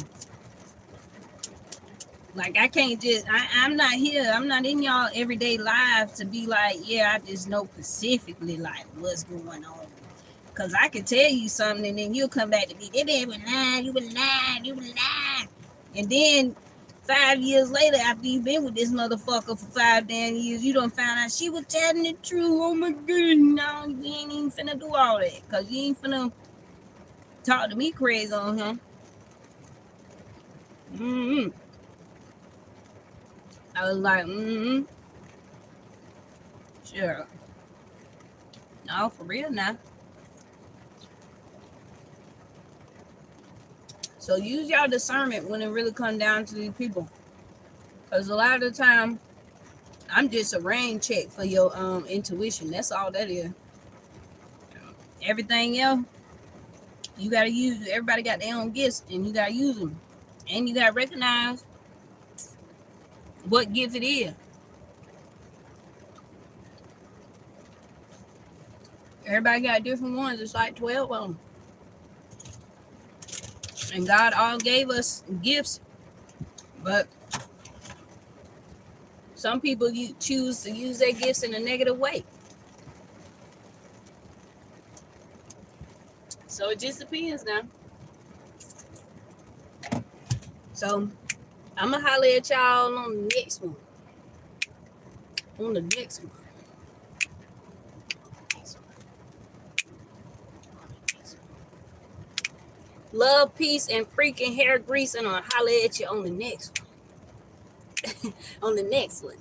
Like, I can't just, I'm not here. I'm not in y'all everyday life to be like, yeah, I just know specifically, like, what's going on. Because I can tell you something, and then you'll come back to me, they been lying, you been lying, you been lying. And then 5 years later, after you've been with this motherfucker for 5 damn years, you done found out she was telling the truth. Oh, my God. No, you ain't even finna do all that. Because you ain't finna talk to me crazy on him. I was like, sure. No, for real now. So use your discernment when it really comes down to these people. Because a lot of the time, I'm just a rain check for your intuition. That's all that is. Everything else, you got to use. Everybody got their own gifts, and you got to use them. And you got to recognize what gift it is. Everybody got different ones. It's like 12 of them. And God all gave us gifts, but some people choose to use their gifts in a negative way. So it just depends now. So I'm going to holler at y'all on the next one. On the next one. Love, peace, and freaking hair grease, and I'll holler at you on the next one. On the next one.